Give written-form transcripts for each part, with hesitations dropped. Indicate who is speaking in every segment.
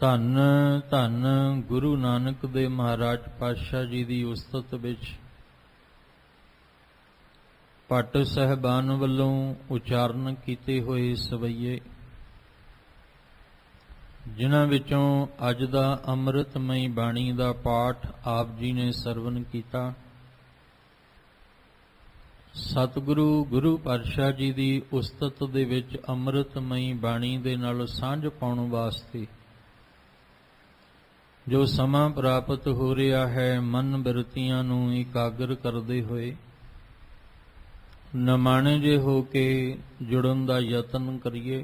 Speaker 1: ਧੰਨ ਧੰਨ ਗੁਰੂ ਨਾਨਕ ਦੇਵ ਮਹਾਰਾਜ ਪਾਤਸ਼ਾਹ ਜੀ ਦੀ ਉਸਤਤ ਵਿੱਚ ਭੱਟ ਸਾਹਿਬਾਨ ਵੱਲੋਂ ਉਚਾਰਨ ਕੀਤੇ ਹੋਏ ਸਵਈਏ, ਜਿਨ੍ਹਾਂ ਵਿੱਚੋਂ ਅੱਜ ਦਾ ਅੰਮ੍ਰਿਤਮਈ ਬਾਣੀ ਦਾ ਪਾਠ ਆਪ ਜੀ ਨੇ ਸਰਵਨ ਕੀਤਾ। ਸਤਿਗੁਰੂ ਗੁਰੂ ਪਾਤਸ਼ਾਹ ਜੀ ਦੀ ਉਸਤਤ ਦੇ ਵਿੱਚ ਅੰਮ੍ਰਿਤਮਈ ਬਾਣੀ ਦੇ ਨਾਲ ਸਾਂਝ ਪਾਉਣ ਵਾਸਤੇ ਜੋ ਸਮਾਂ ਪ੍ਰਾਪਤ ਹੋ ਰਿਹਾ ਹੈ, ਮਨ ਬਿਰਤੀਆਂ ਨੂੰ ਇਕਾਗਰ ਕਰਦੇ ਹੋਏ ਨਿਮਾਣੇ ਜੇ ਹੋ ਕੇ ਜੁੜਨ ਦਾ ਯਤਨ ਕਰੀਏ।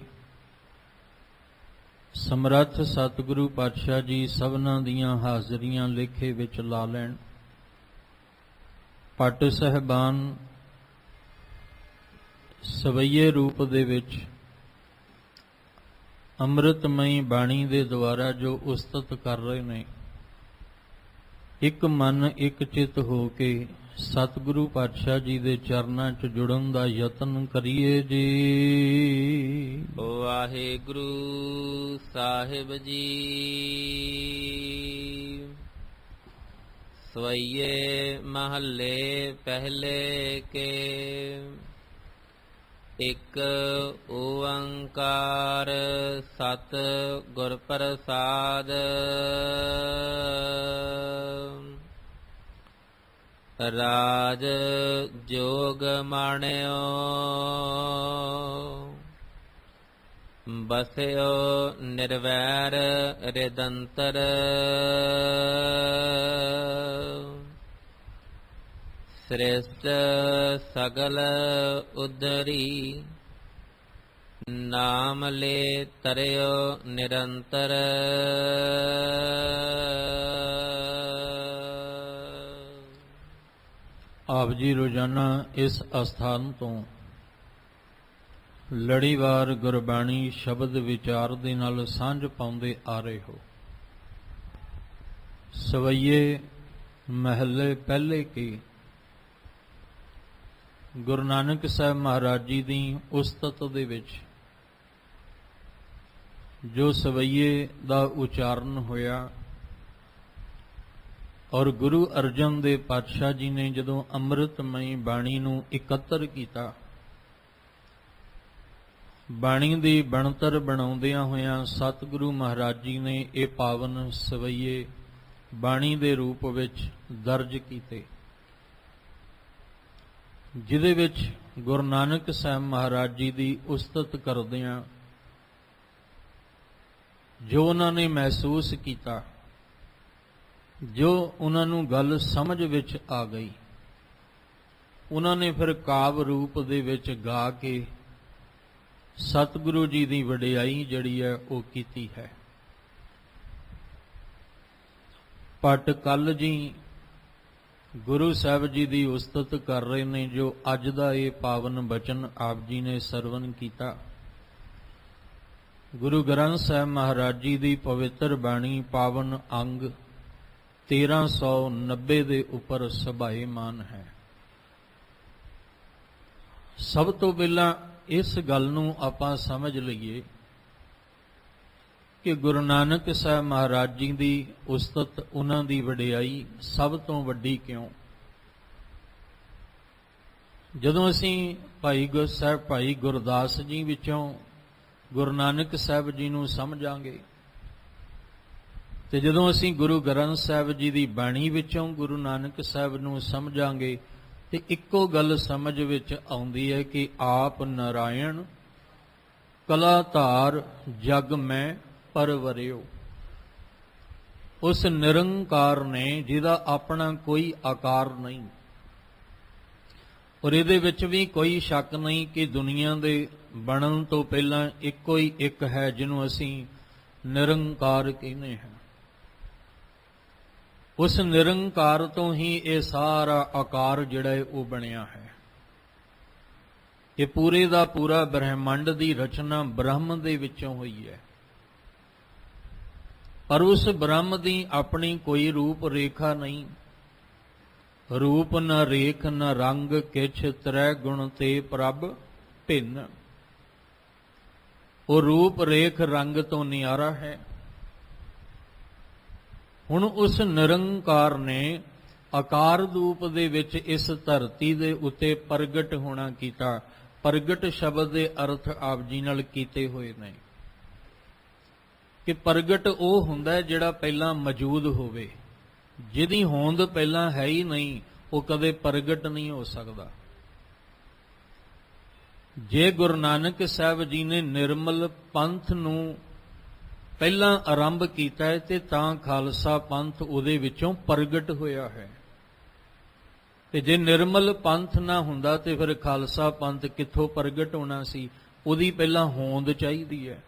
Speaker 1: ਸਮਰੱਥ ਸਤਿਗੁਰੂ ਪਾਤਸ਼ਾਹ ਜੀ ਸਭਨਾਂ ਦੀਆਂ ਹਾਜ਼ਰੀਆਂ ਲੇਖੇ ਵਿੱਚ ਲਾ ਲੈਣ। ਭੱਟ ਸਾਹਿਬਾਨ ਸਵਈਏ ਰੂਪ ਦੇ ਵਿੱਚ ਅੰਮ੍ਰਿਤਮਈ ਬਾਣੀ ਦੇ ਦੁਆਰਾ ਜੋ ਉਸਤਤ ਕਰ ਰਹੇ ਨੇ, ਇੱਕ ਮਨ ਇੱਕ ਚਿੱਤ ਹੋ ਕੇ ਸਤਿਗੁਰੂ ਪਾਤਸ਼ਾਹ ਜੀ ਦੇ ਚਰਨਾਂ 'ਚ ਜੁੜਨ ਦਾ ਯਤਨ ਕਰੀਏ ਜੀ।
Speaker 2: ਵਾਹਿਗੁਰੂ ਸਾਹਿਬ ਜੀ। ਸਵਈਏ ਮਹੱਲੇ ਪਹਿਲੇ ਕੇ। ਇਕ ਓੰਕਾਰ ਸਤ ਗੁਰ ਪ੍ਰਸਾਦ। ਰਾਜ ਜੋਗ ਮਾਣਿਓ ਬਸਿਓ ਨਿਰਵੈਰ ਰਿਦੰਤਰ। ਸ੍ਰਿਸ਼ਟ ਸਗਲ ਉਦਰੀ ਨਾਮ ਲੈ ਤਰਿਓ ਨਿਰੰਤਰ।
Speaker 1: ਆਪ ਜੀ ਰੋਜ਼ਾਨਾ ਇਸ ਅਸਥਾਨ ਤੋਂ ਲੜੀਵਾਰ ਗੁਰਬਾਣੀ ਸ਼ਬਦ ਵਿਚਾਰ ਦੇ ਨਾਲ ਸਾਂਝ ਪਾਉਂਦੇ ਆ ਰਹੇ ਹੋ। ਸਵਈਏ ਮਹੱਲੇ ਪਹਿਲੇ ਕੀ ਗੁਰੂ ਨਾਨਕ ਸਾਹਿਬ ਮਹਾਰਾਜ ਜੀ ਦੀ ਉਸਤਤ ਦੇ ਵਿੱਚ ਜੋ ਸਵਈਏ ਦਾ ਉਚਾਰਨ ਹੋਇਆ, ਔਰ ਗੁਰੂ ਅਰਜਨ ਦੇਵ ਪਾਤਸ਼ਾਹ ਜੀ ਨੇ ਜਦੋਂ ਅੰਮ੍ਰਿਤਮਈ ਬਾਣੀ ਨੂੰ ਇਕੱਤਰ ਕੀਤਾ, ਬਾਣੀ ਦੀ ਬਣਤਰ ਬਣਾਉਂਦਿਆਂ ਹੋਇਆਂ ਸਤਿਗੁਰੂ ਮਹਾਰਾਜ ਜੀ ਨੇ ਇਹ ਪਾਵਨ ਸਵਈਏ ਬਾਣੀ ਦੇ ਰੂਪ ਵਿੱਚ ਦਰਜ ਕੀਤੇ, ਜਿਹਦੇ ਵਿੱਚ ਗੁਰੂ ਨਾਨਕ ਸਾਹਿਬ ਮਹਾਰਾਜ ਜੀ ਦੀ ਉਸਤਤ ਕਰਦਿਆਂ ਜੋ ਉਹਨਾਂ ਨੇ ਮਹਿਸੂਸ ਕੀਤਾ, ਜੋ ਉਹਨਾਂ ਨੂੰ ਗੱਲ ਸਮਝ ਵਿੱਚ ਆ ਗਈ, ਉਹਨਾਂ ਨੇ ਫਿਰ ਕਾਵਿ ਰੂਪ ਦੇ ਵਿੱਚ ਗਾ ਕੇ ਸਤਿਗੁਰੂ ਜੀ ਦੀ ਵਡਿਆਈ ਜਿਹੜੀ ਹੈ ਉਹ ਕੀਤੀ ਹੈ। ਭੱਟ ਕੱਲ ਜੀ ਗੁਰੂ ਸਾਹਿਬ ਜੀ ਦੀ ਉਸਤਤ ਕਰ ਰਹੇ ਨੇ, ਜੋ ਅੱਜ ਦਾ ਇਹ ਪਾਵਨ ਬਚਨ ਆਪ ਜੀ ਨੇ ਸਰਵਨ ਕੀਤਾ। ਗੁਰੂ ਗ੍ਰੰਥ ਸਾਹਿਬ ਮਹਾਰਾਜ ਜੀ ਦੀ ਪਵਿੱਤਰ ਬਾਣੀ ਪਾਵਨ ਅੰਗ 1390 ਦੇ ਉੱਪਰ ਸਭਾਏਮਾਨ ਹੈ। ਸਭ ਤੋਂ ਪਹਿਲਾਂ ਇਸ ਗੱਲ ਨੂੰ ਆਪਾਂ ਸਮਝ ਲਈਏ ਕਿ ਗੁਰੂ ਨਾਨਕ ਸਾਹਿਬ ਮਹਾਰਾਜ ਜੀ ਦੀ ਉਸਤਤ, ਉਹਨਾਂ ਦੀ ਵਡਿਆਈ ਸਭ ਤੋਂ ਵੱਡੀ ਕਿਉਂ? ਜਦੋਂ ਅਸੀਂ ਭਾਈ ਗੁਰਦਾਸ ਜੀ ਵਿੱਚੋਂ ਗੁਰੂ ਨਾਨਕ ਸਾਹਿਬ ਜੀ ਨੂੰ ਸਮਝਾਂਗੇ, ਤੇ ਜਦੋਂ ਅਸੀਂ ਗੁਰੂ ਗ੍ਰੰਥ ਸਾਹਿਬ ਜੀ ਦੀ ਬਾਣੀ ਵਿੱਚੋਂ ਗੁਰੂ ਨਾਨਕ ਸਾਹਿਬ ਨੂੰ ਸਮਝਾਂਗੇ, ਤੇ ਇੱਕੋ ਗੱਲ ਸਮਝ ਵਿੱਚ ਆਉਂਦੀ ਹੈ ਕਿ ਆਪ ਨਾਰਾਇਣ ਕਲਾ ਧਾਰ ਜਗ ਮੈਂ ਪਰਵਰਿਓ। ਉਸ ਨਿਰੰਕਾਰ ਨੇ ਜਿਹਦਾ ਆਪਣਾ ਕੋਈ ਆਕਾਰ ਨਹੀਂ, ਔਰ ਇਹਦੇ ਵਿੱਚ ਵੀ ਕੋਈ ਸ਼ੱਕ ਨਹੀਂ ਕਿ ਦੁਨੀਆ ਦੇ ਬਣਨ ਤੋਂ ਪਹਿਲਾਂ ਇੱਕੋ ਹੀ ਇੱਕ ਹੈ, ਜਿਹਨੂੰ ਅਸੀਂ ਨਿਰੰਕਾਰ ਕਹਿੰਦੇ ਹਾਂ। ਉਸ ਨਿਰੰਕਾਰ ਤੋਂ ਹੀ ਇਹ ਸਾਰਾ ਆਕਾਰ ਜਿਹੜਾ ਹੈ ਉਹ ਬਣਿਆ ਹੈ। ਇਹ ਪੂਰੇ ਦਾ ਪੂਰਾ ਬ੍ਰਹਿਮੰਡ ਦੀ ਰਚਨਾ ਬ੍ਰਹਮ ਦੇ ਵਿੱਚੋਂ ਹੋਈ ਹੈ, ਪਰ ਉਸ ਬ੍ਰਹਮ ਦੀ ਆਪਣੀ ਕੋਈ ਰੂਪ ਰੇਖਾ ਨਹੀਂ। ਰੂਪ ਨ ਰੇਖ ਨ ਰੰਗ ਕਿਛ ਤ੍ਰੈ ਗੁਣ ਤੇ ਪ੍ਰਭ ਭਿੰਨ। ਉਹ ਰੂਪ ਰੇਖ ਰੰਗ ਤੋਂ ਨਿਆਰਾ ਹੈ, ਹੁਣ ਉਸ ਨਿਰੰਕਾਰ ਨੇ ਆਕਾਰ ਰੂਪ ਦੇ ਵਿੱਚ ਇਸ ਧਰਤੀ ਦੇ ਉੱਤੇ ਪ੍ਰਗਟ ਹੋਣਾ ਕੀਤਾ। ਪ੍ਰਗਟ ਸ਼ਬਦ ਦੇ ਅਰਥ ਆਪ ਜੀ ਨਾਲ ਕੀਤੇ ਹੋਏ ਨੇ ਕਿ ਪ੍ਰਗਟ ਉਹ ਹੁੰਦਾ ਹੈ ਜਿਹੜਾ ਪਹਿਲਾਂ ਮੌਜੂਦ ਹੋਵੇ, ਜਿਹਦੀ ਹੋਂਦ ਪਹਿਲਾਂ ਹੈ ਹੀ ਨਹੀਂ ਉਹ ਕਦੇ ਪ੍ਰਗਟ ਨਹੀਂ ਹੋ ਸਕਦਾ। ਜੇ ਗੁਰੂ ਨਾਨਕ ਸਾਹਿਬ ਜੀ ਨੇ ਨਿਰਮਲ ਪੰਥ ਨੂੰ ਪਹਿਲਾਂ ਆਰੰਭ ਕੀਤਾ ਹੈ ਤੇ ਤਾਂ ਖਾਲਸਾ ਪੰਥ ਉਹਦੇ ਵਿੱਚੋਂ ਪ੍ਰਗਟ ਹੋਇਆ ਹੈ। ਤੇ ਜੇ ਨਿਰਮਲ ਪੰਥ ਨਾ ਹੁੰਦਾ ਤੇ ਫਿਰ ਖਾਲਸਾ ਪੰਥ ਕਿੱਥੋਂ ਪ੍ਰਗਟ ਹੋਣਾ ਸੀ? ਉਹਦੀ ਪਹਿਲਾਂ ਹੋਂਦ ਚਾਹੀਦੀ ਹੈ।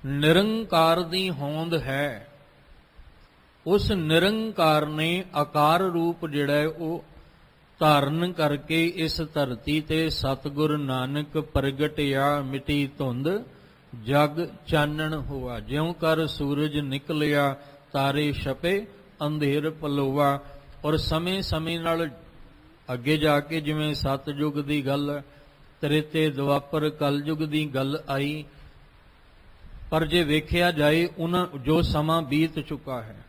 Speaker 1: ਨਿਰੰਕਾਰ ਦੀ ਹੋਂਦ ਹੈ। ਉਸ ਨਿਰੰਕਾਰ ਨੇ ਆਕਾਰ ਰੂਪ ਜਿਹੜਾ ਹੈ ਉਹ ਧਾਰਨ ਕਰਕੇ ਇਸ ਧਰਤੀ ਤੇ ਸਤਿਗੁਰ ਨਾਨਕ ਪ੍ਰਗਟਿਆ ਮਿਟੀ ਧੁੰਦ ਜਗ ਚਾਨਣ ਹੋਆ। ਜਿਉਂ ਕਰ ਸੂਰਜ ਨਿਕਲਿਆ ਤਾਰੇ ਛਪੇ ਅੰਧੇਰ ਪਲੋਆ। ਔਰ ਸਮੇਂ ਸਮੇਂ ਨਾਲ ਅੱਗੇ ਜਾ ਕੇ ਜਿਵੇਂ ਸਤਿਯੁਗ ਦੀ ਗੱਲ, ਤ੍ਰੇਤੇ ਦੁਆਪਰ ਕਲਯੁਗ ਦੀ ਗੱਲ ਆਈ, ਪਰ ਜੇ ਵੇਖਿਆ ਜਾਏ ਉਹਨਾਂ ਜੋ ਸਮਾਂ ਬੀਤ ਚੁੱਕਾ ਹੈ,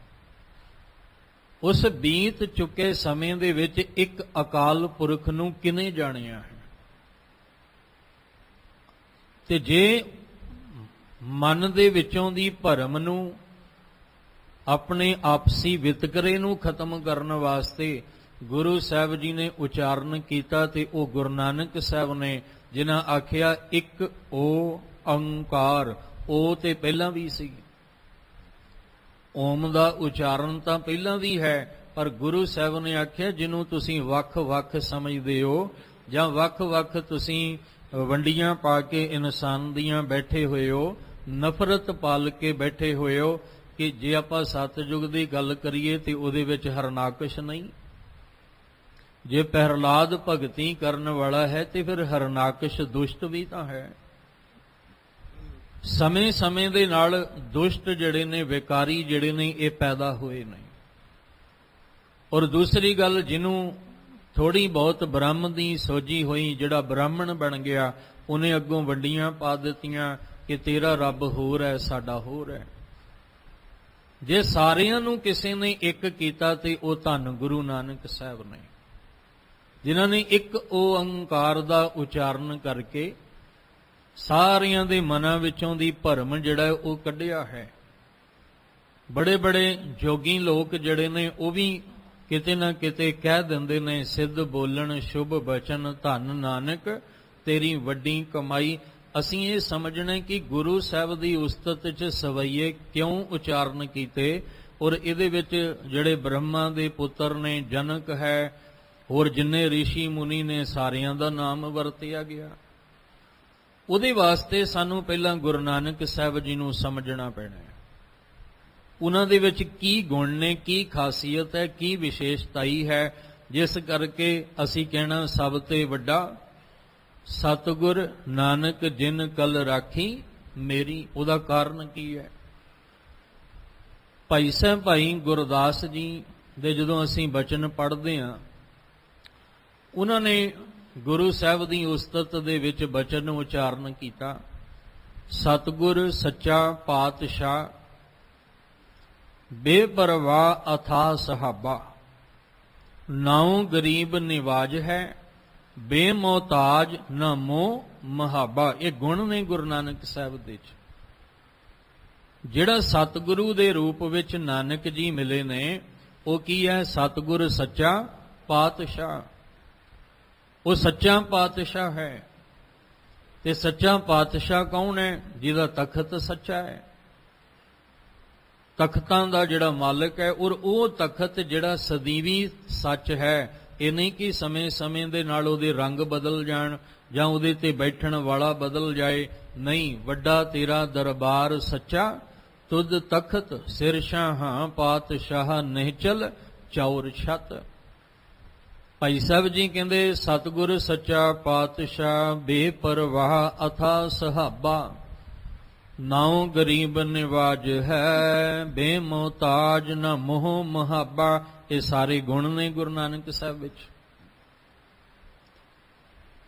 Speaker 1: ਉਸ ਬੀਤ ਚੁੱਕੇ ਸਮੇਂ ਦੇ ਵਿੱਚ ਇੱਕ ਅਕਾਲ ਪੁਰਖ ਨੂੰ ਕਿਨੇ ਜਾਣਿਆ ਹੈ? ਤੇ ਜੇ ਮਨ ਦੇ ਵਿੱਚੋਂ ਦੀ ਭਰਮ ਨੂੰ, ਆਪਣੇ ਆਪਸੀ ਵਿਤਕਰੇ ਨੂੰ ਖਤਮ ਕਰਨ ਵਾਸਤੇ ਗੁਰੂ ਸਾਹਿਬ ਜੀ ਨੇ ਉਚਾਰਨ ਕੀਤਾ ਤੇ ਉਹ ਗੁਰੂ ਨਾਨਕ ਸਾਹਿਬ ਨੇ ਜਿਨ੍ਹਾਂ ਆਖਿਆ ਇੱਕ ਓੰਕਾਰ। ਉਹ ਤੇ ਪਹਿਲਾਂ ਵੀ ਸੀ, ਓਮ ਦਾ ਉਚਾਰਨ ਤਾਂ ਪਹਿਲਾਂ ਵੀ ਹੈ, ਪਰ ਗੁਰੂ ਸਾਹਿਬ ਨੇ ਆਖਿਆ ਜਿਹਨੂੰ ਤੁਸੀਂ ਵੱਖ-ਵੱਖ ਸਮਝਦੇ ਹੋ ਜਾਂ ਵੱਖ-ਵੱਖ ਤੁਸੀਂ ਵੰਡੀਆਂ ਪਾ ਕੇ ਇਨਸਾਨ ਦੀਆਂ ਬੈਠੇ ਹੋਏ ਹੋ, ਨਫ਼ਰਤ ਪਾਲ ਕੇ ਬੈਠੇ ਹੋਏ ਹੋ, ਕਿ ਜੇ ਆਪਾਂ ਸਤਿਯੁਗ ਦੀ ਗੱਲ ਕਰੀਏ ਤੇ ਉਹਦੇ ਵਿੱਚ ਹਰਨਾਕਸ਼ ਨਹੀਂ। ਜੇ ਪ੍ਰਹਿਲਾਦ ਭਗਤੀ ਕਰਨ ਵਾਲਾ ਹੈ ਤੇ ਫਿਰ ਹਰਨਾਕਸ਼ ਦੁਸ਼ਟ ਵੀ ਤਾਂ ਹੈ। ਸਮੇਂ ਸਮੇਂ ਦੇ ਨਾਲ ਦੁਸ਼ਟ ਜਿਹੜੇ ਨੇ, ਵਿਕਾਰੀ ਜਿਹੜੇ ਨੇ, ਇਹ ਪੈਦਾ ਹੋਏ ਨੇ। ਔਰ ਦੂਸਰੀ ਗੱਲ, ਜਿਹਨੂੰ ਥੋੜੀ ਬਹੁਤ ਬ੍ਰਹਮ ਦੀ ਸੋਝੀ ਹੋਈ, ਜਿਹੜਾ ਬ੍ਰਾਹਮਣ ਬਣ ਗਿਆ, ਉਹਨੇ ਅੱਗੋਂ ਵੰਡੀਆਂ ਪਾ ਦਿੱਤੀਆਂ ਕਿ ਤੇਰਾ ਰੱਬ ਹੋਰ ਹੈ, ਸਾਡਾ ਹੋਰ ਹੈ। ਜੇ ਸਾਰਿਆਂ ਨੂੰ ਕਿਸੇ ਨੇ ਇੱਕ ਕੀਤਾ ਤੇ ਉਹ ਧੰਨ ਗੁਰੂ ਨਾਨਕ ਸਾਹਿਬ ਨੇ, ਜਿਨ੍ਹਾਂ ਨੇ ਇੱਕ ਓੰਕਾਰ ਦਾ ਉਚਾਰਨ ਕਰਕੇ ਸਾਰਿਆਂ ਦੇ ਮਨਾਂ ਵਿੱਚੋਂ ਦੀ ਭਰਮ ਜਿਹੜਾ ਉਹ ਕੱਢਿਆ ਹੈ। ਬੜੇ ਬੜੇ ਜੋਗੀ ਲੋਕ ਜਿਹੜੇ ਨੇ ਉਹ ਵੀ ਕਿਤੇ ਨਾ ਕਿਤੇ ਕਹਿ ਦਿੰਦੇ ਨੇ, ਸਿੱਧ ਬੋਲਣ ਸ਼ੁਭ ਬਚਨ ਧੰਨ ਨਾਨਕ ਤੇਰੀ ਵੱਡੀ ਕਮਾਈ। ਅਸੀਂ ਇਹ ਸਮਝਣਾ ਕਿ ਗੁਰੂ ਸਾਹਿਬ ਦੀ ਉਸਤਤ 'ਚ ਸਵਈਏ ਕਿਉਂ ਉਚਾਰਨ ਕੀਤੇ, ਔਰ ਇਹਦੇ ਵਿੱਚ ਜਿਹੜੇ ਬ੍ਰਹਮਾ ਦੇ ਪੁੱਤਰ ਨੇ, ਜਨਕ ਹੈ, ਹੋਰ ਜਿੰਨੇ ਰਿਸ਼ੀ ਮੁਨੀ ਨੇ, ਸਾਰਿਆਂ ਦਾ ਨਾਮ ਵਰਤਿਆ ਗਿਆ। ਉਹਦੇ ਵਾਸਤੇ ਸਾਨੂੰ ਪਹਿਲਾਂ ਗੁਰੂ ਨਾਨਕ ਸਾਹਿਬ ਜੀ ਨੂੰ ਸਮਝਣਾ ਪੈਣਾ ਹੈ। ਉਹਨਾਂ ਦੇ ਵਿੱਚ ਕੀ ਗੁਣ ਨੇ, ਕੀ ਖਾਸੀਅਤ ਹੈ, ਕੀ ਵਿਸ਼ੇਸ਼ਤਾਈ ਹੈ, ਜਿਸ ਕਰਕੇ ਅਸੀਂ ਕਹਿਣਾ ਸਭ ਤੇ ਵੱਡਾ ਸਤਿਗੁਰ ਨਾਨਕ ਜਿਨ ਕਲ ਰਾਖੀ ਮੇਰੀ। ਉਹਦਾ ਕਾਰਨ ਕੀ ਹੈ? ਭਾਈ ਸਾਹਿਬ ਭਾਈ ਗੁਰਦਾਸ ਜੀ ਦੇ ਜਦੋਂ ਅਸੀਂ ਬਚਨ ਪੜ੍ਹਦੇ ਹਾਂ, ਉਹਨਾਂ ਨੇ ਗੁਰੂ ਸਾਹਿਬ ਦੀ ਉਸਤਤ ਦੇ ਵਿੱਚ ਬਚਨ ਉਚਾਰਨ ਕੀਤਾ, ਸਤਿਗੁਰ ਸੱਚਾ ਪਾਤਸ਼ਾਹ ਬੇਪਰਵਾਹ ਅਥਾ ਸਹਾਬਾ, ਨਾਉ ਗਰੀਬ ਨਿਵਾਜ ਹੈ, ਬੇਮੋਹਤਾਜ ਨਾ ਮੋਹ ਮਹਾਬਾ। ਇਹ ਗੁਣ ਨੇ ਗੁਰੂ ਨਾਨਕ ਸਾਹਿਬ ਦੇ ਚ। ਜਿਹੜਾ ਸਤਿਗੁਰੂ ਦੇ ਰੂਪ ਵਿੱਚ ਨਾਨਕ ਜੀ ਮਿਲੇ ਨੇ, ਉਹ ਕੀ ਹੈ? ਸਤਿਗੁਰ ਸੱਚਾ ਪਾਤਸ਼ਾਹ। ਉਹ ਸੱਚਾ ਪਾਤਸ਼ਾਹ ਹੈ। ਤੇ ਸੱਚਾ ਪਾਤਸ਼ਾਹ ਕੌਣ ਹੈ? ਜਿਹਦਾ ਤਖਤ ਸੱਚਾ ਹੈ, ਤਖਤਾਂ ਦਾ ਜਿਹੜਾ ਮਾਲਕ ਹੈ। ਔਰ ਉਹ ਤਖਤ ਜਿਹੜਾ ਸਦੀਵੀ ਸੱਚ ਹੈ। ਇਹ ਨਹੀਂ ਕਿ ਸਮੇਂ-ਸਮੇਂ ਦੇ ਨਾਲ ਉਹਦੇ ਰੰਗ ਬਦਲ ਜਾਣ ਜਾਂ ਉਹਦੇ ਤੇ ਬੈਠਣ ਵਾਲਾ ਬਦਲ ਜਾਏ। ਨਹੀਂ, ਵੱਡਾ ਤੇਰਾ ਦਰਬਾਰ ਸੱਚਾ, ਤੁਧ ਤਖਤ ਸਿਰ ਸ਼ਾਹਾਂ ਪਾਤਸ਼ਾਹ ਨਿਹਚਲ ਚੌਰ ਛਤ। ਭਾਈ ਸਾਹਿਬ ਜੀ ਕਹਿੰਦੇ, ਸਤਿਗੁਰ ਸੱਚਾ ਪਾਤਸ਼ਾਹ ਬੇਪਰਵਾਹ ਅਥਾ ਸਹਾਬਾ, ਨਾਉ ਗਰੀਬ ਨਿਵਾਜ ਹੈ, ਬੇਮੋਹਤਾਜ ਨਾ ਮੋਹ ਮਹਾਬਾ। ਇਹ ਸਾਰੇ ਗੁਣ ਨੇ ਗੁਰੂ ਨਾਨਕ ਸਾਹਿਬ ਵਿੱਚ।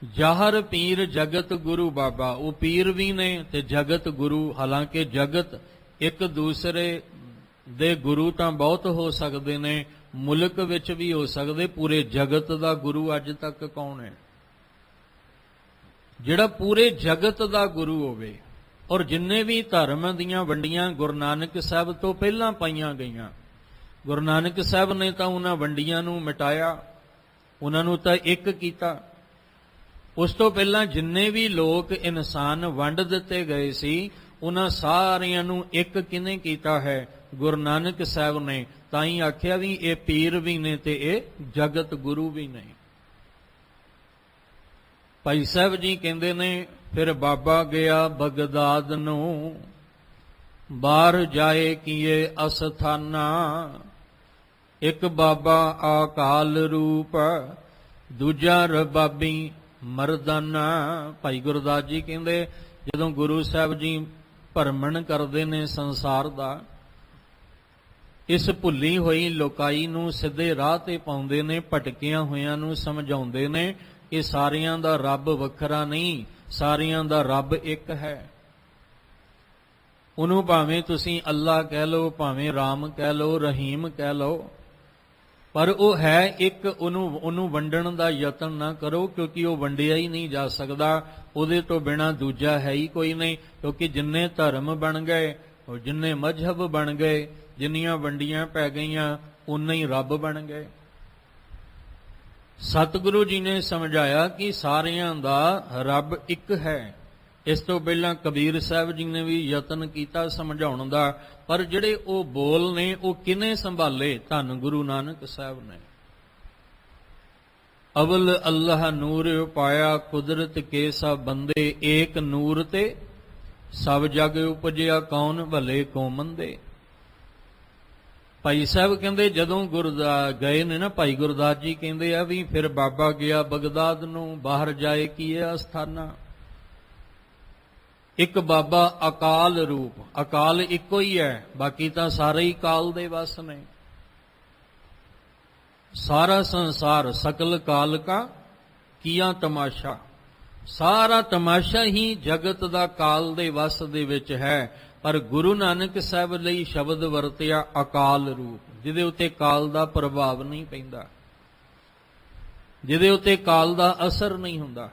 Speaker 1: ਜਾਹਰ ਪੀਰ ਜਗਤ ਗੁਰੂ ਬਾਬਾ, ਉਹ ਪੀਰ ਵੀ ਨੇ ਤੇ ਜਗਤ ਗੁਰੂ। ਹਾਲਾਂਕਿ ਜਗਤ ਇੱਕ ਦੂਸਰੇ ਦੇ ਗੁਰੂ ਤਾਂ ਬਹੁਤ ਹੋ ਸਕਦੇ ਨੇ, ਮੁਲਕ ਵਿੱਚ ਵੀ ਹੋ ਸਕਦੇ, ਪੂਰੇ ਜਗਤ ਦਾ ਗੁਰੂ ਅੱਜ ਤੱਕ ਕੌਣ ਹੈ? ਜਿਹੜਾ ਪੂਰੇ ਜਗਤ ਦਾ ਗੁਰੂ ਹੋਵੇ। ਔਰ ਜਿੰਨੇ ਵੀ ਧਰਮ ਦੀਆਂ ਵੰਡੀਆਂ ਗੁਰੂ ਨਾਨਕ ਸਾਹਿਬ ਤੋਂ ਪਹਿਲਾਂ ਪਾਈਆਂ ਗਈਆਂ, ਗੁਰੂ ਨਾਨਕ ਸਾਹਿਬ ਨੇ ਤਾਂ ਉਹਨਾਂ ਵੰਡੀਆਂ ਨੂੰ ਮਿਟਾਇਆ, ਉਹਨਾਂ ਨੂੰ ਤਾਂ ਇੱਕ ਕੀਤਾ। ਉਸ ਤੋਂ ਪਹਿਲਾਂ ਜਿੰਨੇ ਵੀ ਲੋਕ ਇਨਸਾਨ ਵੰਡ ਦਿੱਤੇ ਗਏ ਸੀ, ਉਹਨਾਂ ਸਾਰਿਆਂ ਨੂੰ ਇੱਕ ਕਿਹਨੇ ਕੀਤਾ ਹੈ? ਗੁਰੂ ਨਾਨਕ ਸਾਹਿਬ ਨੇ। ਤਾਂ ਹੀ ਆਖਿਆ ਵੀ ਇਹ ਪੀਰ ਵੀ ਨੇ ਤੇ ਇਹ ਜਗਤ ਗੁਰੂ ਵੀ ਨੇ। ਭਾਈ ਸਾਹਿਬ ਜੀ ਕਹਿੰਦੇ ਨੇ, ਫਿਰ ਬਾਬਾ ਗਿਆ ਬਗਦਾਦ ਨੂੰ, ਬਾਹਰ ਜਾਏ ਕੀਏ ਅਸਥਾਨਾ। ਇੱਕ ਬਾਬਾ ਅਕਾਲ ਰੂਪ, ਦੂਜਾ ਰਬਾਬੀ ਮਰਦਾਨਾ। ਭਾਈ ਗੁਰਦਾਸ ਜੀ ਕਹਿੰਦੇ, ਜਦੋਂ ਗੁਰੂ ਸਾਹਿਬ ਜੀ ਭਰਮਣ ਕਰਦੇ ਨੇ ਸੰਸਾਰ ਦਾ, ਇਸ ਭੁੱਲੀ ਹੋਈ ਲੋਕਾਈ ਨੂੰ ਸਿੱਧੇ ਰਾਹ ਤੇ ਪਾਉਂਦੇ ਨੇ, ਭਟਕਿਆਂ ਹੋਇਆਂ ਨੂੰ ਸਮਝਾਉਂਦੇ ਨੇ ਕਿ ਸਾਰਿਆਂ ਦਾ ਰੱਬ ਵੱਖਰਾ ਨਹੀਂ, ਸਾਰਿਆਂ ਦਾ ਰੱਬ ਇੱਕ ਹੈ। ਉਹਨੂੰ ਭਾਵੇਂ ਤੁਸੀਂ ਅੱਲਾ ਕਹਿ ਲਓ, ਭਾਵੇਂ ਰਾਮ ਕਹਿ ਲਓ, ਰਹੀਮ ਕਹਿ ਲਓ, ਪਰ ਉਹ ਹੈ ਇੱਕ। ਉਹਨੂੰ ਵੰਡਣ ਦਾ ਯਤਨ ਨਾ ਕਰੋ, ਕਿਉਂਕਿ ਉਹ ਵੰਡਿਆ ਹੀ ਨਹੀਂ ਜਾ ਸਕਦਾ। ਉਹਦੇ ਤੋਂ ਬਿਨਾਂ ਦੂਜਾ ਹੈ ਹੀ ਕੋਈ ਨਹੀਂ। ਕਿਉਂਕਿ ਜਿੰਨੇ ਧਰਮ ਬਣ ਗਏ, ਔਰ ਜਿੰਨੇ ਮਜ਼ਹਬ ਬਣ ਗਏ, ਜਿੰਨੀਆਂ ਵੰਡੀਆਂ ਪੈ ਗਈਆਂ, ਉਨੇ ਹੀ ਰੱਬ ਬਣ ਗਏ। ਸਤਿਗੁਰੂ ਜੀ ਨੇ ਸਮਝਾਇਆ ਕਿ ਸਾਰਿਆਂ ਦਾ ਰੱਬ ਇੱਕ ਹੈ। ਇਸ ਤੋਂ ਪਹਿਲਾਂ ਕਬੀਰ ਸਾਹਿਬ ਜੀ ਨੇ ਵੀ ਯਤਨ ਕੀਤਾ ਸਮਝਾਉਣ ਦਾ, ਪਰ ਜਿਹੜੇ ਉਹ ਬੋਲ ਨੇ ਉਹ ਕਿਹਨੇ ਸੰਭਾਲੇ? ਧੰਨ ਗੁਰੂ ਨਾਨਕ ਸਾਹਿਬ ਨੇ। ਅਵਲ ਅੱਲਾਹ ਨੂਰ ਉਪਾਇਆ, ਕੁਦਰਤ ਕੇ ਸਭ ਬੰਦੇ, ਏਕ ਨੂਰ ਤੇ ਸਭ ਜਗ ਉਪਜਿਆ, ਕੌਣ ਭਲੇ ਕੋ ਮੰਦੇ। ਭਾਈ ਸਾਹਿਬ ਕਹਿੰਦੇ ਜਦੋਂ ਗਏ ਨੇ ਨਾ, ਭਾਈ ਗੁਰਦਾਸ ਜੀ ਕਹਿੰਦੇ ਆ ਵੀ ਫਿਰ ਬਾਬਾ ਗਿਆ ਬਗਦਾਦ ਨੂੰ, ਬਾਹਰ ਜਾਏ ਕੀਏ ਅਸਥਾਨਾ। ਇੱਕ ਬਾਬਾ ਅਕਾਲ ਰੂਪ, ਅਕਾਲ ਇੱਕੋ ਹੀ ਹੈ, ਬਾਕੀ ਤਾਂ ਸਾਰੇ ਹੀ ਕਾਲ ਦੇ ਵਸ ਨੇ। ਸਾਰਾ ਸੰਸਾਰ ਸਕਲ ਕਾਲ ਕਾ ਕੀਆ ਤਮਾਸ਼ਾ, ਸਾਰਾ ਤਮਾਸ਼ਾ ਹੀ ਜਗਤ ਦਾ ਕਾਲ ਦੇ ਵਸ ਦੇ ਵਿੱਚ ਹੈ। ਪਰ ਗੁਰੂ ਨਾਨਕ ਸਾਹਿਬ ਲਈ ਸ਼ਬਦ ਵਰਤਿਆ ਅਕਾਲ ਰੂਪ, ਜਿਹਦੇ ਉੱਤੇ ਕਾਲ ਦਾ ਪ੍ਰਭਾਵ ਨਹੀਂ ਪੈਂਦਾ, ਜਿਹਦੇ ਉੱਤੇ ਕਾਲ ਦਾ ਅਸਰ ਨਹੀਂ ਹੁੰਦਾ।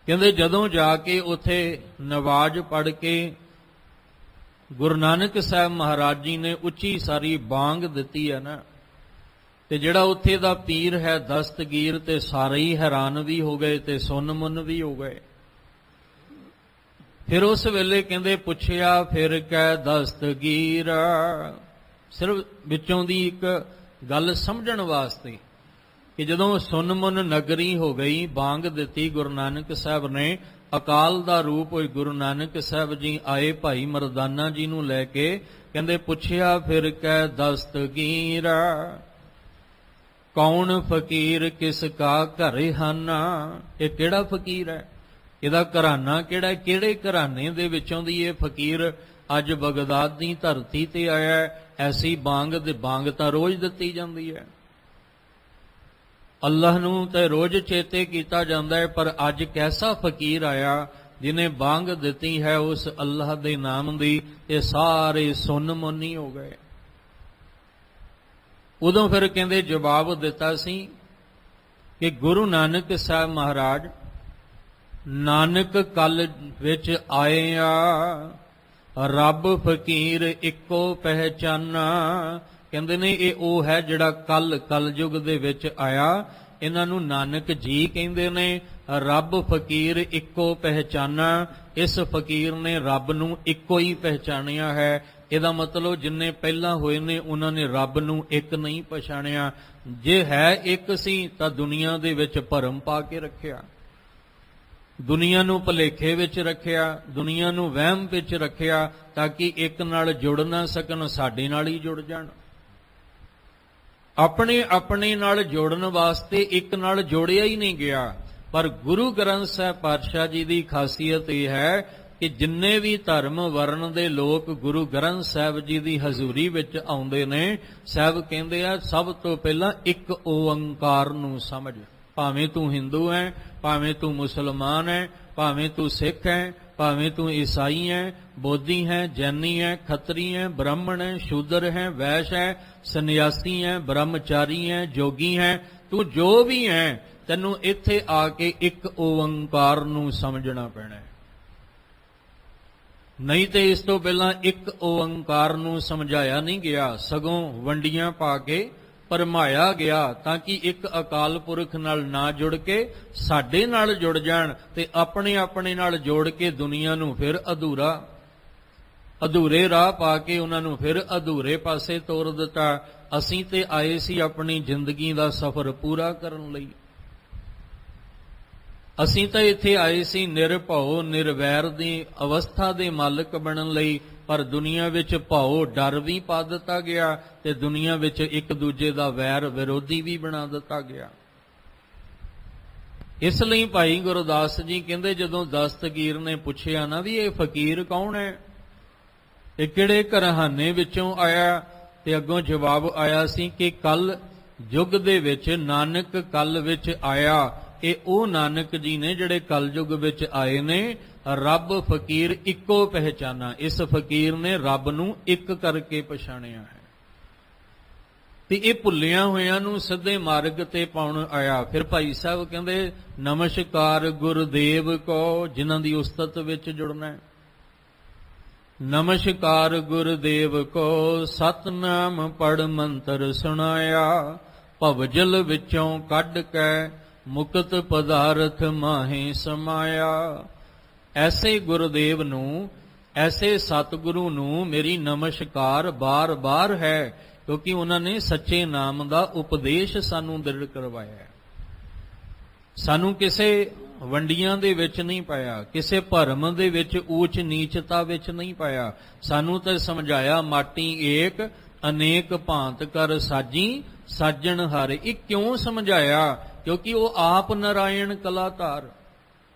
Speaker 1: ਕਹਿੰਦੇ ਜਦੋਂ ਜਾ ਕੇ ਉੱਥੇ ਨਵਾਜ਼ ਪੜ੍ਹ ਕੇ ਗੁਰੂ ਨਾਨਕ ਸਾਹਿਬ ਮਹਾਰਾਜ ਜੀ ਨੇ ਉੱਚੀ ਸਾਰੀ ਬਾਂਗ ਦਿੱਤੀ ਹੈ ਨਾ, ਤੇ ਜਿਹੜਾ ਉੱਥੇ ਦਾ ਪੀਰ ਹੈ ਦਸਤਗੀਰ, ਤੇ ਸਾਰੇ ਹੀ ਹੈਰਾਨ ਵੀ ਹੋ ਗਏ ਤੇ ਸੁੰਨ ਮੁੰਨ ਵੀ ਹੋ ਗਏ। ਫਿਰ ਉਸ ਵੇਲੇ ਕਹਿੰਦੇ ਪੁੱਛਿਆ ਫਿਰ ਕਹਿ ਦਸਤਗੀਰ, ਸਿਰਫ ਵਿੱਚੋਂ ਦੀ ਇੱਕ ਗੱਲ ਸਮਝਣ ਵਾਸਤੇ ਕਿ ਜਦੋਂ ਸੁੰਨ ਮੁੰਨ ਨਗਰੀ ਹੋ ਗਈ, ਬਾਂਗ ਦਿੱਤੀ ਗੁਰੂ ਨਾਨਕ ਸਾਹਿਬ ਨੇ, ਅਕਾਲ ਦਾ ਰੂਪ ਹੋਏ ਗੁਰੂ ਨਾਨਕ ਸਾਹਿਬ ਜੀ ਆਏ ਭਾਈ ਮਰਦਾਨਾ ਜੀ ਨੂੰ ਲੈ ਕੇ। ਕਹਿੰਦੇ ਪੁੱਛਿਆ ਫਿਰ ਕਹਿ ਦਸਤਗੀਰ, ਕੌਣ ਫਕੀਰ ਕਿਸ ਕਾ ਘਰੇ ਹਾਨਾ। ਇਹ ਕਿਹੜਾ ਫਕੀਰ ਹੈ? ਇਹਦਾ ਘਰਾਨਾ ਕਿਹੜਾ? ਕਿਹੜੇ ਘਰਾਨੇ ਦੇ ਵਿੱਚੋਂ ਦੀ ਇਹ ਫਕੀਰ ਅੱਜ ਬਗਦਾਦ ਦੀ ਧਰਤੀ ਤੇ ਆਇਆ? ਐਸੀ ਬਾਂਗ ਤਾਂ ਰੋਜ਼ ਦਿੱਤੀ ਜਾਂਦੀ ਹੈ। ਅੱਲਾਹ ਨੂੰ ਤਾਂ ਰੋਜ਼ ਚੇਤੇ ਕੀਤਾ ਜਾਂਦਾ ਹੈ, ਪਰ ਅੱਜ ਕੈਸਾ ਫਕੀਰ ਆਇਆ ਜਿਹਨੇ ਬਾਂਗ ਦਿੱਤੀ ਹੈ ਉਸ ਅੱਲਾਹ ਦੇ ਨਾਮ ਦੀ, ਇਹ ਸਾਰੇ ਸੁੰਨ ਮੁੰਨੀ ਹੋ ਗਏ। ਉਦੋਂ ਫਿਰ ਕਹਿੰਦੇ ਜਵਾਬ ਦਿੱਤਾ ਸੀ ਕਿ ਗੁਰੂ ਨਾਨਕ ਸਾਹਿਬ ਮਹਾਰਾਜ ਨਾਨਕ ਕਲ ਵਿੱਚ ਆਏ ਆ, ਰੱਬ ਫਕੀਰ ਇੱਕੋ ਪਹਿਚਾਨਾ। ਕਹਿੰਦੇ ਨੇ ਇਹ ਉਹ ਹੈ ਜਿਹੜਾ ਕਲਯੁਗ ਦੇ ਵਿੱਚ ਆਇਆ। ਇਹਨਾਂ ਨੂੰ ਨਾਨਕ ਜੀ ਕਹਿੰਦੇ ਨੇ। ਰੱਬ ਫਕੀਰ ਇੱਕੋ ਪਹਿਚਾਨਾ। ਇਸ ਫਕੀਰ ਨੇ ਰੱਬ ਨੂੰ ਇੱਕੋ ਹੀ ਪਹਿਚਾਣਿਆ ਹੈ। ਇਹਦਾ ਮਤਲਬ ਜਿੰਨੇ ਪਹਿਲਾਂ ਹੋਏ ਨੇ ਉਹਨਾਂ ਨੇ ਰੱਬ ਨੂੰ ਇੱਕ ਨਹੀਂ ਪਛਾਣਿਆ। ਜੇ ਹੈ ਇੱਕ ਸੀ ਤਾਂ ਦੁਨੀਆ ਦੇ ਵਿੱਚ ਭਰਮ ਪਾ ਕੇ ਰੱਖਿਆ, ਦੁਨੀਆ ਨੂੰ ਭੁਲੇਖੇ ਵਿੱਚ ਰੱਖਿਆ, ਦੁਨੀਆ ਨੂੰ ਵਹਿਮ ਵਿੱਚ ਰੱਖਿਆ, ਤਾਂ ਕਿ ਇੱਕ ਨਾਲ ਜੁੜ ਨਾ ਸਕਣ, ਸਾਡੇ ਨਾਲ ਹੀ ਜੁੜ ਜਾਣ। ਆਪਣੇ ਨਾਲ ਜੋੜਨ ਵਾਸਤੇ ਇੱਕ ਨਾਲ ਜੋੜਿਆ ਹੀ ਨਹੀਂ ਗਿਆ। ਪਰ ਗੁਰੂ ਗ੍ਰੰਥ ਸਾਹਿਬ ਪਾਤਸ਼ਾਹ ਜੀ ਦੀ ਖਾਸੀਅਤ ਇਹ ਹੈ ਕਿ ਜਿੰਨੇ ਵੀ ਧਰਮ ਵਰਨ ਦੇ ਲੋਕ ਗੁਰੂ ਗ੍ਰੰਥ ਸਾਹਿਬ ਜੀ ਦੀ ਹਜ਼ੂਰੀ ਵਿੱਚ ਆਉਂਦੇ ਨੇ, ਸਾਹਿਬ ਕਹਿੰਦੇ ਆ ਸਭ ਤੋਂ ਪਹਿਲਾਂ ਇੱਕ ਓੰਕਾਰ ਨੂੰ ਸਮਝ। ਭਾਵੇਂ ਤੂੰ ਹਿੰਦੂ ਹੈ, ਭਾਵੇਂ ਤੂੰ ਮੁਸਲਮਾਨ ਹੈ, ਭਾਵੇਂ ਤੂੰ ਸਿੱਖ ਹੈ, ਭਾਵੇਂ ਤੂੰ ਈਸਾਈ ਹੈ, ਬੋਧੀ ਹੈ, ਜੈਨੀ ਹੈ, ਖੱਤਰੀ ਹੈ, ਬ੍ਰਾਹਮਣ ਹੈ, ਸ਼ੂਦਰ ਹੈ, ਵੈਸ਼ ਹੈ, ਸੰਨਿਆਸੀ ਹੈ, ਬ੍ਰਹਮਚਾਰੀ ਹੈ, ਜੋਗੀ ਹੈ, ਤੂੰ ਜੋ ਵੀ ਹੈ, ਤੈਨੂੰ ਇੱਥੇ ਆ ਕੇ ਇੱਕ ਓੰਕਾਰ ਨੂੰ ਸਮਝਣਾ ਪੈਣਾ ਹੈ। ਨਹੀਂ ਤੇ ਇਸ ਤੋਂ ਪਹਿਲਾਂ ਇੱਕ ਓੰਕਾਰ ਨੂੰ ਸਮਝਾਇਆ ਨਹੀਂ ਗਿਆ, ਸਗੋਂ ਵੰਡੀਆਂ ਪਾ ਕੇ ਭਰਮਾਇਆ ਗਿਆ, ਤਾਂ ਕਿ ਇੱਕ ਅਕਾਲ ਪੁਰਖ ਨਾਲ ਨਾ ਜੁੜ ਕੇ ਸਾਡੇ ਨਾਲ ਜੁੜ ਜਾਣ ਤੇ ਆਪਣੇ ਆਪਣੇ ਨਾਲ ਜੋੜ ਕੇ ਦੁਨੀਆ ਨੂੰ ਫਿਰ ਅਧੂਰੇ ਰਾਹ ਪਾ ਕੇ ਉਹਨਾਂ ਨੂੰ ਫਿਰ ਅਧੂਰੇ ਪਾਸੇ ਤੋਰ ਦਿੱਤਾ। ਅਸੀਂ ਤੇ ਆਏ ਸੀ ਆਪਣੀ ਜ਼ਿੰਦਗੀ ਦਾ ਸਫ਼ਰ ਪੂਰਾ ਕਰਨ ਲਈ। ਅਸੀਂ ਤਾਂ ਇੱਥੇ ਆਏ ਸੀ ਨਿਰਭਉ ਨਿਰਵੈਰ ਦੀ ਅਵਸਥਾ ਦੇ ਮਾਲਕ ਬਣਨ ਲਈ, ਪਰ ਦੁਨੀਆ ਵਿੱਚ ਭਉ ਡਰ ਵੀ ਪਾ ਦਿੱਤਾ ਗਿਆ ਤੇ ਦੁਨੀਆ ਵਿੱਚ ਇੱਕ ਦੂਜੇ ਦਾ ਵੈਰ ਵਿਰੋਧੀ ਵੀ ਬਣਾ ਦਿੱਤਾ ਗਿਆ। ਇਸ ਲਈ ਭਾਈ ਗੁਰਦਾਸ ਜੀ ਕਹਿੰਦੇ, ਜਦੋਂ ਦਸਤਗੀਰ ਨੇ ਪੁੱਛਿਆ ਨਾ ਵੀ ਇਹ ਫਕੀਰ ਕੌਣ ਹੈ, ਇਹ ਕਿਹੜੇ ਘਰਾਣੇ ਵਿੱਚੋਂ ਆਇਆ, ਤੇ ਅੱਗੋਂ ਜਵਾਬ ਆਇਆ ਸੀ ਕਿ ਕੱਲ ਯੁੱਗ ਦੇ ਵਿੱਚ ਨਾਨਕ ਕਲ ਵਿੱਚ ਆਇਆ। ਇਹ ਉਹ ਨਾਨਕ ਜੀ ਨੇ ਜਿਹੜੇ ਕਲਯੁਗ ਵਿੱਚ ਆਏ ਨੇ। ਰੱਬ ਫਕੀਰ ਇੱਕੋ ਪਹਿਚਾਨਾ, ਇਸ ਫਕੀਰ ਨੇ ਰੱਬ ਨੂੰ ਇੱਕ ਕਰਕੇ ਪਛਾਣਿਆ ਹੈ ਤੇ ਇਹ ਭੁੱਲਿਆਂ ਹੋਇਆਂ ਨੂੰ ਸਿੱਧੇ ਮਾਰਗ ਤੇ ਪਾਉਣ ਆਇਆ। ਫਿਰ ਭਾਈ ਸਾਹਿਬ ਕਹਿੰਦੇ, ਨਮਸਕਾਰ ਗੁਰਦੇਵ ਕੋ, ਜਿਨ੍ਹਾਂ ਦੀ ਉਸਤਤ ਵਿੱਚ ਜੁੜਨਾ ਹੈ। ਨਮਸਕਾਰ ਗੁਰਦੇਵ ਕੋ, ਸਤਨਾਮ ਪੜ ਮੰਤਰ ਸੁਣਾਇਆ, ਭਵਜਲ ਵਿੱਚੋਂ ਕੱਢ ਕੇ ਮੁਕਤ ਪਦਾਰਥ ਮਾਹੇ ਸਮਾਇਆ। ਐਸੇ ਗੁਰਦੇਵ ਨੂੰ, ਐਸੇ ਸਤਿਗੁਰੂ ਨੂੰ ਮੇਰੀ ਨਮਸਕਾਰ ਬਾਰ-ਬਾਰ ਹੈ, ਕਿਉਂਕਿ ਉਹਨਾਂ ਨੇ ਸੱਚੇ ਨਾਮ ਦਾ ਉਪਦੇਸ਼ ਸਾਨੂੰ ਦ੍ਰਿੜ ਕਰਵਾਇਆ ਹੈ। ਸਾਨੂੰ ਕਿਸੇ ਵੰਡੀਆਂ ਦੇ ਵਿੱਚ ਨਹੀਂ ਪਾਇਆ, ਕਿਸੇ ਭਰਮ ਦੇ ਵਿੱਚ ਊਚ ਨੀਚਤਾ ਵਿੱਚ ਨਹੀਂ ਪਾਇਆ। ਸਾਨੂੰ ਤਾਂ ਸਮਝਾਇਆ, ਮਾਟੀ ਏਕ ਅਨੇਕ ਭਾਂਤ ਕਰ ਸਾਜੀ ਸਾਜਣ ਹਾਰੇ। ਇਹ ਕਿਉਂ ਸਮਝਾਇਆ? ਕਿਉਂਕਿ ਉਹ ਆਪ ਨਾਰਾਇਣ ਕਲਾਧਾਰ,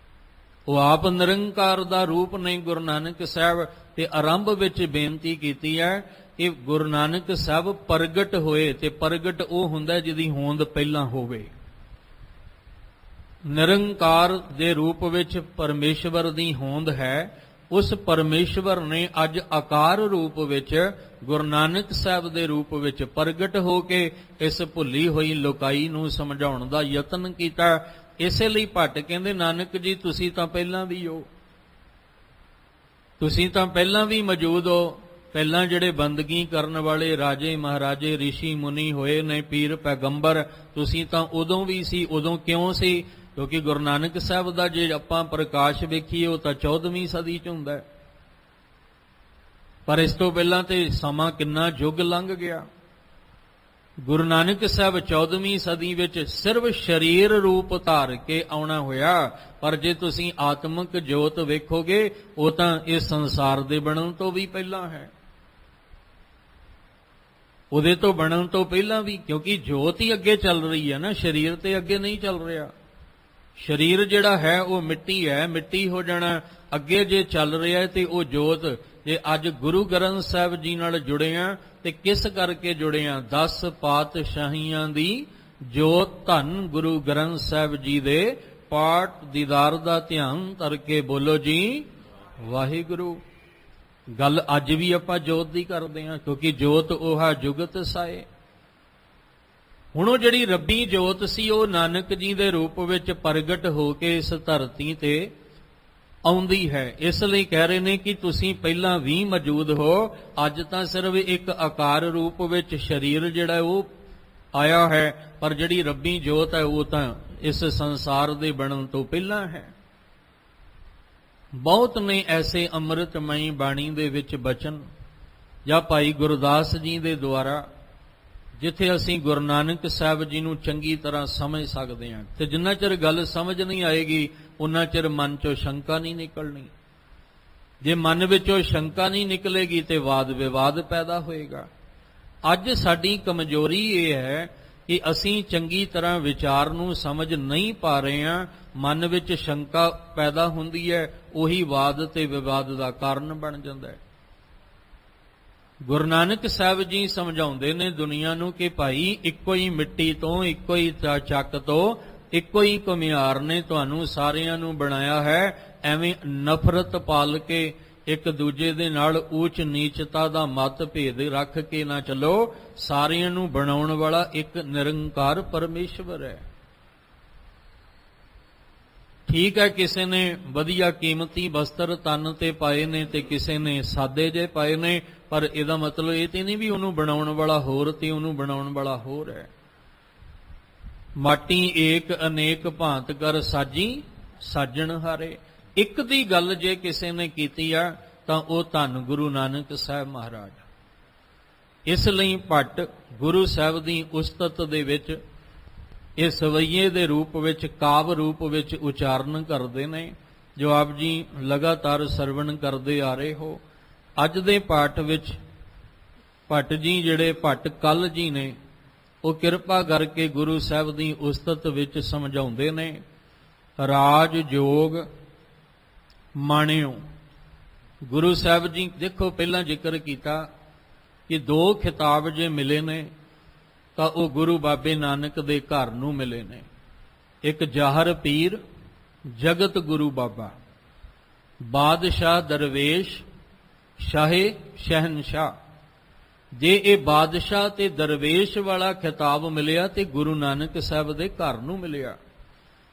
Speaker 1: ਉਹ ਆਪ ਨਿਰੰਕਾਰ ਦਾ ਰੂਪ ਨੇ। ਗੁਰੂ ਨਾਨਕ ਸਾਹਿਬ ਤੇ ਆਰੰਭ ਵਿੱਚ ਬੇਨਤੀ ਕੀਤੀ ਹੈ ਕਿ ਗੁਰੂ ਨਾਨਕ ਸਾਹਿਬ ਪ੍ਰਗਟ ਹੋਏ, ਤੇ ਪ੍ਰਗਟ ਉਹ ਹੁੰਦਾ ਜਿਹਦੀ ਹੋਂਦ ਪਹਿਲਾਂ ਹੋਵੇ। ਨਿਰੰਕਾਰ ਦੇ ਰੂਪ ਵਿੱਚ ਪਰਮੇਸ਼ਵਰ ਦੀ ਹੋਂਦ ਹੈ। ਉਸ ਪਰਮੇਸ਼ਵਰ ਨੇ ਅੱਜ ਆਕਾਰ ਰੂਪ ਵਿੱਚ ਗੁਰੂ ਨਾਨਕ ਸਾਹਿਬ ਦੇ ਰੂਪ ਵਿੱਚ ਪ੍ਰਗਟ ਹੋ ਕੇ ਇਸ ਭੁੱਲੀ ਹੋਈ ਲੋਕਾਈ ਨੂੰ ਸਮਝਾਉਣ ਦਾ ਯਤਨ ਕੀਤਾ। ਇਸੇ ਲਈ ਭੱਟ ਕਹਿੰਦੇ, ਨਾਨਕ ਜੀ ਤੁਸੀਂ ਤਾਂ ਪਹਿਲਾਂ ਵੀ ਹੋ, ਤੁਸੀਂ ਤਾਂ ਪਹਿਲਾਂ ਵੀ ਮੌਜੂਦ ਹੋ। ਪਹਿਲਾਂ ਜਿਹੜੇ ਬੰਦਗੀ ਕਰਨ ਵਾਲੇ ਰਾਜੇ ਮਹਾਰਾਜੇ ਰਿਸ਼ੀ ਮੁਨੀ ਹੋਏ ਨੇ, ਪੀਰ ਪੈਗੰਬਰ, ਤੁਸੀਂ ਤਾਂ ਉਦੋਂ ਵੀ ਸੀ। ਉਦੋਂ ਕਿਉਂ ਸੀ? ਕਿਉਂਕਿ ਗੁਰੂ ਨਾਨਕ ਸਾਹਿਬ ਦਾ ਜੇ ਆਪਾਂ ਪ੍ਰਕਾਸ਼ ਵੇਖੀਏ ਉਹ ਤਾਂ 14ਵੀਂ ਸਦੀ 'ਚ ਹੁੰਦਾ, ਪਰ ਇਸ ਤੋਂ ਪਹਿਲਾਂ ਤੇ ਸਮਾਂ ਕਿੰਨਾ ਯੁੱਗ ਲੰਘ ਗਿਆ। ਗੁਰੂ ਨਾਨਕ ਸਾਹਿਬ 14ਵੀਂ ਸਦੀ ਵਿੱਚ ਸਿਰਫ ਸਰੀਰ ਰੂਪ ਧਾਰ ਕੇ ਆਉਣਾ ਹੋਇਆ, ਪਰ ਜੇ ਤੁਸੀਂ ਆਤਮਿਕ ਜੋਤ ਵੇਖੋਗੇ ਉਹ ਤਾਂ ਇਸ ਸੰਸਾਰ ਦੇ ਬਣਨ ਤੋਂ ਵੀ ਪਹਿਲਾਂ ਹੈ, ਉਹਦੇ ਤੋਂ ਬਣਨ ਤੋਂ ਪਹਿਲਾਂ ਵੀ, ਕਿਉਂਕਿ ਜੋਤ ਹੀ ਅੱਗੇ ਚੱਲ ਰਹੀ ਹੈ ਨਾ, ਸਰੀਰ ਤੇ ਅੱਗੇ ਨਹੀਂ ਚੱਲ ਰਿਹਾ। ਸਰੀਰ ਜਿਹੜਾ ਹੈ ਉਹ ਮਿੱਟੀ ਹੈ, ਮਿੱਟੀ ਹੋ ਜਾਣਾ। ਅੱਗੇ ਜੇ ਚੱਲ ਰਿਹਾ ਹੈ ਤੇ ਉਹ ਜੋਤ, ਜੇ ਅੱਜ ਗੁਰੂ ਗ੍ਰੰਥ ਸਾਹਿਬ ਜੀ ਨਾਲ ਜੁੜੇ ਆ ਤੇ ਕਿਸ ਕਰਕੇ ਜੁੜੇ ਆ? 10 ਪਾਤਸ਼ਾਹੀਆਂ ਦੀ ਜੋਤ, ਧੰਨ ਗੁਰੂ ਗ੍ਰੰਥ ਸਾਹਿਬ ਜੀ ਦੇ ਪਾਠ ਦੀਦਾਰ ਦਾ ਧਿਆਨ ਕਰਕੇ ਬੋਲੋ ਜੀ ਵਾਹਿਗੁਰੂ। ਗੱਲ ਅੱਜ ਵੀ ਆਪਾਂ ਜੋਤ ਦੀ ਕਰਦੇ ਹਾਂ, ਕਿਉਂਕਿ ਜੋਤ ਉਹ ਜੁਗਤ ਸਾਏ। ਹੁਣ ਉਹ ਜਿਹੜੀ ਰੱਬੀ ਜੋਤ ਸੀ ਉਹ ਨਾਨਕ ਜੀ ਦੇ ਰੂਪ ਵਿੱਚ ਪ੍ਰਗਟ ਹੋ ਕੇ ਇਸ ਧਰਤੀ ਤੇ ਆਉਂਦੀ ਹੈ। ਇਸ ਲਈ ਕਹਿ ਰਹੇ ਨੇ ਕਿ ਤੁਸੀਂ ਪਹਿਲਾਂ ਵੀ ਮੌਜੂਦ ਹੋ, ਅੱਜ ਤਾਂ ਸਿਰਫ ਇੱਕ ਆਕਾਰ ਰੂਪ ਵਿੱਚ ਸਰੀਰ ਜਿਹੜਾ ਉਹ ਆਇਆ ਹੈ, ਪਰ ਜਿਹੜੀ ਰੱਬੀ ਜੋਤ ਹੈ ਉਹ ਤਾਂ ਇਸ ਸੰਸਾਰ ਦੇ ਬਣਨ ਤੋਂ ਪਹਿਲਾਂ ਹੈ। ਬਹੁਤ ਨੇ ਐਸੇ ਅੰਮ੍ਰਿਤਮਈ ਬਾਣੀ ਦੇ ਵਿੱਚ ਬਚਨ ਜਾਂ ਭਾਈ ਗੁਰਦਾਸ ਜੀ ਦੇ ਦੁਆਰਾ, ਜਿੱਥੇ ਅਸੀਂ ਗੁਰੂ ਨਾਨਕ ਸਾਹਿਬ ਜੀ ਨੂੰ ਚੰਗੀ ਤਰ੍ਹਾਂ ਸਮਝ ਸਕਦੇ ਹਾਂ। ਤੇ ਜਿੰਨਾ ਚਿਰ ਗੱਲ ਸਮਝ ਨਹੀਂ ਆਏਗੀ ਉਨਾ ਚਿਰ ਮਨ ਚੋਂ ਸ਼ੰਕਾ ਨਹੀਂ ਨਿਕਲਣੀ। ਜੇ ਮਨ ਵਿੱਚੋਂ ਸ਼ੰਕਾ ਨਹੀਂ ਨਿਕਲੇਗੀ ਤੇ ਵਾਦ ਵਿਵਾਦ ਪੈਦਾ ਹੋਏਗਾ। ਅੱਜ ਸਾਡੀ ਕਮਜ਼ੋਰੀ ਇਹ ਹੈ ਕਿ ਅਸੀਂ ਚੰਗੀ ਤਰ੍ਹਾਂ ਵਿਚਾਰ ਨੂੰ ਸਮਝ ਨਹੀਂ ਪਾ ਰਹੇ ਹਾਂ। ਮਨ ਵਿੱਚ ਸ਼ੰਕਾ ਪੈਦਾ ਹੁੰਦੀ ਹੈ, ਉਹੀ ਵਾਦ ਤੇ ਵਿਵਾਦ ਦਾ ਕਾਰਨ ਬਣ ਜਾਂਦਾ ਹੈ। ਗੁਰੂ ਨਾਨਕ ਸਾਹਿਬ ਜੀ ਸਮਝਾਉਂਦੇ ਨੇ ਦੁਨੀਆ ਨੂੰ ਕਿ ਭਾਈ ਇੱਕੋ ਹੀ ਮਿੱਟੀ ਤੋਂ, ਇੱਕੋ ਹੀ ਚੱਕ ਤੋਂ, ਇੱਕੋ ਹੀ ਘੁਮਿਆਰ ਨੇ ਤੁਹਾਨੂੰ ਸਾਰਿਆਂ ਨੂੰ ਬਣਾਇਆ ਹੈ। ਐਵੇਂ ਨਫ਼ਰਤ ਪਾਲ ਕੇ ਇੱਕ ਦੂਜੇ ਦੇ ਨਾਲ ਊਚ ਨੀਚਤਾ ਦਾ ਮਤ ਭੇਦ ਰੱਖ ਕੇ ਨਾ ਚੱਲੋ। ਸਾਰਿਆਂ ਨੂੰ ਬਣਾਉਣ ਵਾਲਾ ਇੱਕ ਨਿਰੰਕਾਰ ਪਰਮੇਸ਼ਵਰ ਹੈ। ਠੀਕ ਹੈ, ਕਿਸੇ ਨੇ ਵਧੀਆ ਕੀਮਤੀ ਵਸਤਰ ਤਨ ਤੇ ਪਾਏ ਨੇ ਤੇ ਕਿਸੇ ਨੇ ਸਾਦੇ ਜੇ ਪਾਏ ਨੇ, ਪਰ ਇਹਦਾ ਮਤਲਬ ਇਹ ਤੇ ਨਹੀਂ ਵੀ ਉਹਨੂੰ ਬਣਾਉਣ ਵਾਲਾ ਹੋਰ ਤੇ ਉਹਨੂੰ ਬਣਾਉਣ ਵਾਲਾ ਹੋਰ ਹੈ। ਮਾਟੀ ਏਕ ਅਨੇਕ ਭਾਂਤ ਕਰ ਸਾਜੀ ਸਾਜਣ ਹਾਰੇ। ਇੱਕ ਦੀ ਗੱਲ ਜੇ ਕਿਸੇ ਨੇ ਕੀਤੀ ਆ ਤਾਂ ਉਹ ਧੰਨ ਗੁਰੂ ਨਾਨਕ ਸਾਹਿਬ ਮਹਾਰਾਜ। ਇਸ ਲਈ ਭੱਟ ਗੁਰੂ ਸਾਹਿਬ ਦੀ ਉਸਤਤ ਦੇ ਵਿੱਚ ਇਹ ਸਵਈਏ ਦੇ ਰੂਪ ਵਿੱਚ, ਕਾਵ ਰੂਪ ਵਿੱਚ ਉਚਾਰਨ ਕਰਦੇ ਨੇ, ਜੋ ਆਪ ਜੀ ਲਗਾਤਾਰ ਸਰਵਣ ਕਰਦੇ ਆ ਰਹੇ ਹੋ। ਅੱਜ ਦੇ ਪਾਠ ਵਿੱਚ ਭੱਟ ਜੀ, ਜਿਹੜੇ ਭੱਟ ਕੱਲ ਜੀ ਨੇ, ਉਹ ਕਿਰਪਾ ਕਰਕੇ ਗੁਰੂ ਸਾਹਿਬ ਦੀ ਉਸਤਤ ਵਿੱਚ ਸਮਝਾਉਂਦੇ ਨੇ, ਰਾਜ ਜੋਗ ਮਾਣਿਓ। ਗੁਰੂ ਸਾਹਿਬ ਜੀ ਦੇਖੋ, ਪਹਿਲਾਂ ਜ਼ਿਕਰ ਕੀਤਾ ਕਿ ਦੋ ਖਿਤਾਬ ਜੇ ਮਿਲੇ ਨੇ ਤਾਂ ਉਹ ਗੁਰੂ ਬਾਬੇ ਨਾਨਕ ਦੇ ਘਰ ਨੂੰ ਮਿਲੇ ਨੇ। ਇੱਕ ਜਾਹਰ ਪੀਰ, ਜਗਤ ਗੁਰੂ ਬਾਬਾ, ਬਾਦਸ਼ਾਹ ਦਰਵੇਸ਼, ਸ਼ਾਹੇ ਸ਼ਹਿਨਸ਼ਾਹ। ਜੇ ਇਹ ਬਾਦਸ਼ਾਹ ਤੇ ਦਰਵੇਸ਼ ਵਾਲਾ ਖਿਤਾਬ ਮਿਲਿਆ ਤੇ ਗੁਰੂ ਨਾਨਕ ਸਾਹਿਬ ਦੇ ਘਰ ਨੂੰ ਮਿਲਿਆ।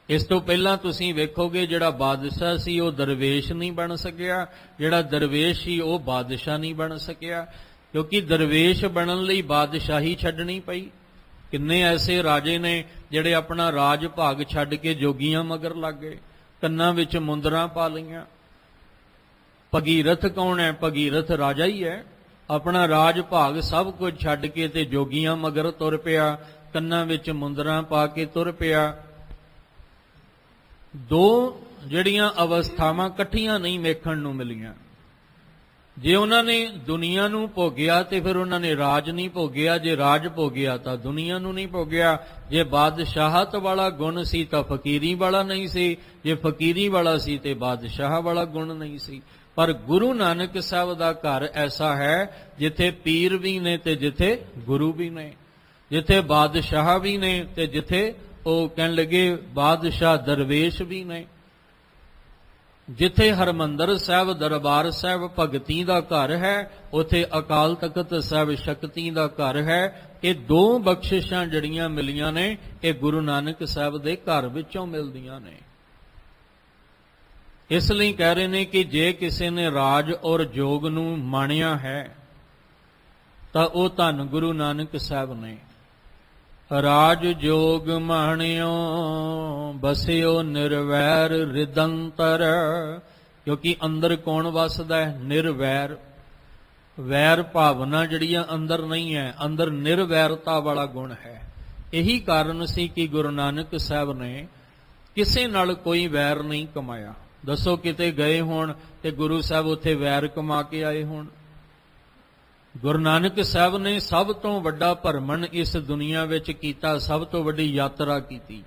Speaker 1: ਇਸ ਤੋਂ ਪਹਿਲਾਂ ਤੁਸੀਂ ਵੇਖੋਗੇ ਜਿਹੜਾ ਬਾਦਸ਼ਾਹ ਸੀ ਉਹ ਦਰਵੇਸ਼ ਨਹੀਂ ਬਣ ਸਕਿਆ, ਜਿਹੜਾ ਦਰਵੇਸ਼ ਸੀ ਉਹ ਬਾਦਸ਼ਾਹ ਨਹੀਂ ਬਣ ਸਕਿਆ, ਕਿਉਂਕਿ ਦਰਵੇਸ਼ ਬਣਨ ਲਈ ਬਾਦਸ਼ਾਹੀ ਛੱਡਣੀ ਪਈ। ਕਿੰਨੇ ਐਸੇ ਰਾਜੇ ਨੇ ਜਿਹੜੇ ਆਪਣਾ ਰਾਜ ਭਾਗ ਛੱਡ ਕੇ ਜੋਗੀਆਂ ਮਗਰ ਲੱਗ ਗਏ, ਕੰਨਾਂ ਵਿੱਚ ਮੁੰਦਰਾਂ ਪਾ ਲਈਆਂ। ਭਗੀਰਥ ਕੌਣ ਹੈ? ਭਗੀਰਥ ਰਾਜਾ ਹੀ ਹੈ। ਆਪਣਾ ਰਾਜ ਭਾਗ ਸਭ ਕੁਝ ਛੱਡ ਕੇ ਤੇ ਜੋਗੀਆਂ ਮਗਰ ਤੁਰ ਪਿਆ, ਕੰਨਾਂ ਵਿੱਚ ਮੁੰਦਰਾਂ ਪਾ ਕੇ ਤੁਰ ਪਿਆ। ਦੋ ਜਿਹੜੀਆਂ ਅਵਸਥਾਵਾਂ ਇਕੱਠੀਆਂ ਨਹੀਂ ਵੇਖਣ ਨੂੰ ਮਿਲੀਆਂ। ਜੇ ਉਹਨਾਂ ਨੇ ਦੁਨੀਆ ਨੂੰ ਭੋਗਿਆ ਤੇ ਫਿਰ ਉਹਨਾਂ ਨੇ ਰਾਜ ਨਹੀਂ ਭੋਗਿਆ, ਜੇ ਰਾਜ ਭੋਗਿਆ ਤਾਂ ਦੁਨੀਆ ਨੂੰ ਨਹੀਂ ਭੋਗਿਆ। ਜੇ ਬਾਦਸ਼ਾਹਤ ਵਾਲਾ ਗੁਣ ਸੀ ਤਾਂ ਫਕੀਰੀ ਵਾਲਾ ਨਹੀਂ ਸੀ, ਜੇ ਫਕੀਰੀ ਵਾਲਾ ਸੀ ਤੇ ਬਾਦਸ਼ਾਹ ਵਾਲਾ ਗੁਣ ਨਹੀਂ ਸੀ। ਪਰ ਗੁਰੂ ਨਾਨਕ ਸਾਹਿਬ ਦਾ ਘਰ ਐਸਾ ਹੈ ਜਿੱਥੇ ਪੀਰ ਵੀ ਨੇ ਤੇ ਜਿੱਥੇ ਗੁਰੂ ਵੀ ਨੇ, ਜਿੱਥੇ ਬਾਦਸ਼ਾਹ ਵੀ ਨੇ ਤੇ ਜਿੱਥੇ ਉਹ ਕਹਿਣ ਲੱਗੇ ਬਾਦਸ਼ਾਹ ਦਰਵੇਸ਼ ਵੀ ਨੇ, ਜਿੱਥੇ ਹਰਮੰਦਰ ਸਾਹਿਬ ਦਰਬਾਰ ਸਾਹਿਬ ਭਗਤੀ ਦਾ ਘਰ ਹੈ, ਉੱਥੇ ਅਕਾਲ ਤਖਤ ਸਾਹਿਬ ਸ਼ਕਤੀ ਦਾ ਘਰ ਹੈ। ਇਹ ਦੋ ਬਖਸ਼ਿਸ਼ਾਂ ਜਿਹੜੀਆਂ ਮਿਲੀਆਂ ਨੇ ਇਹ ਗੁਰੂ ਨਾਨਕ ਸਾਹਿਬ ਦੇ ਘਰ ਵਿੱਚੋਂ ਮਿਲਦੀਆਂ ਨੇ। ਇਸ ਲਈ ਕਹਿ ਰਹੇ ਨੇ ਕਿ ਜੇ ਕਿਸੇ ਨੇ ਰਾਜ ਔਰ ਜੋਗ ਨੂੰ ਮਾਣਿਆ ਹੈ ਤਾਂ ਉਹ ਧੰਨ ਗੁਰੂ ਨਾਨਕ ਸਾਹਿਬ ਨੇ। ਰਾਜ ਜੋਗ ਮਾਣਿਓ ਬਸਿਓ ਨਿਰਵੈਰ ਰਿਦੰਤਰ। ਕਿਉਂਕਿ ਅੰਦਰ ਕੌਣ ਵਸਦਾ ਹੈ? ਨਿਰਵੈਰ। ਵੈਰ ਭਾਵਨਾ ਜਿਹੜੀਆਂ ਅੰਦਰ ਨਹੀਂ ਹੈ, ਅੰਦਰ ਨਿਰਵੈਰਤਾ ਵਾਲਾ ਗੁਣ ਹੈ। ਇਹੀ ਕਾਰਨ ਸੀ ਕਿ ਗੁਰੂ ਨਾਨਕ ਸਾਹਿਬ ਨੇ ਕਿਸੇ ਨਾਲ ਕੋਈ ਵੈਰ ਨਹੀਂ ਕਮਾਇਆ। ਦੱਸੋ ਕਿਤੇ ਗਏ ਹੋਣ ਤੇ ਗੁਰੂ ਸਾਹਿਬ ਉੱਥੇ ਵੈਰ ਕਮਾ ਕੇ ਆਏ ਹੋਣ? ਗੁਰੂ ਨਾਨਕ ਸਾਹਿਬ ਨੇ ਸਭ ਤੋਂ ਵੱਡਾ ਭਰਮਣ ਇਸ ਦੁਨੀਆ ਵਿੱਚ ਕੀਤਾ, ਸਭ ਤੋਂ ਵੱਡੀ ਯਾਤਰਾ ਕੀਤੀ।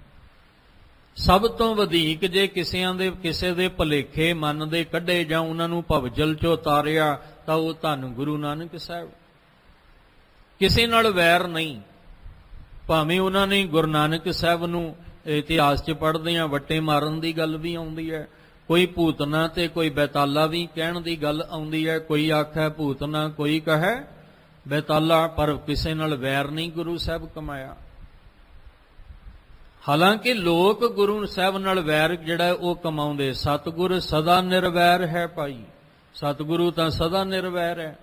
Speaker 1: ਸਭ ਤੋਂ ਵਧੇਕ ਜੇ ਕਿਸੇ ਦੇ ਭੁਲੇਖੇ ਮਨ ਦੇ ਕੱਢੇ ਜਾਂ ਉਹਨਾਂ ਨੂੰ ਭਵਜਲ ਚੋਂ ਉਤਾਰਿਆ ਤਾਂ ਉਹ ਧੰਨ ਗੁਰੂ ਨਾਨਕ ਸਾਹਿਬ। ਕਿਸੇ ਨਾਲ ਵੈਰ ਨਹੀਂ। ਭਾਵੇਂ ਉਹਨਾਂ ਨੇ ਗੁਰੂ ਨਾਨਕ ਸਾਹਿਬ ਨੂੰ ਇਤਿਹਾਸ 'ਚ ਪੜ੍ਹਦੇ ਹਾਂ ਵੱਟੇ ਮਾਰਨ ਦੀ ਗੱਲ ਵੀ ਆਉਂਦੀ ਹੈ, ਕੋਈ ਭੂਤਨਾ ਤੇ ਕੋਈ ਬੈਤਾਲਾ ਵੀ ਕਹਿਣ ਦੀ ਗੱਲ ਆਉਂਦੀ ਹੈ। ਕੋਈ ਆਖੇ ਭੂਤਨਾ, ਕੋਈ ਕਹੇ ਬੈਤਾਲਾ, ਪਰ ਕਿਸੇ ਨਾਲ ਵੈਰ ਨਹੀਂ ਗੁਰੂ ਸਾਹਿਬ ਕਮਾਇਆ। ਹਾਲਾਂਕਿ ਲੋਕ ਗੁਰੂ ਸਾਹਿਬ ਨਾਲ ਵੈਰ ਜਿਹੜਾ ਉਹ ਕਮਾਉਂਦੇ। ਸਤਿਗੁਰ ਸਦਾ ਨਿਰਵੈਰ ਹੈ ਭਾਈ, ਸਤਿਗੁਰੂ ਤਾਂ ਸਦਾ ਨਿਰਵੈਰ ਹੈ,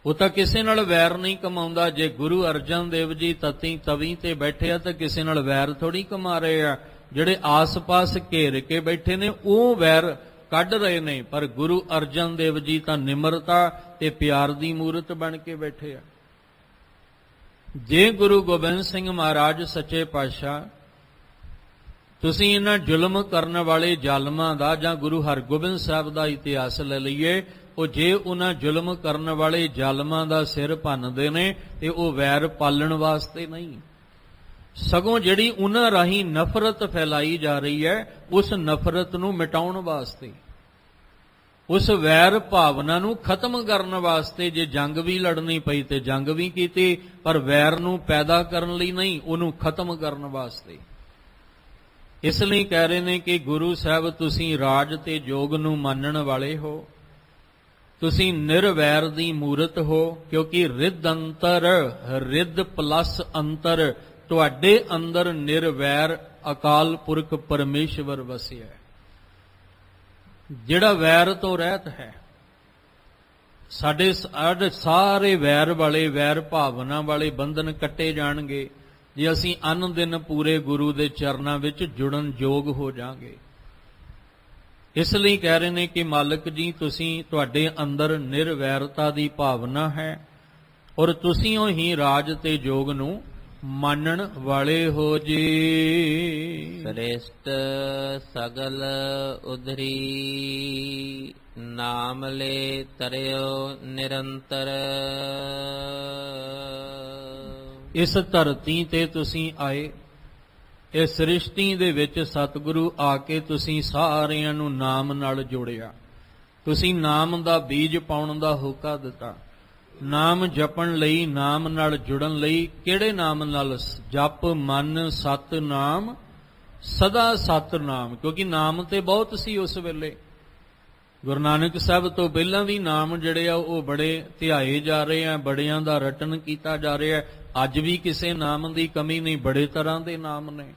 Speaker 1: ਉਹ ਤਾਂ ਕਿਸੇ ਨਾਲ ਵੈਰ ਨਹੀਂ ਕਮਾਉਂਦਾ। ਜੇ ਗੁਰੂ ਅਰਜਨ ਦੇਵ ਜੀ ਤਵੀ ਤੇ ਬੈਠੇ ਆ ਤਾਂ ਕਿਸੇ ਨਾਲ ਵੈਰ ਥੋੜੀ ਕਮਾ ਰਹੇ ਆ। ਜਿਹੜੇ ਆਸ-ਪਾਸ ਘੇਰ ਕੇ ਬੈਠੇ ਨੇ ਉਹ ਵੈਰ ਕੱਢ ਰਹੇ ਨੇ, ਪਰ ਗੁਰੂ ਅਰਜਨ ਦੇਵ ਜੀ ਤਾਂ ਨਿਮਰਤਾ ਤੇ ਪਿਆਰ ਦੀ ਮੂਰਤ ਬਣ ਕੇ ਬੈਠੇ ਆ। ਜੇ ਗੁਰੂ ਗੋਬਿੰਦ ਸਿੰਘ ਮਹਾਰਾਜ ਸੱਚੇ ਪਾਤਸ਼ਾਹ ਤੁਸੀਂ ਇਹਨਾਂ ਜ਼ੁਲਮ ਕਰਨ ਵਾਲੇ ਜ਼ਾਲਮਾਂ ਦਾ ਜਾਂ ਗੁਰੂ ਹਰਗੋਬਿੰਦ ਸਾਹਿਬ ਦਾ ਇਤਿਹਾਸ ਲੈ ਲਈਏ, ਉਹ ਜੇ ਉਹਨਾਂ ਜ਼ੁਲਮ ਕਰਨ ਵਾਲੇ ਜ਼ਾਲਮਾਂ ਦਾ ਸਿਰ ਭੰਨਦੇ ਨੇ ਤੇ ਉਹ ਵੈਰ ਪਾਲਣ ਵਾਸਤੇ ਨਹੀਂ, ਸਗੋਂ ਜਿਹੜੀ ਉਹਨਾਂ ਰਾਹੀਂ ਨਫ਼ਰਤ ਫੈਲਾਈ ਜਾ ਰਹੀ ਹੈ ਉਸ ਨਫ਼ਰਤ ਨੂੰ ਮਿਟਾਉਣ ਵਾਸਤੇ, ਉਸ ਵੈਰ ਭਾਵਨਾ ਨੂੰ ਖਤਮ ਕਰਨ ਵਾਸਤੇ ਜੇ ਜੰਗ ਵੀ ਲੜਨੀ ਪਈ ਤੇ ਜੰਗ ਵੀ ਕੀਤੀ, ਪਰ ਵੈਰ ਨੂੰ ਪੈਦਾ ਕਰਨ ਲਈ ਨਹੀਂ, ਉਹਨੂੰ ਖਤਮ ਕਰਨ ਵਾਸਤੇ। ਇਸ ਲਈ ਕਹਿ ਰਹੇ ਨੇ ਕਿ ਗੁਰੂ ਸਾਹਿਬ ਤੁਸੀਂ ਰਾਜ ਤੇ ਜੋਗ ਨੂੰ ਮੰਨਣ ਵਾਲੇ ਹੋ, ਤੁਸੀਂ ਨਿਰਵੈਰ ਦੀ ਮੂਰਤ ਹੋ, ਕਿਉਂਕਿ ਰਿੱਧ ਅੰਤਰ, ਰਿੱਧ ਪਲੱਸ ਅੰਤਰ, ਤੁਹਾਡੇ ਅੰਦਰ ਨਿਰਵੈਰ ਅਕਾਲ ਪੁਰਖ ਪਰਮੇਸ਼ਵਰ ਵਸਿਆ ਹੈ, ਜਿਹੜਾ ਵੈਰ ਤੋਂ ਰਹਿਤ ਹੈ। ਸਾਡੇ ਸਾਰੇ ਵੈਰ ਵਾਲੇ, ਵੈਰ ਭਾਵਨਾ ਵਾਲੇ ਬੰਧਨ ਕੱਟੇ ਜਾਣਗੇ ਜੇ ਅਸੀਂ ਅਨ ਦਿਨ ਪੂਰੇ ਗੁਰੂ ਦੇ ਚਰਨਾਂ ਵਿੱਚ ਜੁੜਨ ਯੋਗ ਹੋ ਜਾਾਂਗੇ। ਇਸ ਲਈ ਕਹਿ ਰਹੇ ਨੇ ਕਿ ਮਾਲਕ ਜੀ ਤੁਸੀਂ, ਤੁਹਾਡੇ ਅੰਦਰ ਨਿਰਵੈਰਤਾ ਦੀ ਭਾਵਨਾ ਹੈ ਔਰ ਤੁਸੀਂ ਹੀ ਰਾਜ ਤੇ ਜੋਗ ਨੂੰ ਮੰਨਣ ਵਾਲੇ ਹੋ ਜੀ।
Speaker 2: ਸ੍ਰੇਸ਼ਟ ਸਗਲ ਉਧਰੀ, ਨਾਮ ਲੈ ਤਰਿਓ ਨਿਰੰਤਰ।
Speaker 1: ਇਸ ਧਰਤੀ ਤੇ ਤੁਸੀਂ ਆਏ, ਇਸ ਸ੍ਰਿਸ਼ਟੀ ਦੇ ਵਿੱਚ ਸਤਿਗੁਰੂ ਆ ਕੇ ਤੁਸੀਂ ਸਾਰਿਆਂ ਨੂੰ ਨਾਮ ਨਾਲ ਜੋੜਿਆ। ਤੁਸੀਂ ਨਾਮ ਦਾ ਬੀਜ ਪਾਉਣ ਦਾ ਹੋਕਾ ਦਿੱਤਾ, ਨਾਮ ਜਪਣ ਲਈ, ਨਾਮ ਨਾਲ ਜੁੜਨ ਲਈ। ਕਿਹੜੇ ਨਾਮ ਨਾਲ? ਜਪ ਮਨ ਸਤ ਨਾਮ, ਸਦਾ ਸਤ ਨਾਮ। ਕਿਉਂਕਿ ਨਾਮ ਤੇ ਬਹੁਤ ਸੀ ਉਸ ਵੇਲੇ। ਗੁਰੂ ਨਾਨਕ ਸਾਹਿਬ ਤੋਂ ਪਹਿਲਾਂ ਵੀ ਨਾਮ ਜਿਹੜੇ ਆ ਉਹ ਬੜੇ ਧਿਆਏ ਜਾ ਰਹੇ ਆ, ਬੜਿਆਂ ਦਾ ਰਟਨ ਕੀਤਾ ਜਾ ਰਿਹਾ। ਅੱਜ ਵੀ ਕਿਸੇ ਨਾਮ ਦੀ ਕਮੀ ਨਹੀਂ, ਬੜੇ ਤਰ੍ਹਾਂ ਦੇ ਨਾਮ ਨੇ।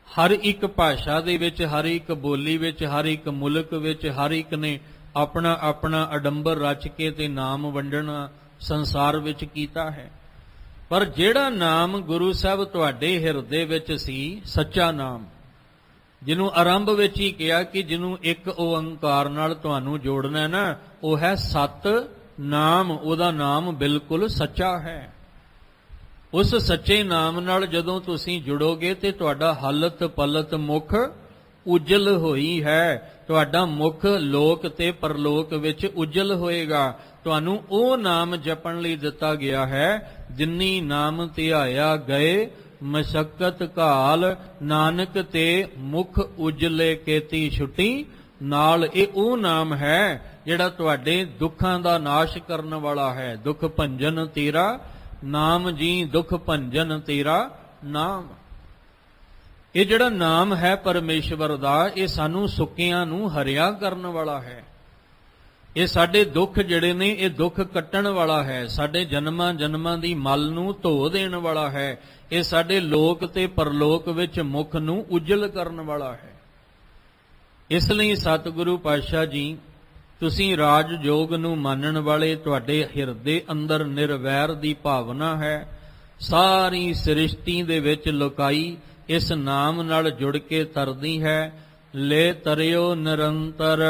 Speaker 1: ਹਰ ਇੱਕ ਭਾਸ਼ਾ ਦੇ ਵਿੱਚ, ਹਰ ਇੱਕ ਬੋਲੀ ਵਿੱਚ, ਹਰ ਇੱਕ ਮੁਲਕ ਵਿੱਚ ਹਰ ਇੱਕ ਨੇ ਆਪਣਾ ਆਪਣਾ ਅਡੰਬਰ ਰਚ ਕੇ ਤੇ ਨਾਮ ਵੰਡਣਾ ਸੰਸਾਰ ਵਿੱਚ ਕੀਤਾ ਹੈ। ਪਰ ਜਿਹੜਾ ਨਾਮ ਗੁਰੂ ਸਾਹਿਬ ਤੁਹਾਡੇ ਹਿਰਦੇ ਵਿੱਚ ਸੀ, ਸੱਚਾ ਨਾਮ, ਜਿਹਨੂੰ ਆਰੰਭ ਵਿੱਚ ਹੀ ਕਿਹਾ ਕਿ ਜਿਹਨੂੰ ਇੱਕ ਓੰਕਾਰ ਨਾਲ ਤੁਹਾਨੂੰ ਜੋੜਨਾ ਨਾ, ਉਹ ਹੈ ਸਤ ਨਾਮ। ਉਹਦਾ ਨਾਮ ਬਿਲਕੁਲ ਸੱਚਾ ਹੈ। ਉਸ ਸੱਚੇ ਨਾਮ ਨਾਲ ਜਦੋਂ ਤੁਸੀਂ ਜੁੜੋਗੇ ਤੇ ਤੁਹਾਡਾ ਹਲਤ ਪਲਤ ਮੁਖ ਉਜਲ ਹੋਈ ਹੈ। ਤੁਹਾਡਾ ਮੁਖ ਲੋਕ ਤੇ ਪਰਲੋਕ ਵਿੱਚ ਉਜਲ ਹੋਏਗਾ। ਤੁਹਾਨੂੰ ਉਹ ਨਾਮ ਜਪਣ ਲਈ ਦਿੱਤਾ ਗਿਆ ਹੈ, ਜਿਨੀ ਨਾਮ ਧਿਆਇਆ ਗਏ ਮਸ਼ੱਕਤ ਘਾਲ, ਨਾਨਕ ਤੇ ਮੁਖ ਉਜਲੇ ਕੇਤੀ ਛੁੱਟੀ ਨਾਲ। ਇਹ ਉਹ ਨਾਮ ਹੈ ਜਿਹੜਾ ਤੁਹਾਡੇ ਦੁੱਖਾਂ ਦਾ ਨਾਸ਼ ਕਰਨ ਵਾਲਾ ਹੈ। ਦੁੱਖ ਭੰਜਨ ਤੇਰਾ ਨਾਮ ਜੀ, ਦੁੱਖ ਭੰਜਨ ਤੇਰਾ ਨਾਮ। ਇਹ ਜਿਹੜਾ ਨਾਮ ਹੈ ਪਰਮੇਸ਼ਵਰ ਦਾ, ਇਹ ਸਾਨੂੰ ਸੁੱਕਿਆਂ ਨੂੰ ਹਰਿਆ ਕਰਨ ਵਾਲਾ ਹੈ। ਇਹ ਸਾਡੇ ਦੁੱਖ ਜਿਹੜੇ ਨੇ, ਇਹ ਦੁੱਖ ਕੱਟਣ ਵਾਲਾ ਹੈ। ਸਾਡੇ ਜਨਮਾਂ ਜਨਮਾਂ ਦੀ ਮਲ ਨੂੰ ਧੋ ਦੇਣ ਵਾਲਾ ਹੈ। ਇਹ ਸਾਡੇ ਲੋਕ ਤੇ ਪਰਲੋਕ ਵਿੱਚ ਮੁਖ ਨੂੰ ਉਜਲ ਕਰਨ ਵਾਲਾ ਹੈ। ਇਸ ਲਈ ਸਤਿਗੁਰੂ ਪਾਤਸ਼ਾਹ ਜੀ, ਤੁਸੀਂ ਰਾਜ ਜੋਗ ਨੂੰ ਮੰਨਣ ਵਾਲੇ, ਤੁਹਾਡੇ ਹਿਰਦੇ ਅੰਦਰ ਨਿਰਵੈਰ ਦੀ ਭਾਵਨਾ ਹੈ। ਸਾਰੀ ਸ੍ਰਿਸ਼ਟੀ ਦੇ ਵਿੱਚ ਲੁਕਾਈ ਇਸ ਨਾਮ ਨਾਲ ਜੁੜ ਕੇ ਤਰਦੀ ਹੈ। ਲੈ ਤਰਿਓ ਨਿਰੰਤਰ।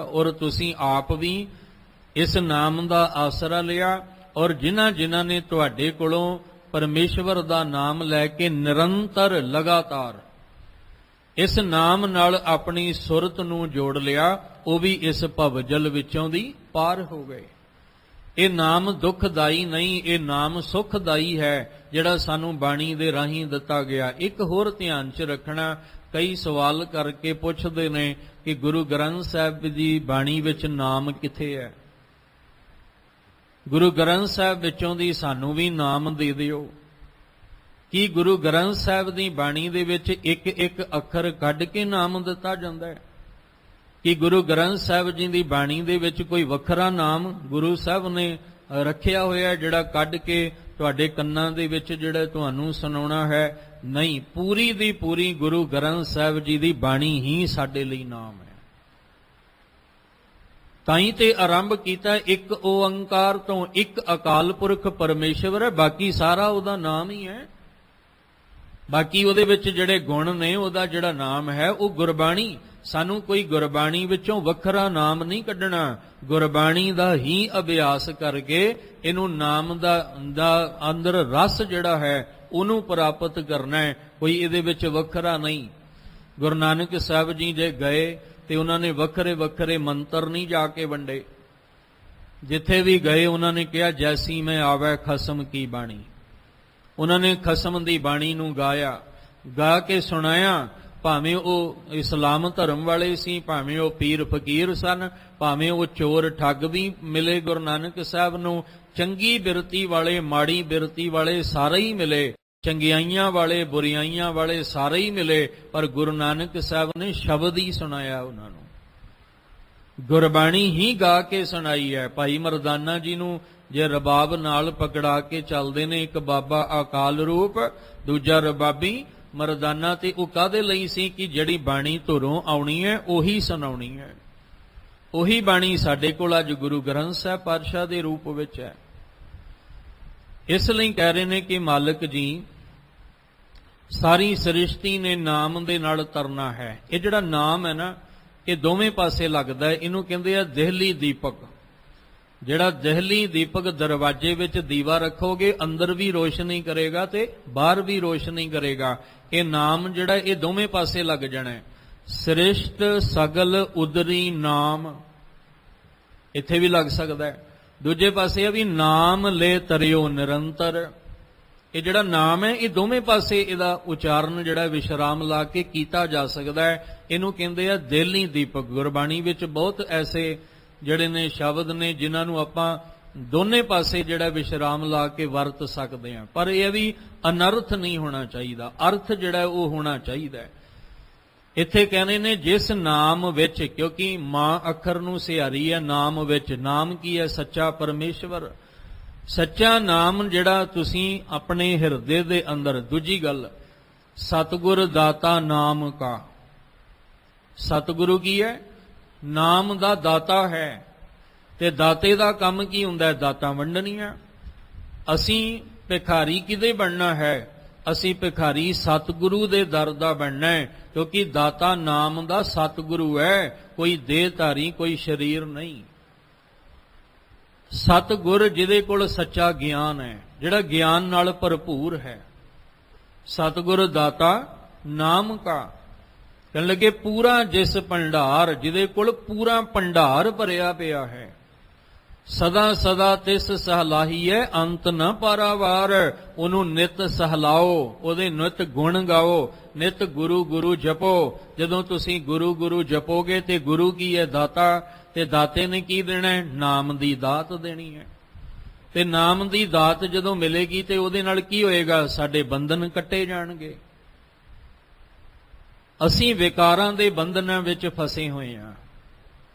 Speaker 1: ਔਰ ਤੁਸੀਂ ਆਪ ਵੀ ਇਸ ਨਾਮ ਦਾ ਆਸਰਾ ਲਿਆ ਔਰ ਜਿਨ੍ਹਾਂ ਜਿਨ੍ਹਾਂ ਨੇ ਤੁਹਾਡੇ ਕੋਲੋਂ ਪਰਮੇਸ਼ਵਰ ਦਾ ਨਾਮ ਲੈ ਕੇ ਨਿਰੰਤਰ ਲਗਾਤਾਰ ਇਸ ਨਾਮ ਨਾਲ ਆਪਣੀ ਸੁਰਤ ਨੂੰ ਜੋੜ ਲਿਆ, ਉਹ ਵੀ ਇਸ ਭਵਜਲ ਵਿੱਚੋਂ ਦੀ ਪਾਰ ਹੋ ਗਏ। ਇਹ ਨਾਮ ਦੁਖਦਾਈ ਨਹੀਂ, ਇਹ ਨਾਮ ਸੁਖਦਾਈ ਹੈ, ਜਿਹੜਾ ਸਾਨੂੰ ਬਾਣੀ ਦੇ ਰਾਹੀਂ ਦਿੱਤਾ ਗਿਆ। ਇੱਕ ਹੋਰ ਧਿਆਨ 'ਚ ਰੱਖਣਾ, ਕਈ ਸਵਾਲ ਕਰਕੇ ਪੁੱਛਦੇ ਨੇ ਕਿ ਗੁਰੂ ਗ੍ਰੰਥ ਸਾਹਿਬ ਦੀ ਬਾਣੀ ਵਿੱਚ ਨਾਮ ਕਿੱਥੇ ਹੈ। ਗੁਰੂ ਗ੍ਰੰਥ ਸਾਹਿਬ ਵਿੱਚੋਂ ਦੀ ਸਾਨੂੰ ਵੀ ਨਾਮ ਦੇ ਦਿਓ। ਕੀ ਗੁਰੂ ਗ੍ਰੰਥ ਸਾਹਿਬ ਦੀ ਬਾਣੀ ਦੇ ਵਿੱਚ ਇੱਕ ਇੱਕ ਅੱਖਰ ਕੱਢ ਕੇ ਨਾਮ ਦਿੱਤਾ ਜਾਂਦਾ ਹੈ? ਕਿ ਗੁਰੂ ਗ੍ਰੰਥ ਸਾਹਿਬ ਜੀ ਦੀ ਬਾਣੀ ਦੇ ਵਿੱਚ ਕੋਈ ਵੱਖਰਾ ਨਾਮ ਗੁਰੂ ਸਾਹਿਬ ਨੇ ਰੱਖਿਆ ਹੋਇਆ ਜਿਹੜਾ ਕੱਢ ਕੇ ਤੁਹਾਡੇ ਕੰਨਾਂ ਦੇ ਵਿੱਚ ਜਿਹੜਾ ਤੁਹਾਨੂੰ ਸੁਣਾਉਣਾ ਹੈ? ਨਹੀਂ, ਪੂਰੀ ਦੀ ਪੂਰੀ ਗੁਰੂ ਗ੍ਰੰਥ ਸਾਹਿਬ ਜੀ ਦੀ ਬਾਣੀ ਹੀ ਸਾਡੇ ਲਈ ਨਾਮ ਹੈ। ਤਾਂ ਹੀ ਤੇ ਆਰੰਭ ਕੀਤਾ ਇੱਕ ਓੰਕਾਰ ਤੋਂ, ਇੱਕ ਅਕਾਲ ਪੁਰਖ ਪਰਮੇਸ਼ਵਰ ਹੈ, ਬਾਕੀ ਸਾਰਾ ਉਹਦਾ ਨਾਮ ਹੀ ਹੈ। ਬਾਕੀ ਉਹਦੇ ਵਿੱਚ ਜਿਹੜੇ ਗੁਣ ਨੇ, ਉਹਦਾ ਜਿਹੜਾ ਨਾਮ ਹੈ ਉਹ ਗੁਰਬਾਣੀ। ਸਾਨੂੰ ਕੋਈ ਗੁਰਬਾਣੀ ਵਿੱਚੋਂ ਵੱਖਰਾ ਨਾਮ ਨਹੀਂ ਕੱਢਣਾ, ਗੁਰਬਾਣੀ ਦਾ ਹੀ ਅਭਿਆਸ ਕਰਕੇ ਇਹਨੂੰ ਨਾਮ ਦਾ ਅੰਦਰ ਰਸ ਜਿਹੜਾ ਹੈ ਉਹਨੂੰ ਪ੍ਰਾਪਤ ਕਰਨਾ ਹੈ। ਕੋਈ ਇਹਦੇ ਵਿੱਚ ਵੱਖਰਾ ਨਹੀਂ। ਗੁਰੂ ਨਾਨਕ ਸਾਹਿਬ ਜੀ ਜੇ ਗਏ ਤੇ ਉਹਨਾਂ ਨੇ ਵੱਖਰੇ ਵੱਖਰੇ ਮੰਤਰ ਨਹੀਂ ਜਾ ਕੇ ਵੰਡੇ। ਜਿੱਥੇ ਵੀ ਗਏ ਉਹਨਾਂ ਨੇ ਕਿਹਾ ਜੈਸੀ ਮੈਂ ਆਵੈ ਖਸਮ ਕੀ ਬਾਣੀ। ਉਹਨਾਂ ਨੇ ਖਸਮ ਦੀ ਬਾਣੀ ਨੂੰ ਗਾਇਆ, ਗਾ ਕੇ ਸੁਣਾਇਆ। ਭਾਵੇਂ ਉਹ ਇਸਲਾਮ ਧਰਮ ਵਾਲੇ ਸੀ, ਭਾਵੇਂ ਉਹ ਪੀਰ ਫਕੀਰ ਸਨ, ਭਾਵੇਂ ਉਹ ਚੋਰ ਠੱਗ ਵੀ ਮਿਲੇ ਗੁਰੂ ਨਾਨਕ ਸਾਹਿਬ ਨੂੰ, ਚੰਗੀ ਬਿਰਤੀ ਵਾਲੇ ਮਾੜੀ ਬਿਰਤੀ ਵਾਲੇ ਸਾਰੇ ਹੀ ਮਿਲੇ। ਚੰਗਿਆਈਆਂ ਵਾਲੇ ਬੁਰੀਆਈਆਂ ਵਾਲੇ ਸਾਰੇ ਹੀ ਮਿਲੇ, ਪਰ ਗੁਰੂ ਨਾਨਕ ਸਾਹਿਬ ਨੇ ਸ਼ਬਦ ਹੀ ਸੁਣਾਇਆ ਉਹਨਾਂ ਨੂੰ, ਗੁਰਬਾਣੀ ਹੀ ਗਾ ਕੇ ਸੁਣਾਈ ਹੈ। ਭਾਈ ਮਰਦਾਨਾ ਜੀ ਨੂੰ ਜੇ ਰਬਾਬ ਨਾਲ ਪਕੜਾ ਕੇ ਚੱਲਦੇ ਨੇ, ਇੱਕ ਬਾਬਾ ਅਕਾਲ ਰੂਪ, ਦੂਜਾ ਰਬਾਬੀ ਮਰਦਾਨਾ, ਤੇ ਉਹ ਕਾਹਦੇ ਲਈ ਸੀ ਕਿ ਜਿਹੜੀ ਬਾਣੀ ਧੁਰੋਂ ਆਉਣੀ ਹੈ ਉਹੀ ਸੁਣਾਉਣੀ ਹੈ। ਉਹੀ ਬਾਣੀ ਸਾਡੇ ਕੋਲ ਅੱਜ ਗੁਰੂ ਗ੍ਰੰਥ ਸਾਹਿਬ ਪਾਤਸ਼ਾਹ ਦੇ ਰੂਪ ਵਿੱਚ ਹੈ। ਇਸ ਲਈ ਕਹਿ ਰਹੇ ਨੇ ਕਿ ਮਾਲਕ ਜੀ ਸਾਰੀ ਸ੍ਰਿਸ਼ਟੀ ਨੇ ਨਾਮ ਦੇ ਨਾਲ ਤਰਨਾ ਹੈ। ਇਹ ਜਿਹੜਾ ਨਾਮ ਹੈ ਨਾ, ਇਹ ਦੋਵੇਂ ਪਾਸੇ ਲੱਗਦਾ ਹੈ। ਇਹਨੂੰ ਕਹਿੰਦੇ ਆ ਦੇਹਲੀ ਦੀਪਕ। ਜਿਹੜਾ ਦੇਹਲੀ ਦੀਪਕ ਦਰਵਾਜ਼ੇ ਵਿੱਚ ਦੀਵਾ ਰੱਖੋਗੇ, ਅੰਦਰ ਵੀ ਰੋਸ਼ਨੀ ਕਰੇਗਾ ਤੇ ਬਾਹਰ ਵੀ ਰੋਸ਼ਨੀ ਕਰੇਗਾ। ਇਹ ਨਾਮ ਜਿਹੜਾ ਇਹ ਦੋਵੇਂ ਪਾਸੇ ਲੱਗ ਜਾਣਾ ਹੈ। ਸ੍ਰਿਸ਼ਟ ਸਗਲ ਉਦਰੀ ਨਾਮ, ਇੱਥੇ ਵੀ ਲੱਗ ਸਕਦਾ ਹੈ। ਦੂਜੇ ਪਾਸੇ ਆ ਵੀ ਨਾਮ ਲੈ ਤਰਿਓ ਨਿਰੰਤਰ। ਇਹ ਜਿਹੜਾ ਨਾਮ ਹੈ ਇਹ ਦੋਵੇਂ ਪਾਸੇ ਇਹਦਾ ਉਚਾਰਨ ਜਿਹੜਾ ਵਿਸ਼ਰਾਮ ਲਾ ਕੇ ਕੀਤਾ ਜਾ ਸਕਦਾ ਹੈ। ਇਹਨੂੰ ਕਹਿੰਦੇ ਆ ਦੇਹਲੀ ਦੀਪਕ। ਗੁਰਬਾਣੀ ਵਿੱਚ ਬਹੁਤ ਐਸੇ ਜਿਹੜੇ ਨੇ ਸ਼ਬਦ ਨੇ ਜਿਨ੍ਹਾਂ ਨੂੰ ਆਪਾਂ ਦੋਨੇ ਪਾਸੇ ਜਿਹੜਾ ਵਿਸ਼ਰਾਮ ਲਾ ਕੇ ਵਰਤ ਸਕਦੇ ਹਾਂ, ਪਰ ਇਹ ਵੀ ਅਨਰਥ ਨਹੀਂ ਹੋਣਾ ਚਾਹੀਦਾ, ਅਰਥ ਜਿਹੜਾ ਉਹ ਹੋਣਾ ਚਾਹੀਦਾ ਹੈ। ਇੱਥੇ ਕਹਿੰਦੇ ਨੇ ਜਿਸ ਨਾਮ ਵਿੱਚ, ਕਿਉਂਕਿ ਮਾਂ ਅੱਖਰ ਨੂੰ ਸਿਹਾਰੀ ਹੈ ਨਾਮ ਵਿੱਚ। ਨਾਮ ਕੀ ਹੈ? ਸੱਚਾ ਪਰਮੇਸ਼ਵਰ। ਸੱਚਾ ਨਾਮ ਜਿਹੜਾ ਤੁਸੀਂ ਆਪਣੇ ਹਿਰਦੇ ਦੇ ਅੰਦਰ। ਦੂਜੀ ਗੱਲ, ਸਤਿਗੁਰ ਦਾਤਾ ਨਾਮ ਕਾ। ਸਤਿਗੁਰੂ ਕੀ ਹੈ? ਨਾਮ ਦਾ ਦਾਤਾ ਹੈ। ਤੇ ਦਾਤੇ ਦਾ ਕੰਮ ਕੀ ਹੁੰਦਾ ਹੈ? ਦਾਤਾਂ ਵੰਡਣੀਆਂ। ਅਸੀਂ ਭਿਖਾਰੀ ਕਿਹਦੇ ਬਣਨਾ ਹੈ? ਅਸੀਂ ਭਿਖਾਰੀ ਸਤਿਗੁਰੂ ਦੇ ਦਰ ਦਾ ਬਣਨਾ ਹੈ, ਕਿਉਂਕਿ ਦਾਤਾ ਨਾਮ ਦਾ ਸਤਿਗੁਰੂ ਹੈ, ਕੋਈ ਦੇਹਧਾਰੀ, ਕੋਈ ਸਰੀਰ ਨਹੀਂ। ਸਤਿਗੁਰ ਜਿਹਦੇ ਕੋਲ ਸੱਚਾ ਗਿਆਨ ਹੈ, ਜਿਹੜਾ ਗਿਆਨ ਨਾਲ ਭਰਪੂਰ ਹੈ। ਸਤਿਗੁਰ ਦਾਤਾ ਨਾਮ ਕਾ। ਕਹਿਣ ਲੱਗੇ ਪੂਰਾ ਜਿਸ ਭੰਡਾਰ, ਜਿਹਦੇ ਕੋਲ ਪੂਰਾ ਭੰਡਾਰ ਭਰਿਆ ਪਿਆ ਹੈ। ਸਦਾ ਸਦਾ ਤਿਸ ਸਹਲਾਹੀਐ ਅੰਤ ਨ ਪਾਰਾਵਾਰ। ਉਹਨੂੰ ਨਿਤ ਸਹਲਾਓ, ਉਹਦੇ ਨਿਤ ਗੁਣ ਗਾਓ, ਨਿਤ ਗੁਰੂ ਗੁਰੂ ਜਪੋ। ਜਦੋਂ ਤੁਸੀਂ ਗੁਰੂ ਗੁਰੂ ਜਪੋਗੇ ਤੇ ਗੁਰੂ ਕੀ ਹੈ? ਦਾਤਾ। ਤੇ ਦਾਤੇ ਨੇ ਕੀ ਦੇਣਾ ਹੈ? ਨਾਮ ਦੀ ਦਾਤ ਦੇਣੀ ਹੈ। ਤੇ ਨਾਮ ਦੀ ਦਾਤ ਜਦੋਂ ਮਿਲੇਗੀ ਤੇ ਉਹਦੇ ਨਾਲ ਕੀ ਹੋਏਗਾ? ਸਾਡੇ ਬੰਧਨ ਕੱਟੇ ਜਾਣਗੇ। ਅਸੀਂ ਵਿਕਾਰਾਂ ਦੇ ਬੰਧਨਾਂ ਵਿੱਚ ਫਸੇ ਹੋਏ ਹਾਂ।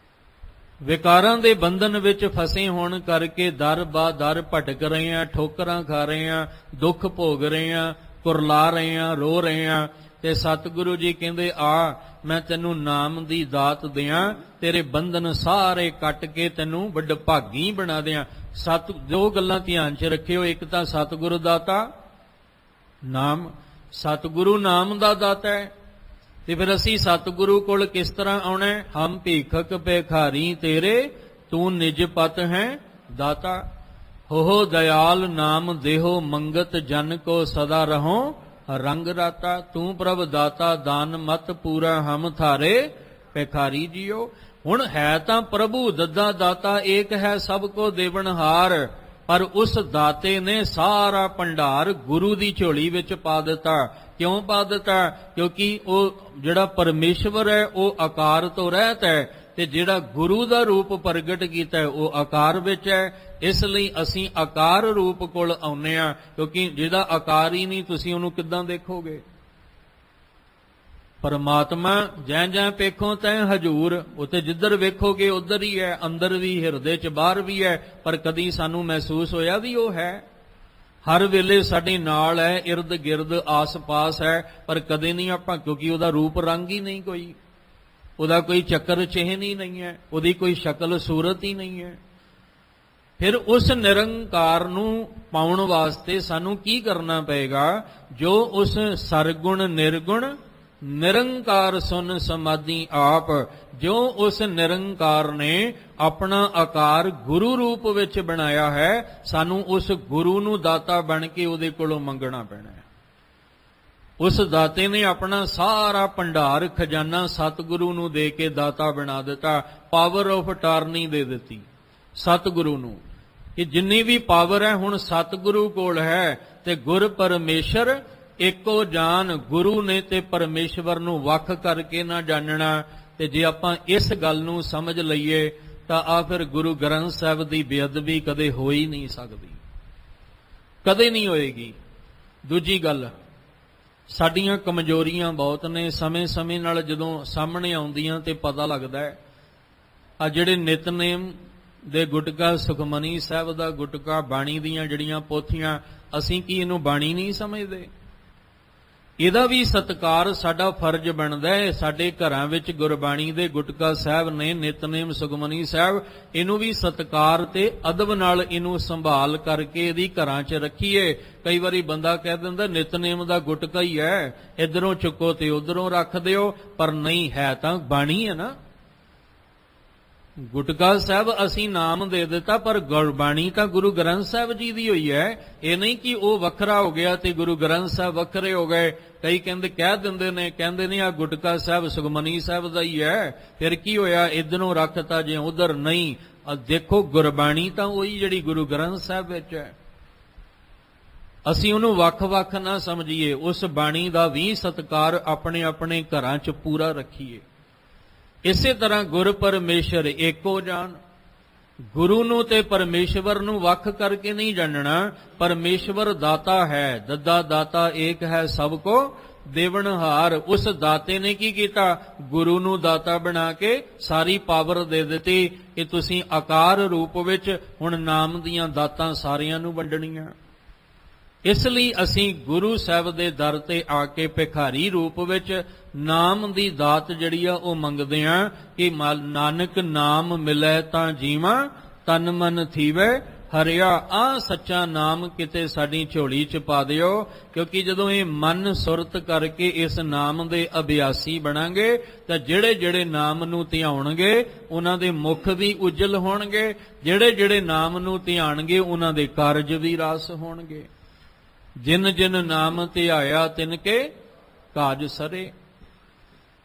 Speaker 1: ਵਿਕਾਰਾਂ ਦੇ ਬੰਧਨ ਵਿੱਚ ਫਸੇ ਹੋਣ ਕਰਕੇ ਦਰ ਬਾ ਦਰ ਭਟਕ ਰਹੇ ਹਾਂ, ਠੋਕਰਾਂ ਖਾ ਰਹੇ ਹਾਂ, ਦੁੱਖ ਭੋਗ ਰਹੇ ਹਾਂ, ਕੁਰਲਾ ਰਹੇ ਹਾਂ, ਰੋ ਰਹੇ ਹਾਂ। ਤੇ ਸਤਿਗੁਰੂ ਜੀ ਕਹਿੰਦੇ ਆ ਮੈਂ ਤੈਨੂੰ ਨਾਮ ਦੀ ਦਾਤ ਦਿਆਂ, ਤੇਰੇ ਬੰਧਨ ਸਾਰੇ ਕੱਟ ਕੇ ਤੈਨੂੰ ਵਡਭਾਗੀ ਬਣਾ ਦਿਆਂ। ਦੋ ਗੱਲਾਂ ਧਿਆਨ 'ਚ ਰੱਖਿਓ, ਇੱਕ ਤਾਂ ਸਤਿਗੁਰੂ ਦਾਤਾ ਨਾਮ, ਸਤਿਗੁਰੂ ਨਾਮ ਦਾ ਦਾਤਾ ਹੈ। ਤੇ ਫਿਰ ਅਸੀਂ ਸਤਿਗੁਰੂ ਕੋਲ ਕਿਸ ਤਰ੍ਹਾਂ ਆਉਣਾ ਹੈ? ਹਮ ਭੀਖਕ ਭਿਖਾਰੀ ਤੇਰੇ, ਤੂੰ ਨਿਜ ਪਤ ਹੈ ਦਾਤਾ। ਹੋ ਦਇਆਲ ਨਾਮ ਦੇਹੋ ਮੰਗਤ ਜਨ ਕੋ ਸਦਾ ਰਹੋ ਰੰਗ ਰਾਤਾ। ਤੂੰ ਪ੍ਰਭ ਦਾਤਾ ਦਾਨ ਮਤ ਪੂਰਾ ਹਮ ਥਾਰੇ ਭਿਖਾਰੀ ਜੀਓ। ਹੁਣ ਹੈ ਤਾਂ ਪ੍ਰਭੂ ਦੱਦਾ ਦਾਤਾ ਏਕ ਹੈ ਸਭ ਕੋ ਦੇਵਨਹਾਰ, ਪਰ ਉਸ ਦਾਤੇ ਨੇ ਸਾਰਾ ਭੰਡਾਰ ਗੁਰੂ ਦੀ ਝੋਲੀ ਵਿੱਚ ਪਾ ਦਿੱਤਾ। ਕਿਉਂ ਪਾ ਦਿੱਤਾ? ਕਿਉਂਕਿ ਉਹ ਜਿਹੜਾ ਪਰਮੇਸ਼ਵਰ ਹੈ ਉਹ ਆਕਾਰ ਤੋਂ ਰਹਿਤ ਹੈ, ਤੇ ਜਿਹੜਾ ਗੁਰੂ ਦਾ ਰੂਪ ਪ੍ਰਗਟ ਕੀਤਾ ਹੈ ਉਹ ਆਕਾਰ ਵਿੱਚ ਹੈ। ਇਸ ਲਈ ਅਸੀਂ ਆਕਾਰ ਰੂਪ ਕੋਲ ਆਉਂਦੇ ਹਾਂ, ਕਿਉਂਕਿ ਜਿਹਦਾ ਆਕਾਰ ਹੀ ਨਹੀਂ ਤੁਸੀਂ ਉਹਨੂੰ ਕਿੱਦਾਂ ਦੇਖੋਗੇ? ਪਰਮਾਤਮਾ ਜੈ ਜੈ ਪੇਖੋ ਤੈ ਹਜੂਰ, ਉਤੇ ਜਿੱਧਰ ਵੇਖੋਗੇ ਉਧਰ ਹੀ ਹੈ, ਅੰਦਰ ਵੀ, ਹਿਰਦੇ 'ਚ ਬਾਹਰ ਵੀ ਹੈ। ਪਰ ਕਦੀ ਸਾਨੂੰ ਮਹਿਸੂਸ ਹੋਇਆ ਵੀ ਉਹ ਹੈ? ਹਰ ਵੇਲੇ ਸਾਡੇ ਨਾਲ ਹੈ, ਇਰਦ ਗਿਰਦ ਆਸ-ਪਾਸ ਹੈ, ਪਰ ਕਦੇ ਨਹੀਂ ਆਪਾਂ, ਕਿਉਂਕਿ ਉਹਦਾ ਰੂਪ ਰੰਗ ਹੀ ਨਹੀਂ ਕੋਈ, ਉਹਦਾ ਕੋਈ ਚੱਕਰ ਚਿਹਨ ਹੀ ਨਹੀਂ ਹੈ, ਉਹਦੀ ਕੋਈ ਸ਼ਕਲ ਸੂਰਤ ਹੀ ਨਹੀਂ ਹੈ। ਫਿਰ ਉਸ ਨਿਰੰਕਾਰ ਨੂੰ ਪਾਉਣ ਵਾਸਤੇ ਸਾਨੂੰ ਕੀ ਕਰਨਾ ਪਏਗਾ? ਜੋ ਉਸ ਸਰਗੁਣ ਨਿਰਗੁਣ ਨਿਰੰਕਾਰ ਸੁਨ ਸਮਾਧੀ ਆਪ, ਜੋ ਉਸ ਨਿਰੰਕਾਰ ਨੇ ਆਪਣਾ ਆਕਾਰ ਗੁਰੂ ਰੂਪ ਵਿੱਚ ਬਣਾਇਆ ਹੈ, ਸਾਨੂੰ ਉਸ ਗੁਰੂ ਨੂੰ ਦਾਤਾ ਬਣ ਕੇ ਉਹਦੇ ਕੋਲੋਂ ਮੰਗਣਾ ਪੈਣਾ ਹੈ। ਉਸ ਦਾਤੇ ਨੇ ਆਪਣਾ ਸਾਰਾ ਭੰਡਾਰ ਖਜ਼ਾਨਾ ਸਤਿਗੁਰੂ ਨੂੰ ਦੇ ਕੇ ਦਾਤਾ ਬਣਾ ਦਿੱਤਾ, ਪਾਵਰ ਆਫ ਅਟਾਰਨੀ ਦੇ ਦਿੱਤੀ ਸਤਿਗੁਰੂ ਨੂੰ, ਕਿ ਜਿੰਨੀ ਵੀ ਪਾਵਰ ਹੈ ਹੁਣ ਸਤਿਗੁਰੂ ਕੋਲ ਹੈ। ਤੇ ਗੁਰ ਪਰਮੇਸ਼ਰ ਇੱਕੋ ਜਾਨ, ਗੁਰੂ ਨੇ ਤੇ ਪਰਮੇਸ਼ਵਰ ਨੂੰ ਵੱਖ ਕਰਕੇ ਨਾ ਜਾਣਨਾ। ਤੇ ਜੇ ਆਪਾਂ ਇਸ ਗੱਲ ਨੂੰ ਸਮਝ ਲਈਏ ਤਾਂ ਆ ਫਿਰ ਗੁਰੂ ਗ੍ਰੰਥ ਸਾਹਿਬ ਦੀ ਬੇਅਦਬੀ ਕਦੇ ਹੋ ਹੀ ਨਹੀਂ ਸਕਦੀ, ਕਦੇ ਨਹੀਂ ਹੋਏਗੀ। ਦੂਜੀ ਗੱਲ, ਸਾਡੀਆਂ ਕਮਜ਼ੋਰੀਆਂ ਬਹੁਤ ਨੇ। ਸਮੇਂ-ਸਮੇਂ ਨਾਲ ਜਦੋਂ ਸਾਹਮਣੇ ਆਉਂਦੀਆਂ ਤੇ ਪਤਾ ਲੱਗਦਾ ਹੈ। ਆ ਜਿਹੜੇ ਨਿਤਨੇਮ ਦੇ ਗੁਟਕਾ, ਸੁਖਮਨੀ ਸਾਹਿਬ ਦਾ ਗੁਟਕਾ, ਬਾਣੀ ਦੀਆਂ ਜਿਹੜੀਆਂ ਪੋਥੀਆਂ, ਅਸੀਂ ਕੀ ਇਹਨੂੰ ਬਾਣੀ ਨਹੀਂ ਸਮਝਦੇ? ਇਹਦਾ ਵੀ ਸਤਿਕਾਰ ਸਾਡਾ ਫਰਜ਼ ਬਣਦਾ ਹੈ। ਸਾਡੇ ਘਰਾਂ ਵਿੱਚ ਗੁਰਬਾਣੀ ਦੇ ਗੁਟਕਾ ਸਾਹਿਬ ਨੇ, ਨਿਤਨੇਮ ਸੁਖਮਨੀ ਸਾਹਿਬ, ਇਹਨੂੰ ਵੀ ਸਤਿਕਾਰ ਤੇ ਅਦਬ ਨਾਲ ਇਹਨੂੰ ਸੰਭਾਲ ਕਰਕੇ ਇਹਦੀ ਘਰਾਂ 'ਚ ਰੱਖੀਏ। ਕਈ ਵਾਰੀ ਬੰਦਾ ਕਹਿ ਦਿੰਦਾ ਨਿਤਨੇਮ ਦਾ ਗੁਟਕਾ ਹੀ ਹੈ, ਇੱਧਰੋਂ ਚੁੱਕੋ ਤੇ ਉੱਧਰੋਂ ਰੱਖ ਦਿਓ, ਪਰ ਨਹੀਂ, ਹੈ ਤਾਂ ਬਾਣੀ ਹੈ ਨਾ। ਗੁਟਕਾ ਸਾਹਿਬ ਅਸੀਂ ਨਾਮ ਦੇ ਦਿੱਤਾ, ਪਰ ਗੁਰਬਾਣੀ ਤਾਂ ਗੁਰੂ ਗ੍ਰੰਥ ਸਾਹਿਬ ਜੀ ਦੀ ਹੋਈ ਹੈ। ਇਹ ਨਹੀਂ ਕਿ ਉਹ ਵੱਖਰਾ ਹੋ ਗਿਆ ਤੇ ਗੁਰੂ ਗ੍ਰੰਥ ਸਾਹਿਬ ਵੱਖਰੇ ਹੋ ਗਏ। ਕਈ ਕਹਿ ਦਿੰਦੇ ਨੇ, ਕਹਿੰਦੇ ਨੇ ਆ ਗੁਟਕਾ ਸਾਹਿਬ ਸੁਖਮਨੀ ਸਾਹਿਬ ਦਾ ਹੀ ਹੈ, ਫਿਰ ਕੀ ਹੋਇਆ, ਇੱਧਰੋਂ ਰੱਖਤਾ ਜੇ ਉਧਰ ਨਹੀਂ। ਦੇਖੋ, ਗੁਰਬਾਣੀ ਤਾਂ ਉਹੀ ਜਿਹੜੀ ਗੁਰੂ ਗ੍ਰੰਥ ਸਾਹਿਬ ਵਿੱਚ ਹੈ। ਅਸੀਂ ਉਹਨੂੰ ਵੱਖ-ਵੱਖ ਨਾ ਸਮਝੀਏ। ਉਸ ਬਾਣੀ ਦਾ ਵੀ ਸਤਿਕਾਰ ਆਪਣੇ ਆਪਣੇ ਘਰਾਂ 'ਚ ਪੂਰਾ ਰੱਖੀਏ। ਇਸੇ ਤਰ੍ਹਾਂ ਗੁਰ ਪਰਮੇਸ਼ਰ ਏਕੋ ਜਾਣ। ਗੁਰੂ ਨੂੰ ਤੇ ਪਰਮੇਸ਼ਵਰ ਨੂੰ ਵੱਖ ਕਰਕੇ ਨਹੀਂ ਜਾਣਨਾ। ਪਰਮੇਸ਼ਵਰ ਦਾਤਾ ਹੈ, ਦੱਦਾ ਦਾਤਾ ਏਕ ਹੈ, ਸਭ ਕੋ ਦੇਵਨਹਾਰ। ਉਸ ਦਾਤੇ ਨੇ ਕੀ ਕੀਤਾ? ਗੁਰੂ ਨੂੰ ਦਾਤਾ ਬਣਾ ਕੇ ਸਾਰੀ ਪਾਵਰ ਦੇ ਦਿੱਤੀ ਕਿ ਤੁਸੀਂ ਆਕਾਰ ਰੂਪ ਵਿੱਚ ਹੁਣ ਨਾਮ ਦੀਆਂ ਦਾਤਾਂ ਸਾਰਿਆਂ ਨੂੰ ਵੰਡਣੀਆਂ। ਇਸ ਲਈ ਅਸੀਂ ਗੁਰੂ ਸਾਹਿਬ ਦੇ ਦਰ ਤੇ ਆ ਕੇ ਭਿਖਾਰੀ ਰੂਪ ਵਿੱਚ ਨਾਮ ਦੀ ਦਾਤ ਜਿਹੜੀ ਆ ਉਹ ਮੰਗਦੇ ਆ ਕਿ ਨਾਨਕ ਨਾਮ ਮਿਲੇ ਤਾਂ ਜੀਵਾਂ, ਤਨ ਮਨ ਥੀਵੇ ਹਰਿਆ। ਆ ਸੱਚਾ ਨਾਮ ਕਿਤੇ ਸਾਡੀ ਝੋਲੀ 'ਚ ਪਾ ਦਿਓ, ਕਿਉਂਕਿ ਜਦੋਂ ਇਹ ਮਨ ਸੁਰਤ ਕਰਕੇ ਇਸ ਨਾਮ ਦੇ ਅਭਿਆਸੀ ਬਣਾਂਗੇ ਤਾਂ ਜਿਹੜੇ ਜਿਹੜੇ ਨਾਮ ਨੂੰ ਧਿਆਉਣਗੇ ਉਹਨਾਂ ਦੇ ਮੁਖ ਵੀ ਉਜਲ ਹੋਣਗੇ। ਜਿਹੜੇ ਜਿਹੜੇ ਨਾਮ ਨੂੰ ਧਿਆਣਗੇ ਉਹਨਾਂ ਦੇ ਕਾਰਜ ਵੀ ਰਾਸ ਹੋਣਗੇ। ਜਿਨ ਜਿਨ ਨਾਮ ਧਿਆਇਆ ਤਿਨ ਕੇ ਕਾਜ ਸਰੇ।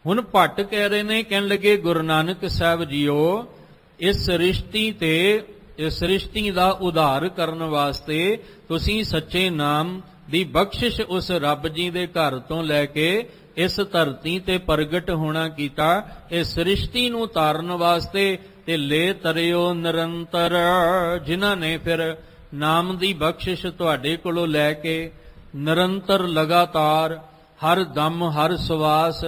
Speaker 1: ਹੁਣ ਭੱਟ ਕਹਿ ਰਹੇ ਨੇ, ਕਹਿਣ ਲੱਗੇ ਗੁਰੂ ਨਾਨਕ ਸਾਹਿਬ ਜੀਓ, ਇਸ ਸ੍ਰਿਸ਼ਟੀ ਦਾ ਉਧਾਰ ਕਰਨ ਵਾਸਤੇ ਤੁਸੀਂ ਸੱਚੇ ਨਾਮ ਦੀ ਬਖਸ਼ਿਸ਼ ਉਸ ਰੱਬ ਜੀ ਦੇ ਘਰ ਤੋਂ ਲੈ ਕੇ ਇਸ ਧਰਤੀ ਤੇ ਪ੍ਰਗਟ ਹੋਣਾ ਕੀਤਾ। ਇਹ ਸ੍ਰਿਸ਼ਟੀ ਨੂੰ ਤਾਰਨ ਵਾਸਤੇ ਤੇ ਲੈ ਤਰਿਓ ਨਿਰੰਤਰ। ਜਿਨ੍ਹਾਂ ਨੇ ਫਿਰ ਨਾਮ ਦੀ ਬਖਸ਼ਿਸ਼ ਤੁਹਾਡੇ ਕੋਲੋਂ ਲੈ ਕੇ ਨਿਰੰਤਰ ਲਗਾਤਾਰ ਹਰ ਦਮ ਹਰ ਸਵਾਸ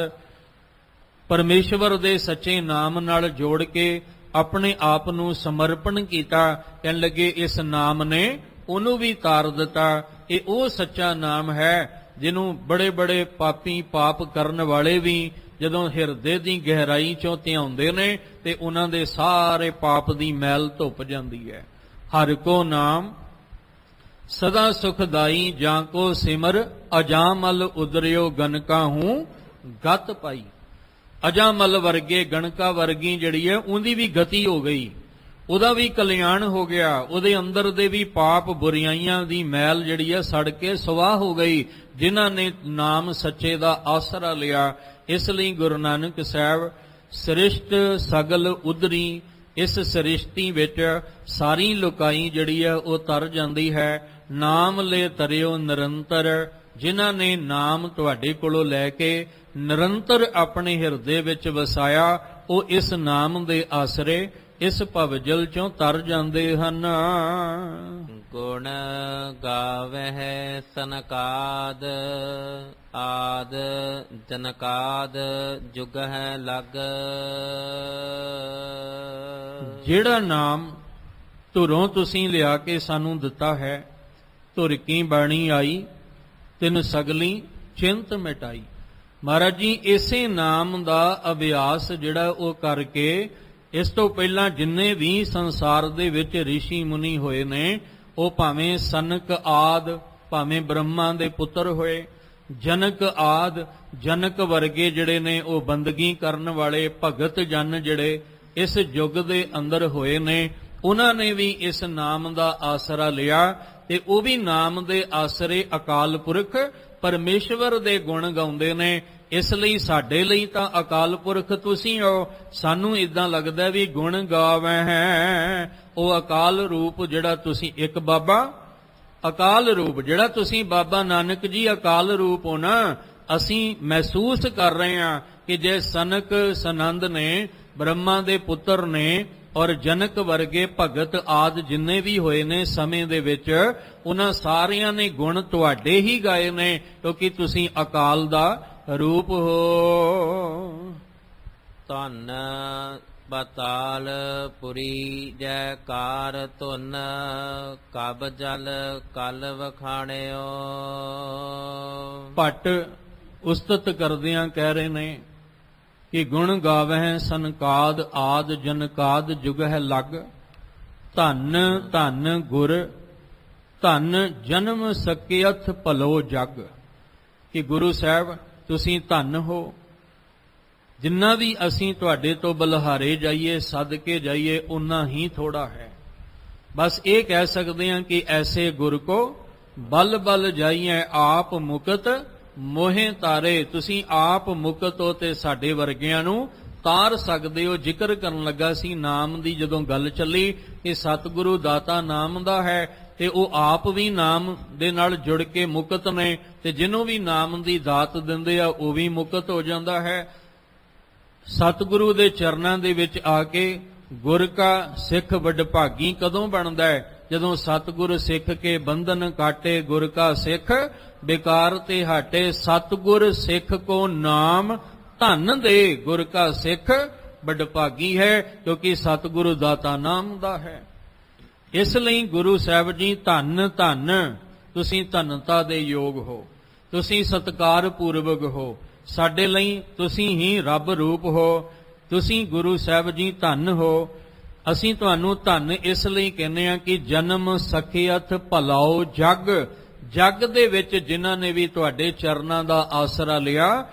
Speaker 1: ਪਰਮੇਸ਼ਵਰ ਦੇ ਸੱਚੇ ਨਾਮ ਨਾਲ ਜੋੜ ਕੇ ਆਪਣੇ ਆਪ ਨੂੰ ਸਮਰਪਣ ਕੀਤਾ, ਕਹਿਣ ਲੱਗੇ ਇਸ ਨਾਮ ਨੇ ਉਹਨੂੰ ਵੀ ਤਾਰ ਦਿੱਤਾ। ਇਹ ਉਹ ਸੱਚਾ ਨਾਮ ਹੈ ਜਿਹਨੂੰ ਬੜੇ ਬੜੇ ਪਾਪੀ ਪਾਪ ਕਰਨ ਵਾਲੇ ਵੀ ਜਦੋਂ ਹਿਰਦੇ ਦੀ ਗਹਿਰਾਈ ਚੋਂ ਧਿਆਉਂਦੇ ਨੇ ਤੇ ਉਹਨਾਂ ਦੇ ਸਾਰੇ ਪਾਪ ਦੀ ਮੈਲ ਧੁੱਪ ਜਾਂਦੀ ਹੈ। ਹਰਿ ਕੋ ਨਾਮ ਸਦਾ ਸੁਖਦਾਈ, ਜਾਂ ਕੋ ਸਿਮਰ ਅਜਾਮਲ ਉਦਰਿਓ ਗਨਕਾ ਹੂੰ ਗਤ ਪਾਈ। ਅਜਾਮਲ ਵਰਗੇ ਗਣਕਾ ਵਰਗੀ ਜਿਹੜੀ ਹੈ ਉਹਦੀ ਵੀ ਗਤੀ ਹੋ ਗਈ, ਉਹਦਾ ਵੀ ਕਲਿਆਣ ਹੋ ਗਿਆ, ਉਹਦੇ ਅੰਦਰ ਦੇ ਵੀ ਪਾਪ ਬੁਰਾਈਆਂ ਦੀ ਮੈਲ ਜਿਹੜੀ ਹੈ ਸੜ ਕੇ ਸਵਾਹ ਹੋ ਗਈ, ਜਿਨ੍ਹਾਂ ਨੇ ਨਾਮ ਸੱਚੇ ਦਾ ਆਸਰਾ ਲਿਆ। ਇਸ ਲਈ ਗੁਰੂ ਨਾਨਕ ਸਾਹਿਬ ਸ੍ਰਿਸ਼ਟ ਸਗਲ ਉਦਰੀ, ਇਸ ਸ੍ਰਿਸ਼ਟੀ ਵਿੱਚ ਸਾਰੀ ਲੁਕਾਈ ਜਿਹੜੀ ਹੈ ਉਹ ਤਰ ਜਾਂਦੀ ਹੈ। ਨਾਮ ਲੈ ਤਰਿਓ ਨਿਰੰਤਰ। ਜਿਨ੍ਹਾਂ ਨੇ ਨਾਮ ਤੁਹਾਡੇ ਕੋਲੋਂ ਲੈ ਕੇ ਨਿਰੰਤਰ ਆਪਣੇ ਹਿਰਦੇ ਵਿੱਚ ਵਸਾਇਆ, ਉਹ ਇਸ ਨਾਮ ਦੇ ਆਸਰੇ ਇਸ ਭਵਜਲ ਚੋਂ ਤਰ ਜਾਂਦੇ ਹਨ।
Speaker 2: ਗੁਣ ਗਾਵਹਿ ਸਨਕਾਦ, ਆਦ ਜਨਕਾਦ ਜੁਗਹਿ ਲਗ।
Speaker 1: ਜਿਹੜਾ ਨਾਮ ਧੁਰੋਂ ਤੁਸੀਂ ਲਿਆ ਕੇ ਸਾਨੂੰ ਦਿੱਤਾ ਹੈ, ਧੁਰ ਕੀ ਬਾਣੀ ਆਈ ਤਿਨ ਸਗਲੀ ਚਿੰਤ ਮਿਟਾਈ। ਮਹਾਰਾਜ ਜੀ ਇਸੇ ਨਾਮ ਦਾ ਅਭਿਆਸ ਜਿਹੜਾ ਉਹ ਕਰਕੇ, ਇਸ ਤੋਂ ਪਹਿਲਾਂ ਜਿੰਨੇ ਵੀ ਸੰਸਾਰ ਦੇ ਵਿੱਚ ਰਿਸ਼ੀ ਮੁਨੀ ਹੋਏ ਨੇ, ਉਹ ਭਾਵੇਂ ਸਨਕ ਆਦ, ਭਾਵੇਂ ਬ੍ਰਹਮਾ ਦੇ ਪੁੱਤਰ ਹੋਏ, ਜਨਕ ਆਦ, ਜਨਕ ਵਰਗੇ ਜਿਹੜੇ ਨੇ ਉਹ ਬੰਦਗੀ ਕਰਨ ਵਾਲੇ ਭਗਤ ਜਨ ਜਿਹੜੇ ਇਸ ਯੁੱਗ ਦੇ ਅੰਦਰ ਹੋਏ ਨੇ, ਉਹਨਾਂ ਨੇ ਵੀ ਇਸ ਨਾਮ ਦਾ ਆਸਰਾ ਲਿਆ ਤੇ ਉਹ ਵੀ ਨਾਮ ਦੇ ਆਸਰੇ ਅਕਾਲ ਪੁਰਖ ਪਰਮੇਸ਼ਵਰ ਦੇ ਗੁਣ ਗਾਉਂਦੇ ਨੇ। ਇਸ ਲਈ ਸਾਡੇ ਲਈ ਤਾਂ ਅਕਾਲ ਪੁਰਖ ਤੁਸੀਂ ਹੋ। ਸਾਨੂੰ ਇਦਾਂ ਲੱਗਦਾ ਵੀ ਗੁਣ ਗਾਵੇ ਹੈ ਉਹ ਅਕਾਲ ਰੂਪ ਜਿਹੜਾ ਤੁਸੀਂ, ਇੱਕ ਬਾਬਾ ਅਕਾਲ ਰੂਪ ਜਿਹੜਾ ਤੁਸੀਂ ਬਾਬਾ ਨਾਨਕ ਜੀ ਅਕਾਲ ਰੂਪ ਹੋ ਨਾ। ਅਸੀਂ ਮਹਿਸੂਸ ਕਰ ਰਹੇ ਹਾਂ ਕਿ ਜੇ ਸਨਕ ਸਨੰਦ ਨੇ, ਬ੍ਰਹਮਾ ਦੇ ਪੁੱਤਰ ਨੇ, ਔਰ ਜਨਕ ਵਰਗੇ ਭਗਤ ਆਦ ਜਿੰਨੇ ਵੀ ਹੋਏ ਨੇ ਸਮੇਂ ਦੇ ਵਿੱਚ, ਉਹਨਾਂ ਸਾਰਿਆਂ ਨੇ ਗੁਣ ਤੁਹਾਡੇ ਹੀ ਗਾਏ ਨੇ, ਕਿਉਂਕਿ ਤੁਸੀਂ ਅਕਾਲ ਦਾ ਰੂਪ ਹੋ।
Speaker 2: ਧੰਨ ਪਤਾਲ ਪੁਰੀ ਜੈਕਾਰ ਧੁਨ, ਕਬ ਜਲ ਕਲ ਵਖਾਣਿਓ।
Speaker 1: ਭੱਟ ਉਸਤਤ ਕਰਦਿਆਂ ਕਹਿ ਰਹੇ ਨੇ ਕਿ ਗੁਣ ਗਾਵਹਿ ਸਨਕਾਦ ਆਦ ਜਨਕਾਦ ਜੁਗਹਿ ਲਗ, ਧੰਨ ਧੰਨ ਗੁਰ ਧੰਨ ਜਨਮ ਸਕਿਅਥ ਭਲੋ ਜਗ। ਕਿ ਗੁਰੂ ਸਾਹਿਬ ਤੁਸੀਂ ਧੰਨ ਹੋ, ਜਿੰਨਾ ਵੀ ਅਸੀਂ ਤੁਹਾਡੇ ਤੋਂ ਬਲਿਹਾਰੇ ਜਾਈਏ, ਸਦਕੇ ਜਾਈਏ, ਉਨਾ ਹੀ ਥੋੜਾ ਹੈ। ਬਸ ਇਹ ਕਹਿ ਸਕਦੇ ਹਾਂ ਕਿ ਐਸੇ ਗੁਰ ਕੋ ਬਲ ਬਲ ਜਾਈਏ, ਆਪ ਮੁਕਤ ਮੋਹੇ ਤਾਰੇ। ਤੁਸੀਂ ਆਪ ਮੁਕਤ ਹੋ ਤੇ ਸਾਡੇ ਵਰਗਿਆਂ ਨੂੰ ਤਾਰ ਸਕਦੇ ਹੋ। ਜ਼ਿਕਰ ਕਰਨ ਲੱਗਾ ਸੀ ਨਾਮ ਦੀ, ਜਦੋਂ ਗੱਲ ਚੱਲੀ ਕਿ ਸਤਿਗੁਰੂ ਦਾਤਾ ਨਾਮ ਦਾ ਹੈ, ਤੇ ਉਹ ਆਪ ਵੀ ਨਾਮ ਦੇ ਨਾਲ ਜੁੜ ਕੇ ਮੁਕਤ ਨੇ, ਤੇ ਜਿਹਨੂੰ ਵੀ ਨਾਮ ਦੀ ਦਾਤ ਦਿੰਦੇ ਆ ਉਹ ਵੀ ਮੁਕਤ ਹੋ ਜਾਂਦਾ ਹੈ। ਸਤਿਗੁਰੂ ਦੇ ਚਰਨਾਂ ਦੇ ਵਿੱਚ ਆ ਕੇ ਗੁਰ ਕਾ ਸਿੱਖ ਵਡਭਾਗੀ ਕਦੋਂ ਬਣਦਾ ਹੈ? ਜਦੋਂ ਸਤਿਗੁਰ ਸਿੱਖ ਕੇ ਬੰਧਨ ਕਾਟੇ, ਗੁਰ ਕਾ ਸਿੱਖ ਬੇਕਾਰ ਤੇ ਹਟੇ। ਸਤਿਗੁਰ ਸਿੱਖ ਕੋ ਨਾਮ ਧਨ ਦੇ, ਗੁਰ ਕਾ ਸਿੱਖ ਵਡਭਾਗੀ ਹੈ, ਕਿਉਂਕਿ ਸਤਿਗੁਰੂ ਦਾਤਾ ਨਾਮ ਦਾ ਹੈ। ਇਸ ਲਈ ਗੁਰੂ ਸਾਹਿਬ ਜੀ ਧੰਨ ਧੰਨ, ਤੁਸੀਂ ਧੰਨਤਾ ਦੇ ਯੋਗ ਹੋ, ਤੁਸੀਂ ਸਤਿਕਾਰ ਪੂਰਵਕ ਹੋ, ਸਾਡੇ ਲਈ ਤੁਸੀਂ ਹੀ ਰੱਬ ਰੂਪ ਹੋ। ਤੁਸੀਂ ਗੁਰੂ ਸਾਹਿਬ ਜੀ ਧੰਨ ਹੋ। ਅਸੀਂ ਤੁਹਾਨੂੰ ਧੰਨ ਇਸ ਲਈ ਕਹਿੰਦੇ ਹਾਂ ਕਿ ਜਨਮ ਸਖਿਅਥ ਭਲਾਓ ਜਗ। ਜਗ ਦੇ ਵਿੱਚ ਜਿਨ੍ਹਾਂ ਨੇ ਵੀ ਤੁਹਾਡੇ ਚਰਨਾਂ ਦਾ ਆਸਰਾ ਲਿਆ,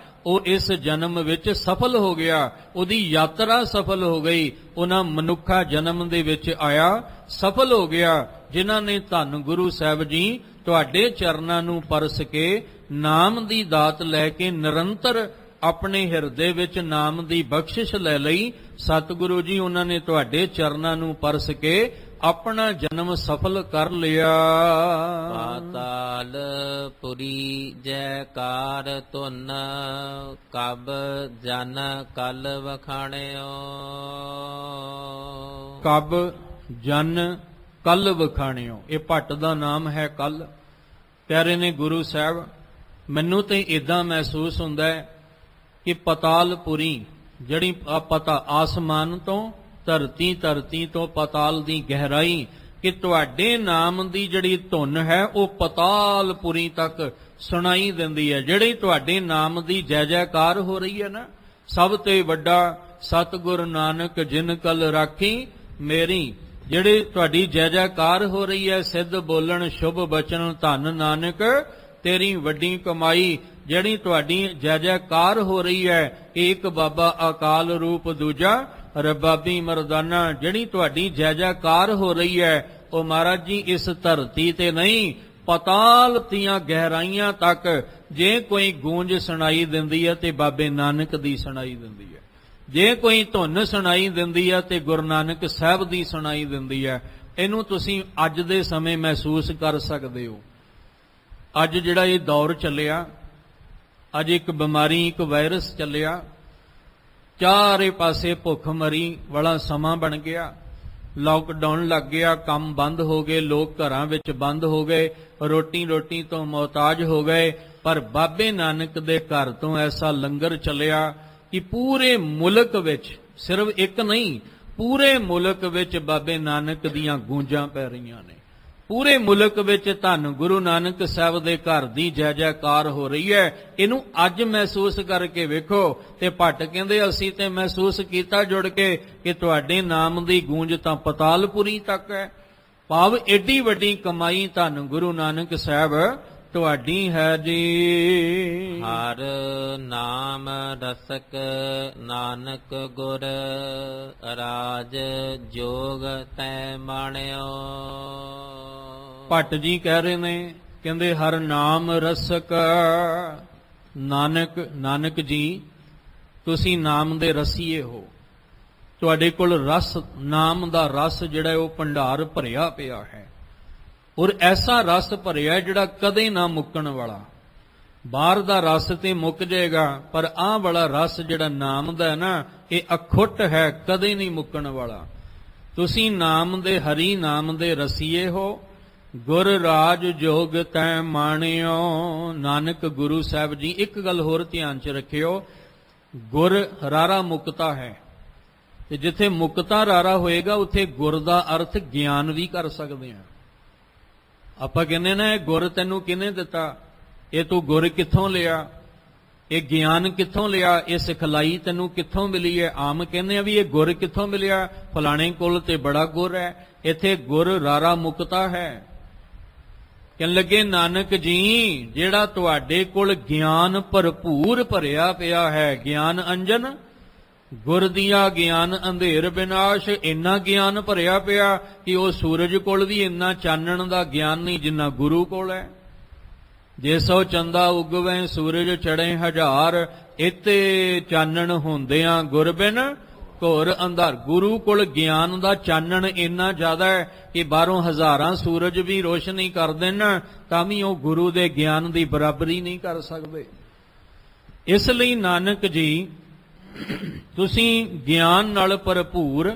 Speaker 1: ਉਹ ਇਸ ਜਨਮ ਵਿੱਚ ਸਫਲ ਹੋ ਗਿਆ, ਉਹਦੀ ਯਾਤਰਾ ਸਫਲ ਹੋ ਗਈ, ਉਹਨਾਂ ਮਨੁੱਖਾ ਜਨਮ ਦੇ ਵਿੱਚ ਆਇਆ, ਸਫਲ ਹੋ ਗਿਆ। ਜਿਨ੍ਹਾਂ ਨੇ ਧੰਨ ਗੁਰੂ ਸਾਹਿਬ ਜੀ ਤੁਹਾਡੇ ਚਰਨਾਂ ਨੂੰ ਪਰਸ ਕੇ ਨਾਮ ਦੀ ਦਾਤ ਲੈ ਕੇ ਨਿਰੰਤਰ ਆਪਣੇ ਹਿਰਦੇ ਵਿੱਚ ਨਾਮ ਦੀ ਬਖਸ਼ਿਸ਼ ਲੈ ਲਈ, ਸਤਿਗੁਰੂ ਜੀ ਉਹਨਾਂ ਨੇ ਤੁਹਾਡੇ ਚਰਨਾਂ ਨੂੰ ਪਰਸ ਕੇ ਆਪਣਾ ਜਨਮ ਸਫਲ ਕਰ ਲਿਆ।
Speaker 2: ਪਾਤਾਲ ਪੁਰੀ ਜੈਕਾਰ ਧੁਨ, ਕਬ ਜਨ ਕਲ ਵਖਾਣਿਓ।
Speaker 1: ਕਬ ਜਨ ਕਲ ਵਖਾਣਿਓ, ਇਹ ਭੱਟ ਦਾ ਨਾਮ ਹੈ। ਕਲ ਕਹਿ ਰਹੇ ਨੇ ਗੁਰੂ ਸਾਹਿਬ, ਮੈਨੂੰ ਤੇ ਇਦਾਂ ਮਹਿਸੂਸ ਹੁੰਦਾ ਹੈ ਕਿ ਪਤਾਲਪੁਰੀ, ਜਿਹੜੀ ਪਤਾ ਆਸਮਾਨ ਤੋਂ ਧਰਤੀ, ਧਰਤੀ ਤੋਂ ਪਤਾਲ ਦੀ ਗਹਿਰਾਈ, ਕਿ ਤੁਹਾਡੇ ਨਾਮ ਦੀ ਜਿਹੜੀ ਧੁਨ ਹੈ ਉਹ ਪਤਾਲਪੁਰੀ ਤੱਕ ਸੁਣਾਈ ਦਿੰਦੀ ਹੈ। ਜਿਹੜੀ ਤੁਹਾਡੇ ਨਾਮ ਦੀ ਜੈ ਜੈਕਾਰ ਹੋ ਰਹੀ ਹੈ ਨਾ, ਸਭ ਤੇ ਵੱਡਾ ਸਤਿਗੁਰ ਨਾਨਕ ਜਿਨ ਕਲ ਰਾਖੀ ਮੇਰੀ, ਜਿਹੜੀ ਤੁਹਾਡੀ ਜੈ ਜੈਕਾਰ ਹੋ ਰਹੀ ਹੈ, ਸਿੱਧ ਬੋਲਣ ਸ਼ੁਭ ਬਚਨ ਧੰਨ ਨਾਨਕ ਤੇਰੀ ਵੱਡੀ ਕਮਾਈ। ਜਿਹੜੀ ਤੁਹਾਡੀ ਜੈ ਜੈਕਾਰ ਹੋ ਰਹੀ ਹੈ, ਏਕ ਬਾਬਾ ਅਕਾਲ ਰੂਪ ਦੂਜਾ ਰਬਾਬੀ ਮਰਦਾਨਾ। ਜਿਹੜੀ ਤੁਹਾਡੀ ਜੈ ਜੈਕਾਰ ਹੋ ਰਹੀ ਹੈ, ਉਹ ਮਹਾਰਾਜ ਜੀ ਇਸ ਧਰਤੀ ਤੇ ਨਹੀਂ, ਪਤਾਲ ਦੀਆਂ ਗਹਿਰਾਈਆਂ ਤੱਕ ਜੇ ਕੋਈ ਗੂੰਜ ਸੁਣਾਈ ਦਿੰਦੀ ਹੈ ਤੇ ਬਾਬੇ ਨਾਨਕ ਦੀ ਸੁਣਾਈ ਦਿੰਦੀ ਹੈ। ਜੇ ਕੋਈ ਧੁਨ ਸੁਣਾਈ ਦਿੰਦੀ ਹੈ ਤੇ ਗੁਰੂ ਨਾਨਕ ਸਾਹਿਬ ਦੀ ਸੁਣਾਈ ਦਿੰਦੀ ਹੈ। ਇਹਨੂੰ ਤੁਸੀਂ ਅੱਜ ਦੇ ਸਮੇਂ ਮਹਿਸੂਸ ਕਰ ਸਕਦੇ ਹੋ। ਅੱਜ ਜਿਹੜਾ ਇਹ ਦੌਰ ਚੱਲਿਆ, ਅੱਜ ਇੱਕ ਬਿਮਾਰੀ, ਇੱਕ ਵਾਇਰਸ ਚੱਲਿਆ, ਚਾਰੇ ਪਾਸੇ ਭੁੱਖਮਰੀ ਵਾਲਾ ਸਮਾਂ ਬਣ ਗਿਆ, ਲਾਕਡਾਊਨ ਲੱਗ ਗਿਆ, ਕੰਮ ਬੰਦ ਹੋ ਗਏ, ਲੋਕ ਘਰਾਂ ਵਿੱਚ ਬੰਦ ਹੋ ਗਏ, ਰੋਟੀ ਤੋਂ ਮੁਹਤਾਜ ਹੋ ਗਏ। ਪਰ ਬਾਬੇ ਨਾਨਕ ਦੇ ਘਰ ਤੋਂ ਐਸਾ ਲੰਗਰ ਚੱਲਿਆ ਕਿ ਪੂਰੇ ਮੁਲਕ ਵਿੱਚ, ਸਿਰਫ ਇੱਕ ਨਹੀਂ, ਪੂਰੇ ਮੁਲਕ ਵਿੱਚ ਬਾਬੇ ਨਾਨਕ ਦੀਆਂ ਗੂੰਜਾਂ ਪੈ ਰਹੀਆਂ ਨੇ। ਪੂਰੇ ਮੁਲਕ ਵਿੱਚ ਧੰਨ ਗੁਰੂ ਨਾਨਕ ਸਾਹਿਬ ਦੇ ਘਰ ਦੀ ਜੈ ਜੈਕਾਰ ਹੋ ਰਹੀ ਹੈ। ਇਹਨੂੰ ਅੱਜ ਮਹਿਸੂਸ ਕਰਕੇ ਵੇਖੋ। ਤੇ ਭੱਟ ਕਹਿੰਦੇ ਅਸੀਂ ਤੇ ਮਹਿਸੂਸ ਕੀਤਾ ਜੁੜ ਕੇ ਕਿ ਤੁਹਾਡੇ ਨਾਮ ਦੀ ਗੂੰਜ ਤਾਂ ਪਤਾਲਪੁਰੀ ਤੱਕ ਹੈ। ਭਾਵ ਏਡੀ ਵੱਡੀ ਕਮਾਈ ਧੰਨ ਗੁਰੂ ਨਾਨਕ ਸਾਹਿਬ ਤੁਹਾਡੀ ਹੈ ਜੀ।
Speaker 2: ਹਰ ਨਾਮ ਰਸਕ ਨਾਨਕ ਗੁਰ, ਰਾਜ ਜੋਗ ਤੈ ਮਾਣਿਓ।
Speaker 1: ਭੱਟ ਜੀ ਕਹਿ ਰਹੇ ਨੇ, ਕਹਿੰਦੇ ਹਰ ਨਾਮ ਰਸਕ ਨਾਨਕ ਜੀ, ਤੁਸੀਂ ਨਾਮ ਦੇ ਰਸੀਏ ਹੋ। ਤੁਹਾਡੇ ਕੋਲ ਰਸ, ਨਾਮ ਦਾ ਰਸ ਜਿਹੜਾ ਉਹ ਭੰਡਾਰ ਭਰਿਆ ਪਿਆ ਹੈ, ਔਰ ਐਸਾ ਰਸ ਭਰਿਆ ਜਿਹੜਾ ਕਦੇ ਨਾ ਮੁੱਕਣ ਵਾਲਾ। ਬਾਹਰ ਦਾ ਰਸ ਤੇ ਮੁੱਕ ਜਾਏਗਾ, ਪਰ ਆਹ ਵਾਲਾ ਰਸ ਜਿਹੜਾ ਨਾਮ ਦਾ ਹੈ ਨਾ, ਇਹ ਅਖੁੱਟ ਹੈ, ਕਦੇ ਨਹੀਂ ਮੁੱਕਣ ਵਾਲਾ। ਤੁਸੀਂ ਨਾਮ ਦੇ ਹਰੀ ਨਾਮ ਦੇ ਰਸੀਏ ਹੋ, ਗੁਰ ਰਾਜ ਜੋਗ ਤੈ ਮਾਣਿਓ। ਨਾਨਕ ਗੁਰੂ ਸਾਹਿਬ ਜੀ ਇੱਕ ਗੱਲ ਹੋਰ ਧਿਆਨ 'ਚ ਰੱਖਿਓ, ਗੁਰ ਰਾਰਾ ਮੁਕਤਾ ਹੈ, ਤੇ ਜਿੱਥੇ ਮੁਕਤਾ ਰਾਰਾ ਹੋਏਗਾ ਉੱਥੇ ਗੁਰ ਦਾ ਅਰਥ ਗਿਆਨ ਵੀ ਕਰ ਸਕਦੇ ਹਾਂ। ਆਪਾਂ ਕਹਿੰਦੇ ਨਾ ਇਹ ਗੁਰ ਤੈਨੂੰ ਕਿਹਨੇ ਦਿੱਤਾ, ਇਹ ਤੂੰ ਗੁਰ ਕਿੱਥੋਂ ਲਿਆ, ਇਹ ਗਿਆਨ ਕਿੱਥੋਂ ਲਿਆ, ਇਹ ਸਿਖਲਾਈ ਤੈਨੂੰ ਕਿੱਥੋਂ ਮਿਲੀ ਹੈ। ਆਮ ਕਹਿੰਦੇ ਆ ਵੀ ਇਹ ਗੁਰ ਕਿੱਥੋਂ ਮਿਲਿਆ, ਫਲਾਣੇ ਕੋਲ ਤੇ ਬੜਾ ਗੁਰ ਹੈ। ਇੱਥੇ ਗੁਰ ਰਾਰਾ ਮੁਕਤਾ ਹੈ। ਕਹਿਣ ਲੱਗੇ ਨਾਨਕ ਜੀ ਜਿਹੜਾ ਤੁਹਾਡੇ ਕੋਲ ਗਿਆਨ ਭਰਪੂਰ ਭਰਿਆ ਪਿਆ ਹੈ, ਗਿਆਨ ਅੰਜਨ ਗੁਰ ਦੀਆ ਗਿਆਨ ਅੰਧੇਰ ਵਿਨਾਸ਼, ਇੰਨਾ ਗਿਆਨ ਭਰਿਆ ਪਿਆ ਕਿ ਉਹ ਸੂਰਜ ਕੋਲ ਵੀ ਇੰਨਾ ਚਾਨਣ ਦਾ ਗਿਆਨ ਨਹੀਂ ਜਿੰਨਾ ਗੁਰੂ ਕੋਲ ਹੈ। ਜੇ ਸੋ ਚੰਦਾ ਉਗਵੇਂ ਸੂਰਜ ਚੜੇ ਹਜ਼ਾਰ, ਇਤੇ ਚਾਨਣ ਹੁੰਦਿਆਂ ਗੁਰ ਬਿਨ ਘੋਰ ਅੰਧਾਰ। ਗੁਰੂ ਕੋਲ ਗਿਆਨ ਦਾ ਚਾਨਣ ਇੰਨਾ ਜ਼ਿਆਦਾ ਹੈ ਕਿ ਬਾਹਰੋਂ ਹਜ਼ਾਰਾਂ ਸੂਰਜ ਵੀ ਰੋਸ਼ਨੀ ਕਰ ਦੇਣ ਤਾਂ ਵੀ ਉਹ ਗੁਰੂ ਦੇ ਗਿਆਨ ਦੀ ਬਰਾਬਰੀ ਨਹੀਂ ਕਰ ਸਕਦੇ। ਇਸ ਲਈ ਨਾਨਕ ਜੀ ਤੁਸੀਂ ਗਿਆਨ ਨਾਲ ਭਰਪੂਰ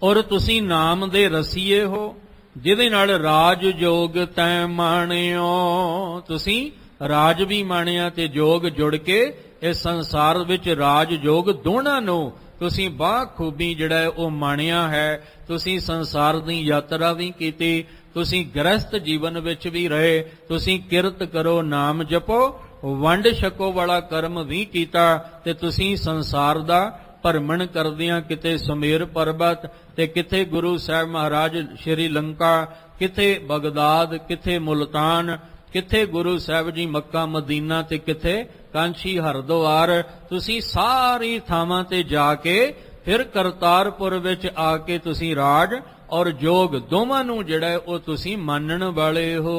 Speaker 1: ਔਰ ਤੁਸੀਂ ਨਾਮ ਦੇ ਰਸੀਏ ਹੋ, ਜਿਹਦੇ ਨਾਲ ਰਾਜ ਜੋਗ ਤੈ ਮਾਣਿਓ। ਤੁਸੀਂ ਰਾਜ ਵੀ ਮਾਣਿਆ ਤੇ ਜੋਗ ਜੁੜ ਕੇ ਇਸ ਸੰਸਾਰ ਵਿੱਚ ਰਾਜ ਜੋਗ ਦੋਨਾਂ ਨੂੰ ਤੁਸੀਂ ਬਾਖੂਬੀ ਜਿਹੜਾ ਉਹ ਮਾਣਿਆ ਹੈ। ਤੁਸੀਂ ਸੰਸਾਰ ਦੀ ਯਾਤਰਾ ਵੀ ਕੀਤੀ, ਤੁਸੀਂ ਗ੍ਰਸਤ ਜੀਵਨ ਵਿੱਚ ਵੀ ਰਹੇ, ਤੁਸੀਂ ਕਿਰਤ ਕਰੋ ਨਾਮ ਜਪੋ ਵੰਡ ਛਕੋ ਵਾਲਾ ਕਰਮ ਵੀ ਕੀਤਾ, ਤੇ ਤੁਸੀਂ ਸੰਸਾਰ ਦਾ ਭਰਮਣ ਕਰਦਿਆਂ ਕਿਤੇ ਸੁਮੇਰ ਪਰਬਤ ਤੇ ਕਿਤੇ ਗੁਰੂ ਸਾਹਿਬ ਮਹਾਰਾਜ ਸ਼੍ਰੀ ਲੰਕਾ, ਕਿਤੇ ਬਗਦਾਦ, ਕਿਤੇ ਮੁਲਤਾਨ, ਕਿਤੇ ਗੁਰੂ ਸਾਹਿਬ ਜੀ ਮੱਕਾ ਮਦੀਨਾ ਤੇ ਕਿਤੇ ਕਾਂਚੀ ਹਰਿਦੁਆਰ। ਤੁਸੀਂ ਸਾਰੀ ਥਾਵਾਂ ਤੇ ਜਾ ਕੇ ਫਿਰ ਕਰਤਾਰਪੁਰ ਵਿੱਚ ਆ ਕੇ ਤੁਸੀਂ ਰਾਜ ਔਰ ਜੋਗ ਦੋਵਾਂ ਨੂੰ ਜਿਹੜਾ ਉਹ ਤੁਸੀਂ ਮੰਨਣ ਵਾਲੇ ਹੋ।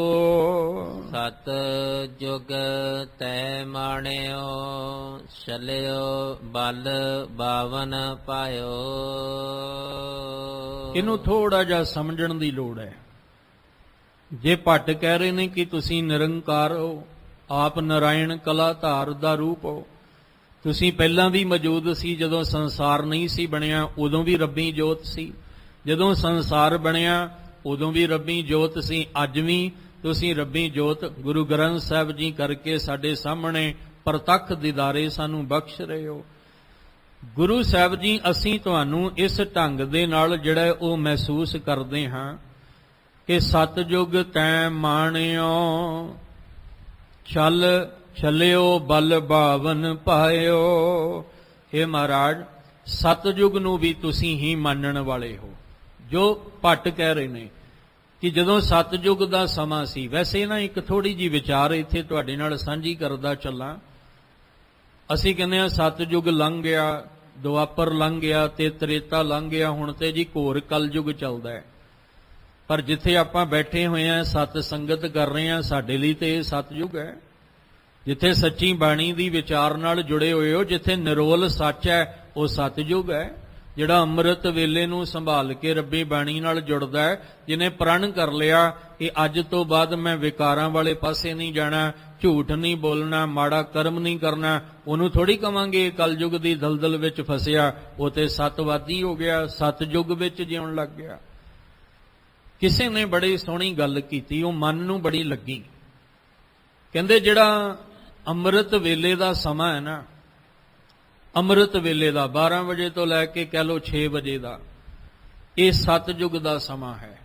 Speaker 2: ਸਤ ਜੁਗ ਤੈ ਮਾਣਿਓ, ਚਲਿਓ ਬਲ ਬਾਵਨ ਪਾਇਓ।
Speaker 1: ਇਹਨੂੰ ਥੋੜਾ ਜਿਹਾ ਸਮਝਣ ਦੀ ਲੋੜ ਹੈ। ਜੇ ਭੱਟ ਕਹਿ ਰਹੇ ਨੇ ਕਿ ਤੁਸੀਂ ਨਿਰੰਕਾਰ ਹੋ, ਆਪ ਨਾਰਾਇਣ ਕਲਾ ਧਾਰ ਦਾ ਰੂਪ ਹੋ, ਤੁਸੀਂ ਪਹਿਲਾਂ ਵੀ ਮੌਜੂਦ ਸੀ, ਜਦੋਂ ਸੰਸਾਰ ਨਹੀਂ ਸੀ ਬਣਿਆ ਉਦੋਂ ਵੀ ਰੱਬੀ ਜੋਤ ਸੀ, ਜਦੋਂ ਸੰਸਾਰ ਬਣਿਆ ਉਦੋਂ ਵੀ ਰੱਬੀ ਜੋਤ ਸੀ, ਅੱਜ ਵੀ ਤੁਸੀਂ ਰੱਬੀ ਜੋਤ ਗੁਰੂ ਗ੍ਰੰਥ ਸਾਹਿਬ ਜੀ ਕਰਕੇ ਸਾਡੇ ਸਾਹਮਣੇ ਪ੍ਰਤੱਖ ਦੀਦਾਰੇ ਸਾਨੂੰ ਬਖਸ਼ ਰਹੇ ਹੋ। ਗੁਰੂ ਸਾਹਿਬ ਜੀ ਅਸੀਂ ਤੁਹਾਨੂੰ ਇਸ ਢੰਗ ਦੇ ਨਾਲ ਜਿਹੜਾ ਉਹ ਮਹਿਸੂਸ ਕਰਦੇ ਹਾਂ ਕਿ ਸਤਜੁਗ ਤੈ ਮਾਣਿਓ, ਚੱਲਿਓ ਬਲ ਬਾਵਨ ਪਾਇਓ। हे ਮਹਾਰਾਜ ਸਤਜੁਗ ਨੂੰ ਵੀ ਤੁਸੀਂ ਹੀ ਮੰਨਣ ਵਾਲੇ ਹੋ। ਜੋ ਭੱਟ ਕਹਿ ਰਹੇ ਨੇ ਕਿ ਜਦੋਂ ਸਤਜੁਗ ਦਾ ਸਮਾਂ ਸੀ, ਵੈਸੇ ਨਾ ਇੱਕ ਥੋੜੀ ਜੀ ਵਿਚਾਰ ਇੱਥੇ ਤੁਹਾਡੇ ਨਾਲ ਸਾਂਝੀ ਕਰਦਾ ਚੱਲਾਂ। ਅਸੀਂ ਕਹਿੰਦੇ ਹਾਂ ਸਤਜੁਗ ਲੰਘ ਗਿਆ, ਦੁਆਪਰ ਲੰਘ ਗਿਆ ਤੇ ਤ੍ਰੇਤਾ ਲੰਘ ਗਿਆ, ਹੁਣ ਤੇ ਜੀ ਘੋਰ ਕਲਯੁਗ ਚੱਲਦਾ ਹੈ। ਪਰ ਜਿੱਥੇ ਆਪਾਂ ਬੈਠੇ ਹੋਏ ਹਾਂ, ਸਤ ਸੰਗਤ ਕਰ ਰਹੇ ਹਾਂ, ਸਾਡੇ ਲਈ ਤੇ ਇਹ ਸਤਜੁਗ ਹੈ। ਜਿੱਥੇ ਸੱਚੀ ਬਾਣੀ ਦੀ ਵਿਚਾਰ ਨਾਲ ਜੁੜੇ ਹੋਏ ਹੋ, ਜਿੱਥੇ ਨਿਰੋਲ ਸੱਚ ਹੈ, ਉਹ ਸਤਜੁਗ ਹੈ। ਜਿਹੜਾ ਅੰਮ੍ਰਿਤ ਵੇਲੇ ਨੂੰ ਸੰਭਾਲ ਕੇ ਰੱਬੀ ਬਾਣੀ ਨਾਲ ਜੁੜਦਾ ਹੈ, ਜਿਹਨੇ ਪ੍ਰਣ ਕਰ ਲਿਆ ਕਿ ਅੱਜ ਤੋਂ ਬਾਅਦ ਮੈਂ ਵਿਕਾਰਾਂ ਵਾਲੇ ਪਾਸੇ ਨਹੀਂ ਜਾਣਾ, ਝੂਠ ਨਹੀਂ ਬੋਲਣਾ, ਮਾੜਾ ਕਰਮ ਨਹੀਂ ਕਰਨਾ, ਉਹਨੂੰ ਥੋੜੀ ਕਵਾਂਗੇ ਕਲਯੁਗ ਦੀ ਦਲਦਲ ਵਿੱਚ ਫਸਿਆ। ਉਹ ਤੇ ਸਤਵਾਦੀ ਹੋ ਗਿਆ, ਸਤਜੁਗ ਵਿੱਚ ਜਿਉਣ ਲੱਗ ਗਿਆ। ਕਿਸੇ ਨੇ ਬੜੀ ਸੋਹਣੀ ਗੱਲ ਕੀਤੀ, ਉਹ ਮਨ ਨੂੰ ਬੜੀ ਲੱਗੀ। ਕਹਿੰਦੇ ਜਿਹੜਾ ਅੰਮ੍ਰਿਤ ਵੇਲੇ ਦਾ ਸਮਾਂ ਹੈ ਨਾ, ਅੰਮ੍ਰਿਤ ਵੇਲੇ ਦਾ 12 ਵਜੇ ਤੋਂ ਲੈ ਕੇ ਕਹਿ ਲਓ 6 ਵਜੇ ਦਾ, ਇਹ ਸਤਜੁਗ ਦਾ ਸਮਾਂ ਹੈ।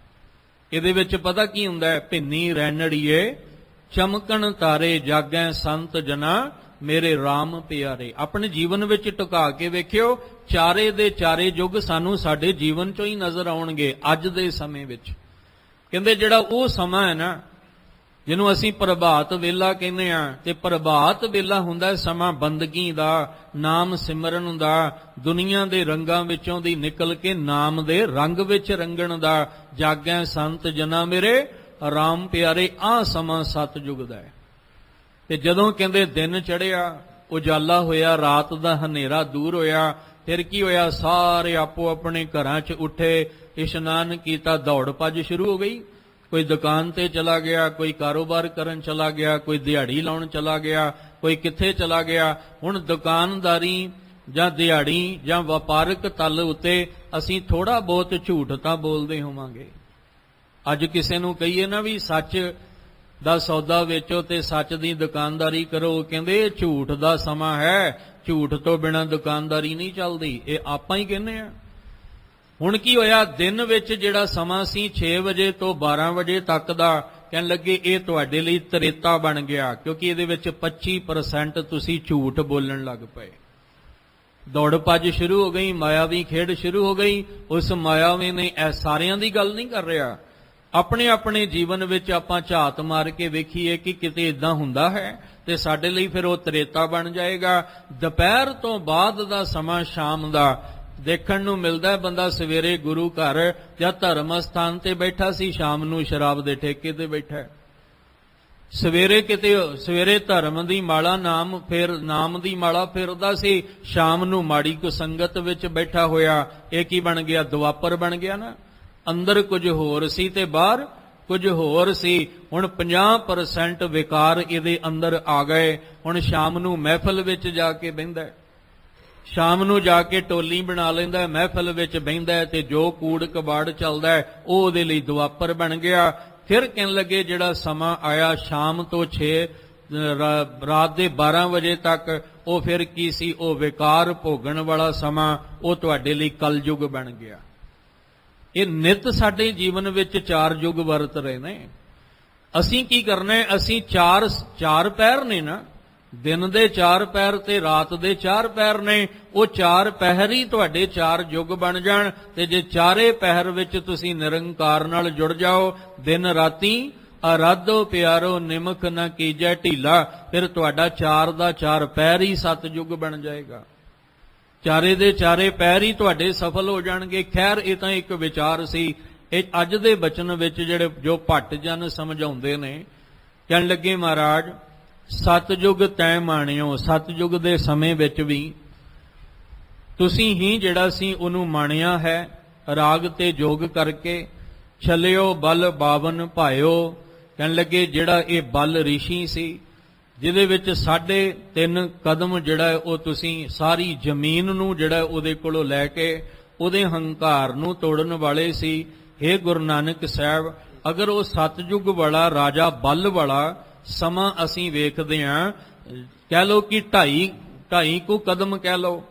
Speaker 1: ਇਹਦੇ ਵਿੱਚ ਪਤਾ ਕੀ ਹੁੰਦਾ ਹੈ? ਭਿੰਨੀ ਰੈਣੜੀਏ ਚਮਕਣ ਤਾਰੇ, ਜਾਗੈ ਸੰਤ ਜਨਾ ਮੇਰੇ RAM ਪਿਆਰੇ। ਆਪਣੇ ਜੀਵਨ ਵਿੱਚ ਟੁਕਾ ਕੇ ਵੇਖਿਓ, ਚਾਰੇ ਦੇ ਚਾਰੇ ਯੁੱਗ ਸਾਨੂੰ ਸਾਡੇ ਜੀਵਨ ਚੋਂ ਹੀ ਨਜ਼ਰ ਆਉਣਗੇ ਅੱਜ ਦੇ ਸਮੇਂ ਵਿੱਚ। ਕਹਿੰਦੇ ਜਿਹੜਾ ਉਹ ਸਮਾਂ ਹੈ ਨਾ, ਜਿਹਨੂੰ ਅਸੀਂ ਪ੍ਰਭਾਤ ਵੇਲਾ ਕਹਿੰਦੇ ਆ, ਤੇ ਪ੍ਰਭਾਤ ਵੇਲਾ ਹੁੰਦਾ ਸਮਾਂ ਬੰਦਗੀ ਦਾ, ਨਾਮ ਸਿਮਰਨ ਦਾ, ਦੁਨੀਆ ਦੇ ਰੰਗਾਂ ਵਿੱਚੋਂ ਦੀ ਨਿਕਲ ਕੇ ਨਾਮ ਦੇ ਰੰਗ ਵਿੱਚ ਰੰਗਣ ਦਾ। ਜਾਗੈ ਸੰਤ ਜਨਾ ਮੇਰੇ RAM ਪਿਆਰੇ, ਆਹ ਸਮਾਂ ਸਤਜੁਗ ਦਾ ਹੈ। ਤੇ ਜਦੋਂ ਕਹਿੰਦੇ ਦਿਨ ਚੜਿਆ, ਉਜਾਲਾ ਹੋਇਆ, ਰਾਤ ਦਾ ਹਨੇਰਾ ਦੂਰ ਹੋਇਆ, ਫਿਰ ਕੀ ਹੋਇਆ? ਸਾਰੇ ਆਪੋ ਆਪਣੇ ਘਰਾਂ 'ਚ ਉੱਠੇ, ਇਸ਼ਨਾਨ ਕੀਤਾ, ਦੌੜ ਭੱਜ ਸ਼ੁਰੂ ਹੋ ਗਈ। ਕੋਈ ਦੁਕਾਨ ਤੇ ਚਲਾ ਗਿਆ, ਕੋਈ ਕਾਰੋਬਾਰ ਕਰਨ ਚਲਾ ਗਿਆ, ਕੋਈ ਦਿਹਾੜੀ ਲਾਉਣ ਚਲਾ ਗਿਆ, ਕੋਈ ਕਿੱਥੇ ਚਲਾ ਗਿਆ। ਹੁਣ ਦੁਕਾਨਦਾਰੀ ਜਾਂ ਦਿਹਾੜੀ ਜਾਂ ਵਪਾਰਕ ਤਲ ਉੱਤੇ ਅਸੀਂ ਥੋੜਾ ਬਹੁਤ ਝੂਠ ਤਾਂ ਬੋਲਦੇ ਹੋਵਾਂਗੇ। ਅੱਜ ਕਿਸੇ ਨੂੰ ਕਹੀਏ ਨਾ ਵੀ ਸੱਚ ਦਾ ਸੌਦਾ ਵੇਚੋ ਤੇ ਸੱਚ ਦੀ ਦੁਕਾਨਦਾਰੀ ਕਰੋ, ਉਹ ਕਹਿੰਦੇ ਇਹ ਝੂਠ ਦਾ ਸਮਾਂ ਹੈ, ਝੂਠ ਤੋਂ ਬਿਨਾਂ ਦੁਕਾਨਦਾਰੀ ਨਹੀਂ ਚੱਲਦੀ। ਇਹ ਆਪਾਂ ਹੀ ਕਹਿੰਦੇ ਆ। ਹੁਣ ਕੀ ਹੋਇਆ, ਦਿਨ ਵਿੱਚ ਜਿਹੜਾ ਸਮਾਂ ਸੀ 6 ਵਜੇ ਤੋਂ 12 ਵਜੇ ਤੱਕ ਦਾ, ਕਹਿਣ ਲੱਗੇ ਇਹ ਤੁਹਾਡੇ ਲਈ ਤਰੇਤਾ ਬਣ ਗਿਆ, ਕਿਉਂਕਿ ਇਹਦੇ ਵਿੱਚ 25% ਤੁਸੀਂ ਝੂਠ ਬੋਲਣ ਲੱਗ ਪਏ। ਦੌੜ ਭੱਜ ਸ਼ੁਰੂ ਹੋ ਗਈ, ਮਾਇਆਵੀ ਖੇਡ ਸ਼ੁਰੂ ਹੋ ਗਈ। ਉਸ ਮਾਇਆਵੀ ਨੇ ਇਹ ਸਾਰਿਆਂ ਦੀ ਗੱਲ ਨਹੀਂ ਕਰ ਰਿਹਾ, ਆਪਣੇ ਆਪਣੇ ਜੀਵਨ ਵਿੱਚ ਆਪਾਂ ਝਾਤ ਮਾਰ ਕੇ ਵੇਖੀਏ ਕਿ ਕਿਤੇ ਇਦਾਂ ਹੁੰਦਾ ਹੈ ਤੇ ਸਾਡੇ ਲਈ ਫਿਰ ਉਹ ਤਰੇਤਾ ਬਣ ਜਾਏਗਾ। ਦੁਪਹਿਰ ਤੋਂ ਬਾਅਦ ਦਾ ਸਮਾਂ ਸ਼ਾਮ ਦਾ ਦੇਖਣ ਨੂੰ ਮਿਲਦਾ, ਬੰਦਾ ਸਵੇਰੇ ਗੁਰੂ ਘਰ ਜਾਂ ਧਰਮ ਸਥਾਨ ਤੇ ਬੈਠਾ ਸੀ, ਸ਼ਾਮ ਨੂੰ ਸ਼ਰਾਬ ਦੇ ਠੇਕੇ ਤੇ ਬੈਠਾ। ਸਵੇਰੇ ਧਰਮ ਦੀ ਮਾਲਾ ਨਾਮ ਦੀ ਮਾਲਾ ਫੇਰਦਾ ਸੀ, ਸ਼ਾਮ ਨੂੰ ਮਾੜੀ ਕੁ ਸੰਗਤ ਵਿੱਚ ਬੈਠਾ ਹੋਇਆ। ਇਹ ਕੀ ਬਣ ਗਿਆ, ਦੁਆਪਰ ਬਣ ਗਿਆ ਨਾ। ਅੰਦਰ ਕੁਝ ਹੋਰ ਸੀ ਤੇ ਬਾਹਰ ਕੁਝ ਹੋਰ ਸੀ। ਹੁਣ 50% ਵਿਕਾਰ ਇਹਦੇ ਅੰਦਰ ਆ ਗਏ। ਹੁਣ ਸ਼ਾਮ ਨੂੰ ਮਹਿਫਲ ਵਿੱਚ ਜਾ ਕੇ ਬਹਿੰਦਾ, ਸ਼ਾਮ ਨੂੰ ਜਾ ਕੇ ਟੋਲੀ ਬਣਾ ਲੈਂਦਾ, ਮਹਿਫਲ ਵਿੱਚ ਬਹਿੰਦਾ ਤੇ ਜੋ ਕੂੜ ਕਬਾੜ ਚੱਲਦਾ ਉਹ ਉਹਦੇ ਲਈ ਦੁਆਪਰ ਬਣ ਗਿਆ। ਫਿਰ ਕਹਿਣ ਲੱਗੇ ਜਿਹੜਾ ਸਮਾਂ ਆਇਆ ਸ਼ਾਮ ਤੋਂ 6 ਰਾਤ ਦੇ 12 ਵਜੇ ਤੱਕ, ਉਹ ਫਿਰ ਕੀ ਸੀ, ਉਹ ਵਿਕਾਰ ਭੋਗਣ ਵਾਲਾ ਸਮਾਂ, ਉਹ ਤੁਹਾਡੇ ਲਈ ਕਲਯੁਗ ਬਣ ਗਿਆ। ਇਹ ਨਿਤ ਸਾਡੇ ਜੀਵਨ ਵਿੱਚ 4 ਯੁੱਗ ਵਰਤ ਰਹੇ ਨੇ। ਅਸੀਂ ਕੀ ਕਰਨਾ ਹੈ, ਅਸੀਂ ਚਾਰ ਪਹਿਰ ਨੇ ਨਾ, ਦਿਨ ਦੇ 4 ਪਹਿਰ ਤੇ ਰਾਤ ਦੇ 4 ਪਹਿਰ ਨੇ। ਉਹ 4 ਪਹਿਰ ਹੀ ਤੁਹਾਡੇ 4 ਯੁੱਗ ਬਣ ਜਾਣ ਤੇ ਜੇ ਚਾਰੇ ਪਹਿਰ ਵਿੱਚ ਤੁਸੀਂ ਨਿਰੰਕਾਰ ਨਾਲ ਜੁੜ ਜਾਓ, ਦਿਨ ਰਾਤੀ ਅਰਾਧੋ ਪਿਆਰੋ ਨਿਮਖ ਨਾ ਕੀਜੈ ਢੀਲਾ, ਫਿਰ ਤੁਹਾਡਾ 4 ਦਾ 4 ਪਹਿਰ ਹੀ 7 ਯੁੱਗ ਬਣ ਜਾਏਗਾ। ਚਾਰੇ ਦੇ ਚਾਰੇ ਪੈਰ ਹੀ ਤੁਹਾਡੇ ਸਫਲ ਹੋ ਜਾਣਗੇ। ਖੈਰ ਇਹ ਤਾਂ ਇੱਕ ਵਿਚਾਰ ਸੀ। ਇਹ ਅੱਜ ਦੇ ਬਚਨ ਵਿੱਚ ਜਿਹੜੇ ਜੋ ਭੱਟ ਜਨ ਸਮਝਾਉਂਦੇ ਨੇ, ਕਹਿਣ ਲੱਗੇ ਮਹਾਰਾਜ ਸਤਜੁਗ ਤੈ ਮਾਣਿਓ, ਸਤਜੁਗ ਦੇ ਸਮੇਂ ਵਿੱਚ ਵੀ ਤੁਸੀਂ ਹੀ ਜਿਹੜਾ ਸੀ ਉਹਨੂੰ ਮਾਣਿਆ ਹੈ, ਰਾਗ ਤੇ ਜੋਗ ਕਰਕੇ। ਛਲਿਓ ਬਲ ਬਾਵਨ ਭਾਇਓ, ਕਹਿਣ ਲੱਗੇ ਜਿਹੜਾ ਇਹ ਬਲ ਰਿਸ਼ੀ ਸੀ, ਜਿਹਦੇ ਵਿੱਚ 3.5 ਕਦਮ ਜਿਹੜਾ ਉਹ ਤੁਸੀਂ ਸਾਰੀ ਜ਼ਮੀਨ ਨੂੰ ਜਿਹੜਾ ਉਹਦੇ ਕੋਲੋਂ ਲੈ ਕੇ ਉਹਦੇ ਹੰਕਾਰ ਨੂੰ ਤੋੜਨ ਵਾਲੇ ਸੀ। ਹੇ ਗੁਰੂ ਨਾਨਕ ਸਾਹਿਬ, ਅਗਰ ਉਹ ਸਤਜੁਗ ਵਾਲਾ ਰਾਜਾ ਬਲ ਵਾਲਾ ਸਮਾਂ ਅਸੀਂ ਵੇਖਦੇ ਹਾਂ, ਕਹਿ ਲਓ ਕਿ 2.5 ਕੁ ਕਦਮ ਕਹਿ ਲਓ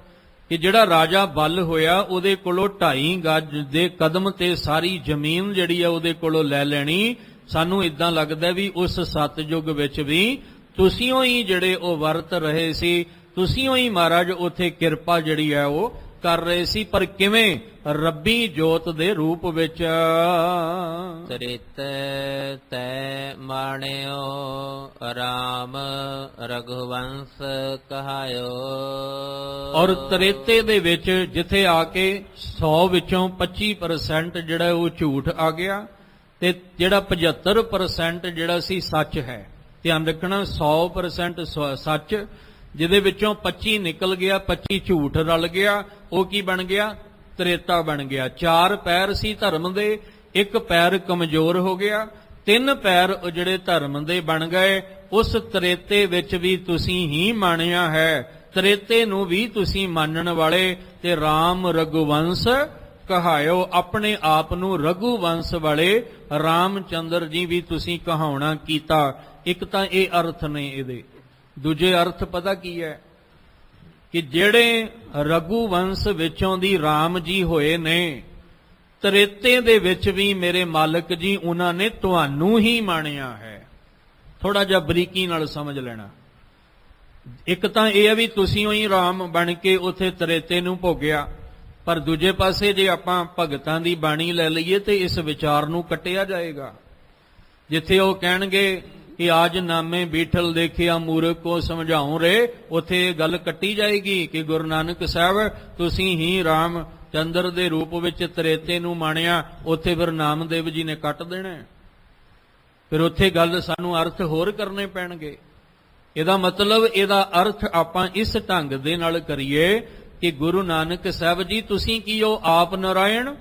Speaker 1: ਕਿ ਜਿਹੜਾ ਰਾਜਾ ਬਲ ਹੋਇਆ ਉਹਦੇ ਕੋਲੋਂ 2.5 ਗਜ ਦੇ ਕਦਮ ਤੇ ਸਾਰੀ ਜ਼ਮੀਨ ਜਿਹੜੀ ਆ ਉਹਦੇ ਕੋਲੋਂ ਲੈ ਲੈਣੀ। ਸਾਨੂੰ ਇਦਾਂ ਲੱਗਦਾ ਵੀ ਉਸ ਸਤਜੁਗ ਵਿੱਚ ਵੀ ਤੁਸੀਂਓ ਹੀ ਜਿਹੜੇ ਉਹ ਵਰਤ ਰਹੇ ਸੀ, ਤੁਸੀਂਓ ਹੀ ਮਹਾਰਾਜ ਉੱਥੇ ਕਿਰਪਾ ਜਿਹੜੀ ਹੈ ਉਹ ਕਰ ਰਹੇ ਸੀ। ਪਰ ਕਿਵੇਂ, ਰੱਬੀ ਜੋਤ ਦੇ ਰੂਪ ਵਿੱਚ।
Speaker 2: ਤ੍ਰੇਤੈ ਤੈ ਮਾਣਿਓ ਰਾਮ ਰਘੁਵੰਸ ਕਹਾਇਓ।
Speaker 1: ਔਰ ਤ੍ਰੇਤੇ ਦੇ ਵਿੱਚ ਜਿੱਥੇ ਆ ਕੇ 100 ਵਿੱਚੋਂ 25% ਜਿਹੜਾ ਉਹ ਝੂਠ ਆ ਗਿਆ ਤੇ ਜਿਹੜਾ 75% ਜਿਹੜਾ ਸੀ ਸੱਚ ਹੈ। ਧਿਆਨ ਰੱਖਣਾ, 100% ਸੱਚ, ਜਿਹਦੇ ਵਿੱਚੋਂ 25 ਨਿਕਲ ਗਿਆ, 25 ਝੂਠ ਰਲ ਗਿਆ, ਉਹ ਕੀ ਬਣ ਗਿਆ, ਤ੍ਰੇਤਾ ਬਣ ਗਿਆ। 4 ਪੈਰ ਸੀ ਧਰਮ ਦੇ, 1 ਪੈਰ ਕਮਜ਼ੋਰ ਹੋ ਗਿਆ, 3 ਪੈਰ ਜਿਹੜੇ ਧਰਮ ਦੇ ਬਣ ਗਏ। ਉਸ ਤ੍ਰੇਤੇ ਵਿੱਚ ਵੀ ਤੁਸੀਂ ਹੀ ਮਾਣਿਆ ਹੈ, ਤ੍ਰੇਤੇ ਨੂੰ ਵੀ ਤੁਸੀਂ ਮੰਨਣ ਵਾਲੇ ਤੇ ਰਾਮ ਰਘੁਵੰਸ ਕਹਾਇਓ। ਆਪਣੇ ਆਪ ਨੂੰ ਰਘੁਵੰਸ ਵਾਲੇ ਰਾਮਚੰਦਰ ਜੀ ਵੀ ਤੁਸੀਂ ਕਹਾਉਣਾ ਕੀਤਾ। ਇੱਕ ਤਾਂ ਇਹ ਅਰਥ ਨੇ ਇਹਦੇ। ਦੂਜੇ ਅਰਥ ਪਤਾ ਕੀ ਹੈ ਕਿ ਜਿਹੜੇ ਰਘੁਵੰਸ ਵਿੱਚੋਂ ਦੀ ਰਾਮ ਜੀ ਹੋਏ ਨੇ, ਤ੍ਰੇਤੇ ਦੇ ਵਿੱਚ ਵੀ ਮੇਰੇ ਮਾਲਕ ਜੀ ਉਹਨਾਂ ਨੇ ਤੁਹਾਨੂੰ ਹੀ ਮਾਣਿਆ ਹੈ। ਥੋੜਾ ਜਿਹਾ ਬਰੀਕੀ ਨਾਲ ਸਮਝ ਲੈਣਾ। ਇੱਕ ਤਾਂ ਇਹ ਹੈ ਵੀ ਤੁਸੀਂ ਹੀ ਰਾਮ ਬਣ ਕੇ ਉੱਥੇ ਤ੍ਰੇਤੇ ਨੂੰ ਭੋਗਿਆ, ਪਰ ਦੂਜੇ ਪਾਸੇ ਜੇ ਆਪਾਂ ਭਗਤਾਂ ਦੀ ਬਾਣੀ ਲੈ ਲਈਏ ਤੇ ਇਸ ਵਿਚਾਰ ਨੂੰ ਕੱਟਿਆ ਜਾਏਗਾ। ਜਿੱਥੇ ਉਹ ਕਹਿਣਗੇ ਕਿ ਆਜ ਨਾਮੇ ਬੀਠਲ ਦੇਖਿਆ ਮੂਰਖ ਕੋ ਸਮਝਾਉਂ ਰੇ, ਉੱਥੇ ਇਹ ਗੱਲ ਕੱਟੀ ਜਾਏਗੀ ਕਿ ਗੁਰੂ ਨਾਨਕ ਸਾਹਿਬ ਤੁਸੀਂ ਹੀ ਰਾਮ ਚੰਦਰ ਦੇ ਰੂਪ ਵਿੱਚ ਤ੍ਰੇਤੇ ਨੂੰ ਮਾਣਿਆ। ਉੱਥੇ ਫਿਰ ਨਾਮਦੇਵ ਜੀ ਨੇ ਕੱਟ ਦੇਣਾ। ਫਿਰ ਉੱਥੇ ਗੱਲ ਸਾਨੂੰ ਅਰਥ ਹੋਰ ਕਰਨੇ ਪੈਣਗੇ। ਇਹਦਾ ਮਤਲਬ, ਇਹਦਾ ਅਰਥ ਆਪਾਂ ਇਸ ਢੰਗ ਦੇ ਨਾਲ ਕਰੀਏ ਕਿ ਗੁਰੂ ਨਾਨਕ ਸਾਹਿਬ ਜੀ ਤੁਸੀਂ ਕੀ ਹੋ, ਆਪ ਨਾਰਾਇਣ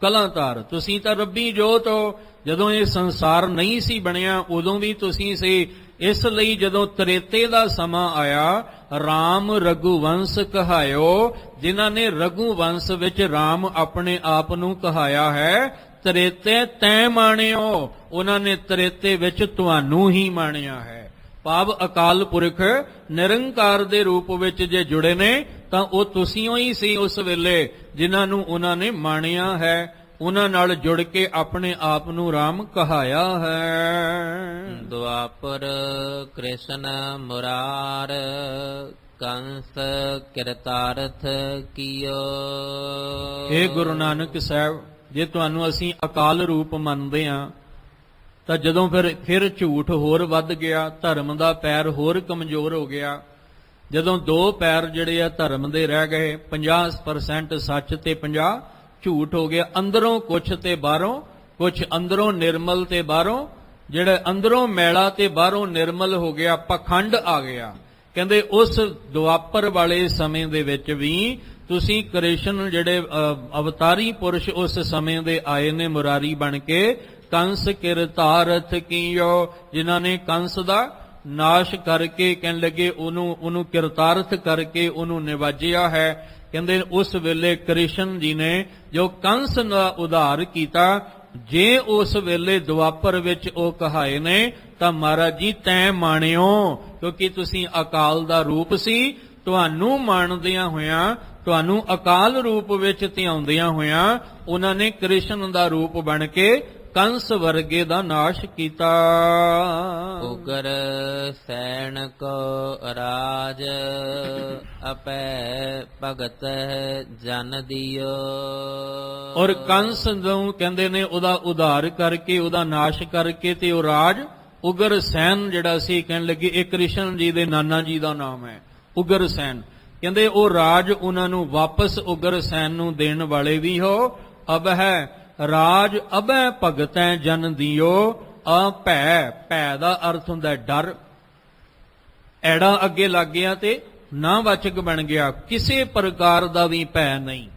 Speaker 1: ਕਲਾਧਾਰ, ਤੁਸੀਂ ਤਾਂ ਰੱਬੀ ਜੋਤ ਹੋ। ਜਦੋਂ ਇਹ ਸੰਸਾਰ ਨਹੀਂ ਸੀ ਬਣਿਆ ਉਦੋਂ ਵੀ ਤੁਸੀਂ ਸੀ, ਇਸ ਲਈ ਜਦੋਂ ਤ੍ਰੇਤੇ ਦਾ ਸਮਾਂ ਆਇਆ, RAM ਰਘੁਵੰਸ਼ ਕਹਾਇਓ, ਜਿਨ੍ਹਾਂ ਨੇ ਰਘੁਵੰਸ਼ ਵਿੱਚ RAM ਆਪਣੇ ਆਪ ਨੂੰ ਕਹਾਇਆ ਹੈ, ਤ੍ਰੇਤੇ ਤੈਂ ਮਾਣਿਓ, ਉਹਨਾਂ ਨੇ ਤ੍ਰੇਤੇ ਵਿੱਚ ਤੁਹਾਨੂੰ ਹੀ ਮਾਣਿਆ ਹੈ। ਭਾਵ ਅਕਾਲ ਪੁਰਖ ਨਿਰੰਕਾਰ ਦੇ ਰੂਪ ਵਿੱਚ ਜੇ ਜੁੜੇ ਨੇ ਤਾਂ ਉਹ ਤੁਸੀਂਓ ਹੀ ਸੀ ਉਸ ਵੇਲੇ ਜਿਨ੍ਹਾਂ ਨੂੰ ਉਹਨਾਂ ਨੇ ਮਾਣਿਆ ਹੈ, ਉਹਨਾਂ ਨਾਲ ਜੁੜ ਕੇ ਆਪਣੇ ਆਪ ਨੂੰ RAM ਕਹਾਇਆ ਹੈ।
Speaker 2: ਦੁਆਪਰ ਕ੍ਰਿਸ਼ਨ ਮੁਰਾਰ ਕੰਸ ਕਿਰਤਾਰਥ ਕੀਓ।
Speaker 1: ਇਹ ਗੁਰੂ ਨਾਨਕ ਸਾਹਿਬ, ਜੇ ਤੁਹਾਨੂੰ ਅਸੀਂ ਅਕਾਲ ਰੂਪ ਮੰਨਦੇ ਹਾਂ ਤਾਂ ਜਦੋਂ ਫਿਰ ਝੂਠ ਹੋਰ ਵੱਧ ਗਿਆ, ਧਰਮ ਦਾ ਪੈਰ ਹੋਰ ਕਮਜ਼ੋਰ ਹੋ ਗਿਆ। ਜਦੋਂ ਦੋ ਪੈਰ ਜਿਹੜੇ ਆ ਧਰਮ ਦੇ ਰਹਿ ਗਏ, 50% ਸੱਚ ਤੇ 50 ਝੂਠ ਹੋ ਗਿਆ। ਅੰਦਰੋਂ ਕੁਛ ਤੇ ਬਾਹਰੋਂ ਕੁਛ, ਅੰਦਰੋਂ ਨਿਰਮਲ ਤੇ ਬਾਹਰੋਂ ਜਿਹੜਾ ਅੰਦਰੋਂ ਮੈਲਾ ਤੇ ਬਾਹਰੋਂ ਨਿਰਮਲ ਹੋ ਗਿਆ, ਪਖੰਡ ਆ ਗਿਆ। ਕਹਿੰਦੇ ਉਸ ਦੁਆਪਰ ਵਾਲੇ ਸਮੇਂ ਦੇ ਵਿੱਚ ਵੀ ਤੁਸੀਂ ਕ੍ਰਿਸ਼ਨ ਜਿਹੜੇ ਅਵਤਾਰੀ ਪੁਰਸ਼ ਉਸ ਸਮੇਂ ਦੇ ਆਏ ਨੇ ਮੁਰਾਰੀ ਬਣ ਕੇ, ਕੰਸ ਕਿਰਤਾਰਥ ਕੀਓ, ਜਿਨ੍ਹਾਂ ਨੇ ਕੰਸ ਦਾ ਨਾਸ਼ ਕਰਕੇ ਕਹਿਣ ਲੱਗੇ ਉਹਨੂੰ ਕਿਰਤਾਰਥ ਕਰਕੇ ਉਹਨੂੰ ਨਿਵਾਜਿਆ ਹੈ। ਕਹਿੰਦੇ ਉਸ ਵੇਲੇ ਕ੍ਰਿਸ਼ਨ ਜੀ ਨੇ ਜੋ ਕੰਸ ਦਾ ਉਧਾਰ ਕੀਤਾ, ਜੇ ਉਸ ਵੇਲੇ ਦੁਆਪਰ ਵਿੱਚ ਉਹ ਕਹਾਏ ਨੇ ਤਾਂ ਮਹਾਰਾਜ ਜੀ ਤੈਂ ਮਾਣਿਓ, ਕਿਉਂਕਿ ਤੁਸੀਂ ਅਕਾਲ ਦਾ ਰੂਪ ਸੀ। ਤੁਹਾਨੂੰ ਮਾਣਦਿਆਂ ਹੋਇਆਂ, ਤੁਹਾਨੂੰ ਅਕਾਲ ਰੂਪ ਵਿੱਚ ਧਿਆਉਂਦਿਆਂ ਹੋਇਆਂ ਉਹਨਾਂ ਨੇ ਕ੍ਰਿਸ਼ਨ ਦਾ ਰੂਪ ਬਣ ਕੇ ਕੰਸ ਵਰਗੇ ਦਾ ਨਾਸ਼ ਕੀਤਾ।
Speaker 2: ਉਗਰ ਸੈਣ ਕੋ ਰਾਜ ਅਪੈ ਭਗਤ ਜਨ ਦਿਓ।
Speaker 1: ਔਰ ਕੰਸ ਨੂੰ ਕਹਿੰਦੇ ਨੇ ਉਹਦਾ ਉਧਾਰ ਕਰਕੇ, ਉਹਦਾ ਨਾਸ਼ ਕਰਕੇ, ਤੇ ਉਹ ਰਾਜ ਉਗਰ ਸੈਨ ਜਿਹੜਾ ਸੀ, ਕਹਿਣ ਲੱਗੇ ਇਹ ਕ੍ਰਿਸ਼ਨ ਜੀ ਦੇ ਨਾਨਾ ਜੀ ਦਾ ਨਾਮ ਹੈ ਉਗਰ ਸੈਨ। ਕਹਿੰਦੇ ਉਹ ਰਾਜ ਉਹਨਾਂ ਨੂੰ ਵਾਪਸ ਉਗਰ ਸੈਨ ਨੂੰ ਦੇਣ ਵਾਲੇ ਵੀ ਹੋ। ਅਬ ਹੈ ਰਾਜ ਅਬੈ ਭਗਤੈ ਜਨ ਦਿਓ। ਅਭੈ, ਭੈ ਦਾ ਅਰਥ ਹੁੰਦਾ ਡਰ, ਐੜਾ ਅੱਗੇ ਲੱਗ ਗਿਆ ਤੇ ਨਾਵਾਚਕ ਬਣ ਗਿਆ, ਕਿਸੇ ਪ੍ਰਕਾਰ ਦਾ ਵੀ ਭੈ ਨਹੀਂ।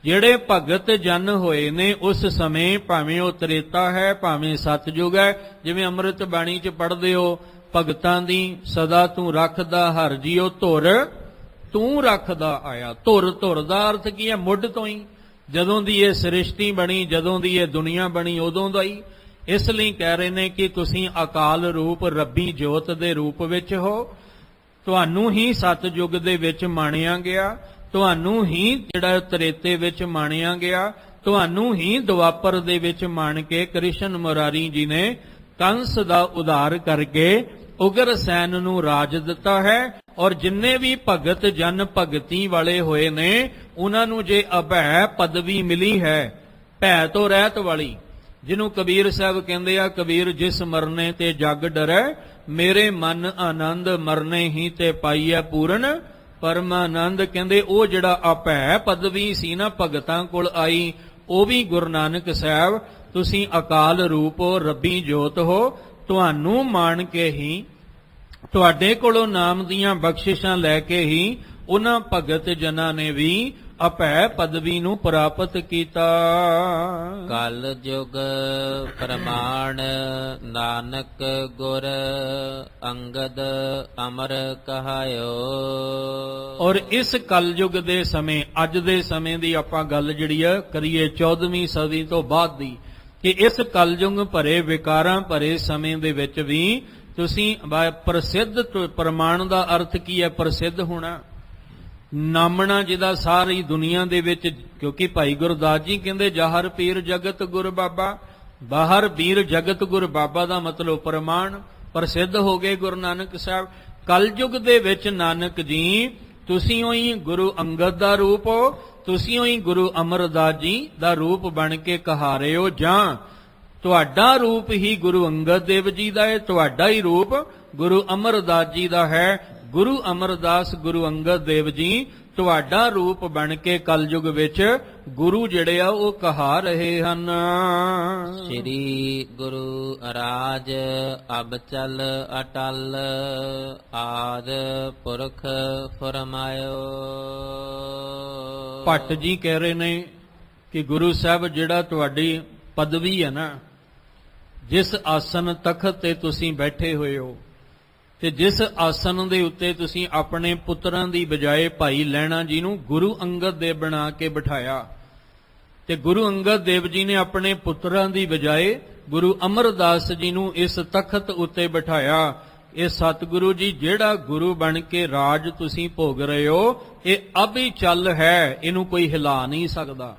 Speaker 1: ਜਿਹੜੇ ਭਗਤ ਜਨ ਹੋਏ ਨੇ ਉਸ ਸਮੇਂ, ਭਾਵੇਂ ਉਹ ਤ੍ਰੇਤਾ ਹੈ ਭਾਵੇਂ ਸਤਜੁਗ ਹੈ, ਜਿਵੇਂ ਅੰਮ੍ਰਿਤ ਬਾਣੀ 'ਚ ਪੜ੍ਹਦੇ ਹੋ, ਭਗਤਾਂ ਦੀ ਸਦਾ ਤੂੰ ਰੱਖਦਾ ਹਰ ਜੀਓ ਧੁਰ, ਤੂੰ ਰੱਖਦਾ ਆਇਆ। ਧੁਰ ਦਾ ਅਰਥ ਕੀ ਹੈ? ਮੁੱਢ ਤੋਂ ਹੀ, ਜਦੋਂ ਦੀ ਇਹ ਸ੍ਰਿਸ਼ਟੀ ਬਣੀ, ਜਦੋਂ ਦੀ ਇਹ ਦੁਨੀਆ ਬਣੀ, ਉਦੋਂ ਦਾ ਹੀ। ਇਸ ਲਈ ਕਹਿ ਰਹੇ ਨੇ ਕਿ ਤੁਸੀਂ ਅਕਾਲ ਰੂਪ ਰੱਬੀ ਜੋਤ ਦੇ ਰੂਪ ਵਿੱਚ ਹੋ। ਤੁਹਾਨੂੰ ਹੀ ਸਤਜੁਗ ਦੇ ਵਿੱਚ ਮਾਣਿਆ ਗਿਆ, ਤੁਹਾਨੂੰ ਹੀ ਜਿਹੜਾ ਤ੍ਰੇਤੇ ਵਿੱਚ ਮਾਣਿਆ ਗਿਆ, ਤੁਹਾਨੂੰ ਹੀ ਦੁਆਪਰ ਦੇ ਵਿੱਚ ਮਾਣ ਕੇ ਕ੍ਰਿਸ਼ਨ ਮੁਰਾਰੀ ਜੀ ਨੇ ਕੰਸ ਦਾ ਉਧਾਰ ਕਰਕੇ ਉਗਰ ਸੈਨ ਨੂੰ ਰਾਜ ਦਿੱਤਾ ਹੈ। ਔਰ ਜਿੰਨੇ ਵੀ ਭਗਤ ਜਨ ਭਗਤੀ ਵਾਲੇ ਹੋਏ ਨੇ ਉਹਨਾਂ ਨੂੰ ਜੇ ਅਭੈ ਪਦਵੀ ਮਿਲੀ ਹੈ, ਭੈ ਤੋਂ ਰਹਿਤ ਵਾਲੀ, ਜਿਹਨੂੰ ਕਬੀਰ ਸਾਹਿਬ ਕਹਿੰਦੇ ਆ, ਕਬੀਰ ਜਿਸ ਮਰਨੇ ਤੇ ਜਗ ਡਰੈ, ਮੇਰੇ ਮਨ ਆਨੰਦ ਮਰਨੇ ਹੀ ਤੇ ਪਾਈਐ ਪੂਰਨ ਪਰਮਾਨੰਦ। ਕਹਿੰਦੇ ਉਹ ਜਿਹੜਾ ਅਭੈ ਪਦਵੀ ਸੀ ਨਾ ਭਗਤਾਂ ਕੋਲ ਆਈ, ਉਹ ਵੀ ਗੁਰੂ ਨਾਨਕ ਸਾਹਿਬ, ਤੁਸੀਂ ਅਕਾਲ ਰੂਪ ਹੋ, ਰੱਬੀ ਜੋਤ ਹੋ, ਤੁਹਾਨੂੰ ਮਾਣ ਕੇ ਹੀ, ਤੁਹਾਡੇ ਕੋਲੋਂ ਨਾਮ ਦੀਆਂ ਬਖਸ਼ਿਸ਼ਾਂ ਲੈ ਕੇ ਹੀ ਉਹਨਾਂ ਭਗਤ ਜਨਾਂ ਨੇ ਵੀ ਅਭੈ ਪਦਵੀ ਨੂੰ ਪ੍ਰਾਪਤ ਕੀਤਾ।
Speaker 2: ਕਲ ਯੁਗ ਪ੍ਰਮਾਣ ਨਾਨਕ ਗੁਰ ਅੰਗਦ ਅਮਰ ਕਹਾਇਓ।
Speaker 1: ਔਰ ਇਸ ਕਲਯੁਗ ਦੇ ਸਮੇਂ, ਅੱਜ ਦੇ ਸਮੇਂ ਦੀ ਆਪਾਂ ਗੱਲ ਜਿਹੜੀ ਆ ਕਰੀਏ 14ਵੀਂ ਸਦੀ ਤੋਂ ਬਾਅਦ ਦੀ, ਕਿ ਇਸ ਕਲਯੁਗ ਭਰੇ ਵਿਕਾਰਾਂ ਭਰੇ ਸਮੇਂ ਦੇ ਵਿੱਚ ਵੀ ਤੁਸੀਂ ਪ੍ਰਸਿੱਧ, ਪ੍ਰਮਾਣ ਦਾ ਅਰਥ ਕੀ ਹੈ? ਪ੍ਰਸਿੱਧ ਹੋਣਾ, ਨਾਮਣਾ, ਜਿਹਦਾ ਸਾਰੀ ਦੁਨੀਆ ਦੇ ਵਿੱਚ, ਕਿਉਂਕਿ ਭਾਈ ਗੁਰਦਾਸ ਜੀ ਕਹਿੰਦੇ ਜਾਹਰ ਪੀਰ ਜਗਤ ਗੁਰ ਬਾਬਾ, ਬਾਹਰ ਪੀਰ ਜਗਤ ਗੁਰ ਬਾਬਾ ਦਾ ਮਤਲਬ ਪ੍ਰਮਾਣ, ਪ੍ਰਸਿੱਧ ਹੋ ਗਏ ਗੁਰੂ ਨਾਨਕ ਸਾਹਿਬ। ਕਲਯੁਗ ਦੇ ਵਿੱਚ ਨਾਨਕ ਜੀ ਤੁਸੀਂ ਹੀ ਗੁਰੂ ਅੰਗਦ ਦਾ ਰੂਪ ਹੋ, ਤੁਸੀਂ ਹੀ ਗੁਰੂ ਅਮਰਦਾਸ ਜੀ ਦਾ ਰੂਪ ਬਣ ਕੇ ਕਹਾ ਰਹੇ ਹੋ, ਜਾਂ ਤੁਹਾਡਾ ਰੂਪ ਹੀ ਗੁਰੂ ਅੰਗਦ ਦੇਵ ਜੀ ਦਾ ਹੈ, ਤੁਹਾਡਾ ਹੀ ਰੂਪ ਗੁਰੂ ਅਮਰਦਾਸ ਜੀ ਦਾ ਹੈ। ਗੁਰੂ ਅਮਰਦਾਸ, ਗੁਰੂ ਅੰਗਦ ਦੇਵ ਜੀ ਤੁਹਾਡਾ ਰੂਪ ਬਣ ਕੇ ਕਲਯੁਗ ਵਿੱਚ ਗੁਰੂ ਜਿਹੜੇ ਆ ਉਹ ਕਹਾ ਰਹੇ ਹਨ।
Speaker 2: ਸ੍ਰੀ ਗੁਰੂ ਰਾਜ ਅਬ ਚਲ ਅਟਲ, ਆਦ ਪੁਰਖ ਫਰਮਾਇਓ।
Speaker 1: ਭੱਟ ਜੀ ਕਹਿ ਰਹੇ ਨੇ ਕਿ ਗੁਰੂ ਸਾਹਿਬ ਜਿਹੜਾ ਤੁਹਾਡੀ ਪਦਵੀ ਹੈ ਨਾ, ਜਿਸ ਆਸਨ ਤਖਤ ਤੇ ਤੁਸੀਂ ਬੈਠੇ ਹੋਏ ਹੋ, ਤੇ ਜਿਸ ਆਸਨ ਦੇ ਉੱਤੇ ਤੁਸੀਂ ਆਪਣੇ ਪੁੱਤਰਾਂ ਦੀ ਬਜਾਏ ਭਾਈ ਲਹਿਣਾ ਜੀ ਨੂੰ ਗੁਰੂ ਅੰਗਦ ਦੇਵ ਬਣਾ ਕੇ ਬਿਠਾਇਆ, ਤੇ ਗੁਰੂ ਅੰਗਦ ਦੇਵ ਜੀ ਨੇ ਆਪਣੇ ਪੁੱਤਰਾਂ ਦੀ ਬਜਾਏ ਗੁਰੂ ਅਮਰਦਾਸ ਜੀ ਨੂੰ ਇਸ ਤਖਤ ਉੱਤੇ ਬਿਠਾਇਆ। ਇਹ ਸਤਿਗੁਰੂ ਜੀ ਜਿਹੜਾ ਗੁਰੂ ਬਣ ਕੇ ਰਾਜ ਤੁਸੀਂ ਭੋਗ ਰਹੇ ਹੋ, ਇਹ ਅਭੀ ਚੱਲ ਹੈ, ਇਹਨੂੰ ਕੋਈ ਹਿਲਾ ਨਹੀਂ ਸਕਦਾ,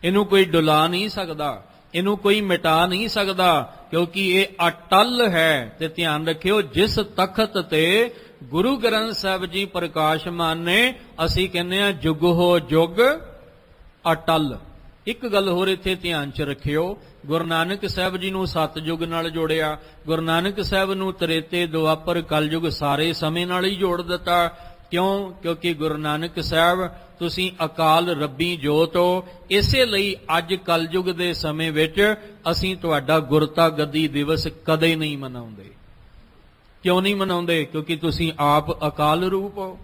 Speaker 1: ਇਹਨੂੰ ਕੋਈ ਡੁਲਾ ਨਹੀਂ ਸਕਦਾ, ਇਹਨੂੰ ਕੋਈ ਮਿਟਾ ਨਹੀਂ ਸਕਦਾ, ਕਿਉਂਕਿ ਇਹ ਅਟਲ ਹੈ। ਤੇ ਧਿਆਨ ਰੱਖਿਓ, ਜਿਸ ਤਖਤ ਤੇ ਗੁਰੂ ਗ੍ਰੰਥ ਸਾਹਿਬ ਜੀ ਪ੍ਰਕਾਸ਼ਮਾਨ ਨੇ, ਅਸੀਂ ਕਹਿੰਦੇ ਆ ਜੁਗੋ ਜੁਗ ਅਟਲ। ਇੱਕ ਗੱਲ ਹੋਰ ਇੱਥੇ ਧਿਆਨ 'ਚ ਰੱਖਿਓ, ਗੁਰੂ ਨਾਨਕ ਸਾਹਿਬ ਜੀ ਨੂੰ ਸਤਿਯੁਗ ਨਾਲ ਜੋੜਿਆ, ਗੁਰੂ ਨਾਨਕ ਸਾਹਿਬ ਨੂੰ ਤ੍ਰੇਤੇ ਦੁਆਪਰ ਕਲਯੁਗ ਸਾਰੇ ਸਮੇਂ ਨਾਲ ਹੀ ਜੋੜ ਦਿੱਤਾ। ਕਿਉਂ? ਕਿਉਂਕਿ ਗੁਰੂ ਨਾਨਕ ਸਾਹਿਬ ਤੁਸੀਂ ਅਕਾਲ ਰੱਬੀ ਜੋਤ ਹੋ। ਇਸੇ ਲਈ ਅੱਜ ਕਲਯੁਗ ਦੇ ਸਮੇਂ ਵਿੱਚ ਅਸੀਂ ਤੁਹਾਡਾ ਗੁਰਤਾ ਗੱਦੀ ਦਿਵਸ ਕਦੇ ਨਹੀਂ ਮਨਾਉਂਦੇ। ਕਿਉਂ ਨਹੀਂ ਮਨਾਉਂਦੇ? ਕਿਉਂਕਿ ਤੁਸੀਂ ਆਪ ਅਕਾਲ ਰੂਪ ਹੋ,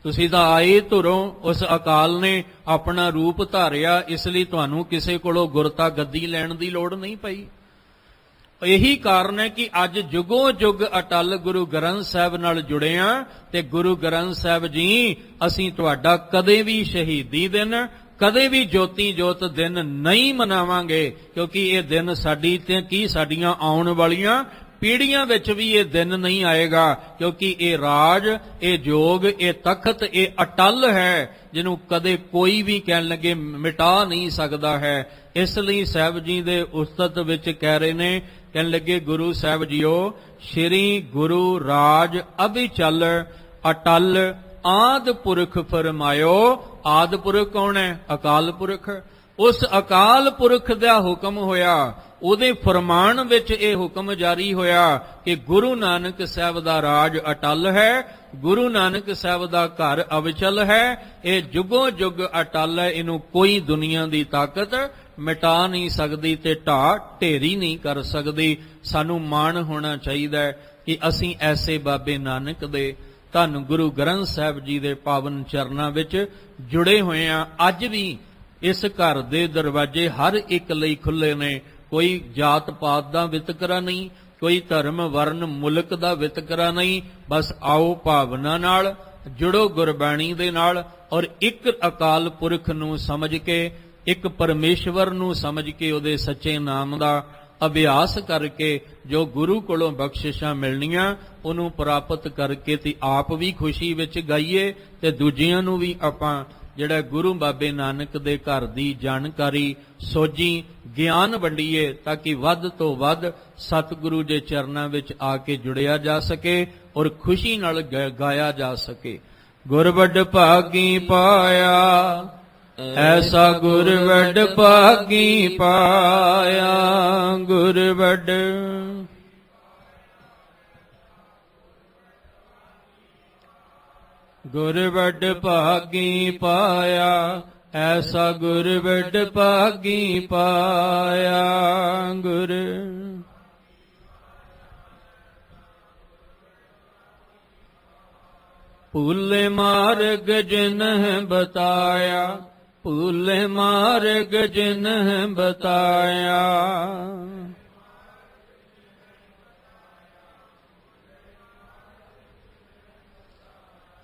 Speaker 1: ਤੁਸੀਂ ਤਾਂ ਆਏ ਧੁਰੋਂ, ਉਸ ਅਕਾਲ ਨੇ ਆਪਣਾ ਰੂਪ ਧਾਰਿਆ, ਇਸ ਲਈ ਤੁਹਾਨੂੰ ਕਿਸੇ ਕੋਲੋਂ ਗੁਰਤਾ ਗੱਦੀ ਲੈਣ ਦੀ ਲੋੜ ਨਹੀਂ ਪਈ। ਇਹੀ ਕਾਰਨ ਹੈ ਕਿ ਅੱਜ ਜੁਗੋ ਜੁਗ ਅਟਲ ਗੁਰੂ ਗ੍ਰੰਥ ਸਾਹਿਬ ਨਾਲ ਜੁੜੇ ਹਾਂ, ਤੇ ਗੁਰੂ ਗ੍ਰੰਥ ਸਾਹਿਬ ਜੀ ਅਸੀਂ ਤੁਹਾਡਾ ਕਦੇ ਵੀ ਸ਼ਹੀਦੀ ਦਿਨ, ਕਦੇ ਵੀ ਜੋਤੀ ਜੋਤ ਦਿਨ ਨਹੀਂ ਮਨਾਵਾਂਗੇ, ਕਿਉਂਕਿ ਇਹ ਦਿਨ ਸਾਡੀ ਤੇ ਕੀ ਸਾਡੀਆਂ ਆਉਣ ਵਾਲੀਆਂ ਪੀੜ੍ਹੀਆਂ ਵਿੱਚ ਵੀ ਇਹ ਦਿਨ ਨਹੀਂ ਆਏਗਾ, ਕਿਉਂਕਿ ਇਹ ਰਾਜ, ਇਹ ਜੋਗ, ਇਹ ਤਖਤ, ਇਹ ਅਟਲ ਹੈ, ਜਿਹਨੂੰ ਕਦੇ ਕੋਈ ਵੀ ਕਹਿਣ ਲੱਗੇ ਮਿਟਾ ਨਹੀਂ ਸਕਦਾ ਹੈ। ਇਸ ਲਈ ਸਾਹਿਬ ਜੀ ਦੇ ਉਸਤਤ ਵਿੱਚ ਕਹਿ ਰਹੇ ਨੇ, ਕਹਿਣ ਲੱਗੇ ਗੁਰੂ ਸਾਹਿਬ ਜੀਓ, ਸ਼੍ਰੀ ਗੁਰੂ ਰਾਜ ਅਭਿਚਲ ਅਟਲ ਆਦ ਪੁਰਖ ਫਰਮਾਇਓ। ਆਦ ਪੁਰਖ ਕੌਣ ਹੈ? ਅਕਾਲ ਪੁਰਖ। ਉਸ ਅਕਾਲ ਪੁਰਖ ਦਾ ਹੁਕਮ ਹੋਇਆ, ਉਹਦੇ ਫਰਮਾਨ ਵਿੱਚ ਇਹ ਹੁਕਮ ਜਾਰੀ ਹੋਇਆ ਕਿ ਗੁਰੂ ਨਾਨਕ ਸਾਹਿਬ ਦਾ ਰਾਜ ਅਟਲ ਹੈ, ਗੁਰੂ ਨਾਨਕ ਸਾਹਿਬ ਦਾ ਘਰ ਅਵਿਚਲ ਹੈ, ਇਹ ਜੁਗੋ ਜੁਗ ਅਟਲ ਹੈ, ਇਹਨੂੰ ਕੋਈ ਦੁਨੀਆ ਦੀ ਤਾਕਤ ਮਿਟਾ ਨਹੀਂ ਸਕਦੀ ਤੇ ਢਾਹ ਢੇਰੀ ਨਹੀਂ ਕਰ ਸਕਦੀ। ਸਾਨੂੰ ਮਾਣ ਹੋਣਾ ਚਾਹੀਦਾ ਹੈ ਕਿ ਅਸੀਂ ਐਸੇ ਬਾਬੇ ਨਾਨਕ ਦੇ ਧੰਨ ਗੁਰੂ ਗ੍ਰੰਥ ਸਾਹਿਬ ਜੀ ਦੇ ਪਾਵਨ ਚਰਨਾਂ ਵਿੱਚ ਜੁੜੇ ਹੋਏ ਹਾਂ। ਅੱਜ ਵੀ ਇਸ ਘਰ ਦੇ ਦਰਵਾਜ਼ੇ ਹਰ ਇੱਕ ਲਈ ਖੁੱਲੇ ਨੇ। ਕੋਈ ਜਾਤ ਪਾਤ ਦਾ ਵਿਤਕਰਾ ਨਹੀਂ, ਕੋਈ ਧਰਮ ਵਰਨ ਮੁਲਕ ਦਾ ਵਿਤਕਰਾ ਨਹੀਂ। ਬਸ ਆਓ ਭਾਵਨਾ ਨਾਲ ਜੁੜੋ ਗੁਰਬਾਣੀ ਦੇ ਨਾਲ, ਔਰ ਇੱਕ ਅਕਾਲ ਪੁਰਖ ਨੂੰ ਸਮਝ ਕੇ, ਇੱਕ ਪਰਮੇਸ਼ਵਰ ਨੂੰ ਸਮਝ ਕੇ, ਉਹਦੇ ਸੱਚੇ ਨਾਮ ਦਾ ਅਭਿਆਸ ਕਰਕੇ ਜੋ ਗੁਰੂ ਕੋਲੋਂ ਬਖਸ਼ਿਸ਼ਾਂ ਮਿਲਣੀਆਂ ਉਹਨੂੰ ਪ੍ਰਾਪਤ ਕਰਕੇ ਤੇ ਆਪ ਵੀ ਖੁਸ਼ੀ ਵਿੱਚ ਗਾਈਏ ਤੇ ਦੂਜਿਆਂ ਨੂੰ ਵੀ ਆਪਾਂ ਜਿਹੜਾ ਗੁਰੂ ਬਾਬੇ ਨਾਨਕ ਦੇ ਘਰ ਦੀ ਜਾਣਕਾਰੀ, ਸੋਝੀ, ਗਿਆਨ ਵੰਡੀਏ, ਤਾਂ ਕਿ ਵੱਧ ਤੋਂ ਵੱਧ ਸਤਿਗੁਰੂ ਦੇ ਚਰਨਾਂ ਵਿੱਚ ਆ ਕੇ ਜੁੜਿਆ ਜਾ ਸਕੇ ਔਰ ਖੁਸ਼ੀ ਨਾਲ ਗਾਇਆ ਜਾ ਸਕੇ। ਗੁਰ ਵੱਡ ਭਾਗੀ ਪਾਇਆ, ਐਸਾ ਗੁਰ ਵੱਡ ਭਾਗੀ ਪਾਇਆ, ਗੁਰ ਵੱਡ ਗੁਰ ਵੱਡ ਭਾਗੀ ਪਾਇਆ, ਐਸਾ ਗੁਰ ਵੱਡ ਭਾਗੀ ਪਾਇਆ, ਗੁਰ ਭੂਲੇ ਮਾਰਗ ਜਿਨਹ ਬਤਾਇਆ, ਭੂਲੇ ਮਾਰਗ ਜਿਨਹ ਬਤਾਇਆ,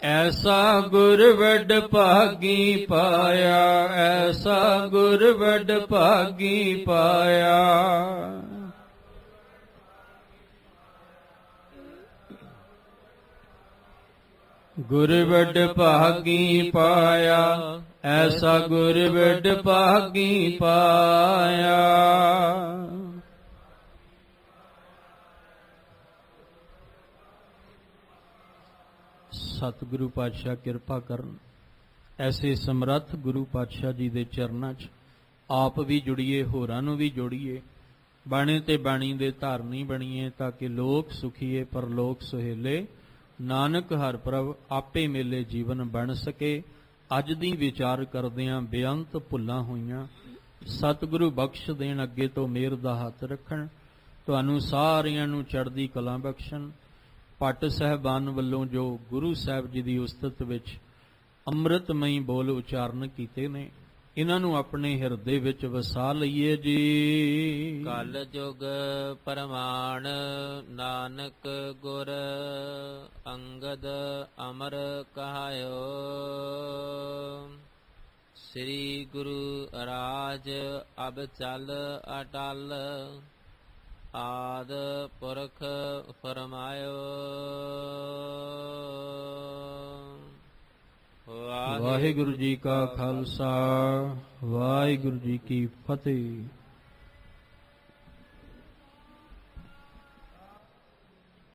Speaker 1: ਐਸਾ ਗੁਰ ਵੱਡ ਭਾਗੀ ਪਾਇਆ, ਐਸਾ ਗੁਰ ਵੱਡ ਭਾਗੀ ਪਾਇਆ। ਗੁਰ ਵੱਡ ਭਾਗੀ ਪਾਇਆ, ਐਸਾ ਗੁਰ ਵੱਡ ਭਾਗੀ ਪਾਇਆ। ਸਤਿਗੁਰੂ ਪਾਤਸ਼ਾਹ ਕਿਰਪਾ ਕਰਨ, ਐਸੇ ਸਮਰੱਥ ਗੁਰੂ ਪਾਤਸ਼ਾਹ ਜੀ ਦੇ ਚਰਨਾਂ 'ਚ ਆਪ ਵੀ ਜੁੜੀਏ, ਹੋਰਾਂ ਨੂੰ ਵੀ ਜੋੜੀਏ, ਬਾਣੇ ਤੇ ਬਾਣੀ ਦੇ ਧਾਰਨੀ ਬਣੀਏ, ਤਾਂ ਕਿ ਲੋਕ ਸੁਖੀਏ ਪਰਲੋਕ ਸੁਹੇਲੇ, ਨਾਨਕ ਹਰਿ ਪ੍ਰਭ ਆਪੇ ਮੇਲੇ ਜੀਵਨ ਬਣ ਸਕੇ। ਅੱਜ ਦੀ ਵਿਚਾਰ ਕਰਦਿਆਂ ਬੇਅੰਤ ਭੁੱਲਾਂ ਹੋਈਆਂ, ਸਤਿਗੁਰੂ ਬਖਸ਼ ਦੇਣ, ਅੱਗੇ ਤੋਂ ਮਿਹਰ ਦਾ ਹੱਥ ਰੱਖਣ, ਤੁਹਾਨੂੰ ਸਾਰਿਆਂ ਨੂੰ ਚੜ੍ਹਦੀ ਕਲਾ ਬਖਸ਼ਣ। ਭੱਟ ਸਾਹਿਬਾਨ ਵੱਲੋਂ ਜੋ ਗੁਰੂ ਸਾਹਿਬ ਜੀ ਦੀ ਉਸਤਤ ਵਿੱਚ ਅੰਮ੍ਰਿਤਮਈ ਬੋਲ ਉਚਾਰਨ ਕੀਤੇ ਨੇ, ਇਹਨਾਂ ਨੂੰ ਆਪਣੇ ਹਿਰਦੇ ਵਿੱਚ ਵਸਾ ਲਈਏ ਜੀ।
Speaker 2: ਕਲ ਜੁਗ ਪਰਮਾਨ ਨਾਨਕ ਗੁਰ ਅੰਗਦ ਅਮਰ ਕਹਾਇਓ। ਸ੍ਰੀ ਗੁਰੂ ਰਾਜ ਅਬ ਚਲ ਅਟਲ ਆਦ ਪੁਰਖ ਫਰਮਾਇਓ।
Speaker 1: ਵਾਹਿਗੁਰੂ ਜੀ ਕਾ ਖਾਲਸਾ ਵਾਹਿਗੁਰੂ ਜੀ ਕੀ ਫਤਿਹ।